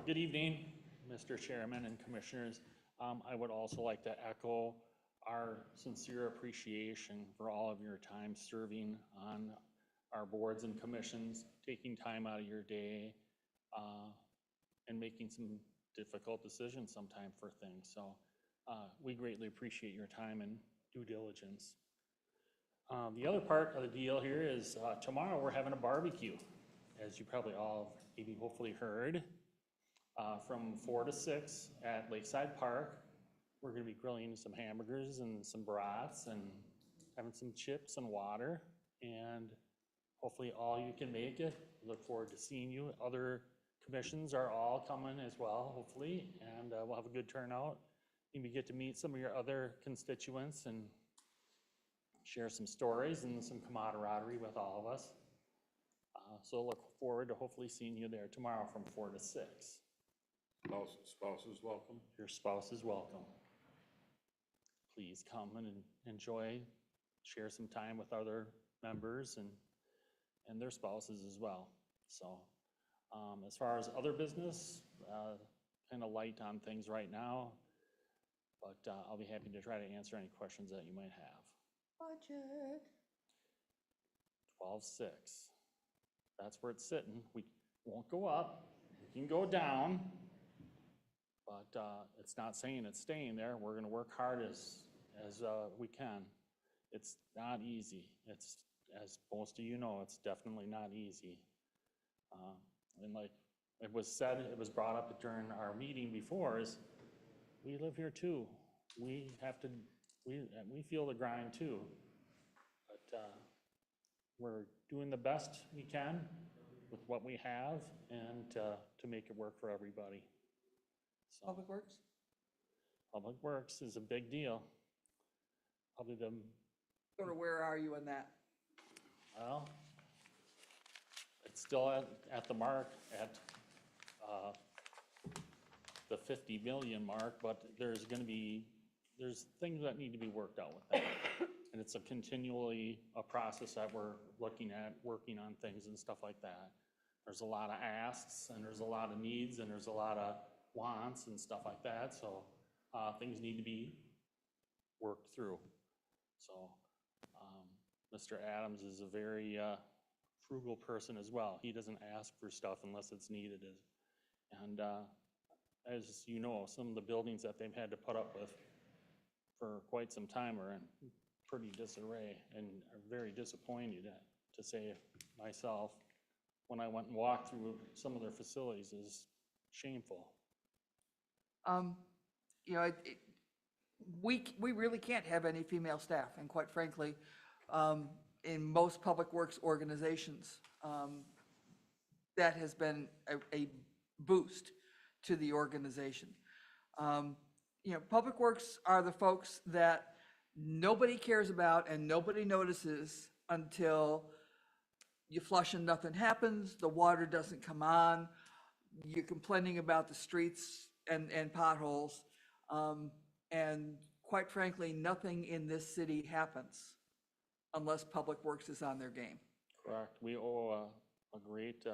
Good evening, Mr. Chairman and Commissioners. I would also like to echo our sincere appreciation for all of your time serving on our boards and commissions, taking time out of your day, and making some difficult decisions sometime for things. So we greatly appreciate your time and due diligence. The other part of the deal here is tomorrow we're having a barbecue, as you probably all maybe hopefully heard, from 4 to 6 at Lakeside Park. We're going to be grilling some hamburgers and some brats and having some chips and water, and hopefully all you can make it. Look forward to seeing you. Other commissions are all coming as well, hopefully, and we'll have a good turnout. Maybe get to meet some of your other constituents and share some stories and some camaraderie with all of us. So look forward to hopefully seeing you there tomorrow from 4 to 6. Spouses welcome. Your spouse is welcome. Please come and enjoy, share some time with other members and their spouses as well. So as far as other business, kind of light on things right now, but I'll be happy to try to answer any questions that you might have. Budget. 12.6. That's where it's sitting. We won't go up. We can go down, but it's not saying it's staying there. We're going to work hard as we can. It's not easy. It's, as most of you know, it's definitely not easy. And like it was said, it was brought up during our meeting before, is we live here too. We have to, we feel the grind too. But we're doing the best we can with what we have and to make it work for everybody. So, Public Works? Public Works is a big deal. Probably the, Sort of where are you in that? well, it's still at the mark at the 50 million mark, but there's things that need to be worked out with that. And it's a process that we're looking at, working on things and stuff like that. There's a lot of asks and there's a lot of needs and there's a lot of wants and stuff like that. So things need to be worked through. So Mr. Adams is a very frugal person as well. He doesn't ask for stuff unless it's needed. And as you know, some of the buildings that they've had to put up with for quite some time are in pretty disarray and are very disappointed, to say myself, when I went and walked through some of their facilities is shameful. You know, we really can't have any female staff, and quite frankly, in most public works organizations, that has been a boost to the organization. You know, public works are the folks that nobody cares about and nobody notices until you flush and nothing happens, the water doesn't come on, you're complaining about the streets and potholes, and quite frankly, nothing in this city happens unless Public Works is on their game. Correct. We owe a great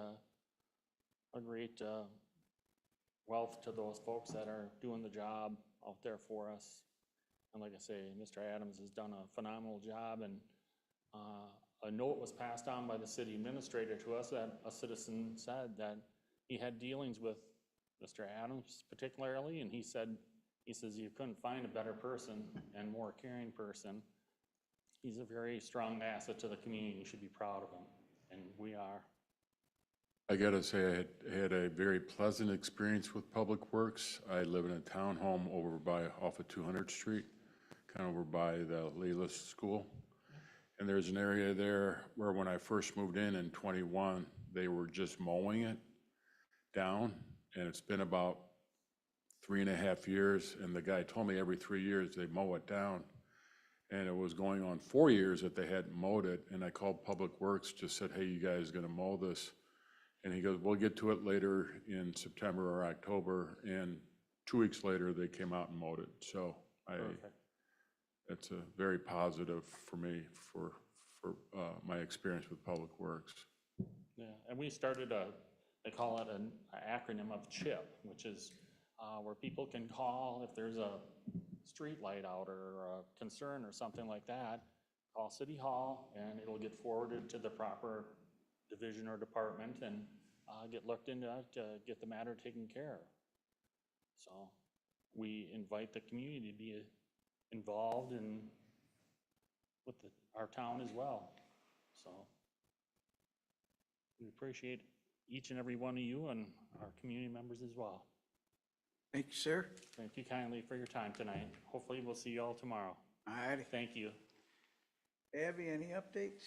wealth to those folks that are doing the job out there for us. And like I say, Mr. Adams has done a phenomenal job, and a note was passed on by the city administrator to us that a citizen said that he had dealings with Mr. Adams particularly, and he says you couldn't find a better person and more caring person. He's a very strong asset to the community. You should be proud of him, and we are. I gotta say, I had a very pleasant experience with Public Works. I live in a townhome off of 200th Street, kind of over by the Leila School. And there's an area there where when I first moved in 21, they were just mowing it down. And it's been about 3.5 years. And the guy told me every 3 years they mow it down. And it was going on 4 years that they hadn't mowed it. And I called Public Works, just said, hey, you guys gonna mow this? And he goes, we'll get to it later in September or October. And 2 weeks later, they came out and mowed it. So it's a very positive for me for my experience with Public Works. Yeah, and we started they call it an acronym of CHIP, which is where people can call if there's a street light out or a concern or something like that, call City Hall and it'll get forwarded to the proper division or department and get looked into to get the matter taken care of. So we invite the community to be involved in with our town as well. So we appreciate each and every one of you and our community members as well. Thank you, sir. Thank you kindly for your time tonight. Hopefully we'll see you all tomorrow. All righty. Thank you. Abby, any updates?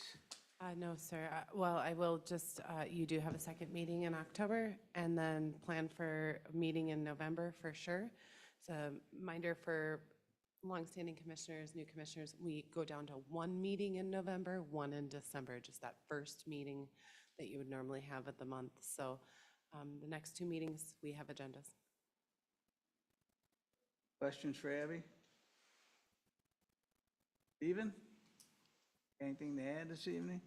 No, sir. Well, I will just, you do have a second meeting in October and then plan for a meeting in November for sure. So reminder for longstanding commissioners, new commissioners, we go down to one meeting in November, one in December, just that first meeting that you would normally have of the month. So the next 2 meetings, we have agendas. Questions for Abby? Stephen? Anything to add this evening?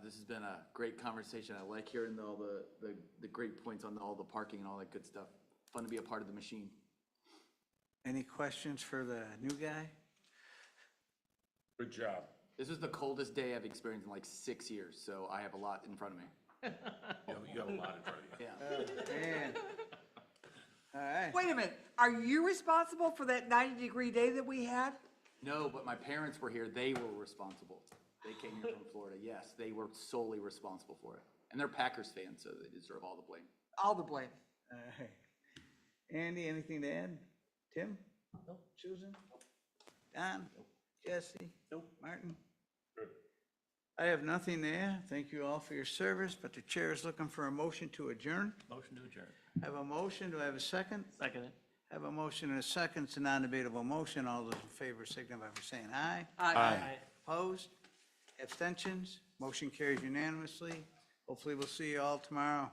This has been a great conversation. I like hearing all the great points on all the parking and all that good stuff. Fun to be a part of the machine. Any questions for the new guy? Good job. This was the coldest day I've experienced in like 6 years, so I have a lot in front of me. You have a lot in front of you. Yeah. Man. All right. Wait a minute, are you responsible for that 90-degree day that we had? No, but my parents were here. They were responsible. They came here from Florida. Yes, they were solely responsible for it. And they're Packers fans, so they deserve all the blame. All the blame. All right. Andy, anything to add? Tim? No. Susan? Don? Jesse? Nope. Martin? Good. I have nothing to add. Thank you all for your service, but the chair is looking for a motion to adjourn. Motion to adjourn. I have a motion. Do I have a second? Second. I have a motion and a second. It's a non-debatable motion. All those in favor signify by saying aye. Aye. Opposed? Abstentions? Motion carries unanimously. Hopefully, we'll see you all tomorrow.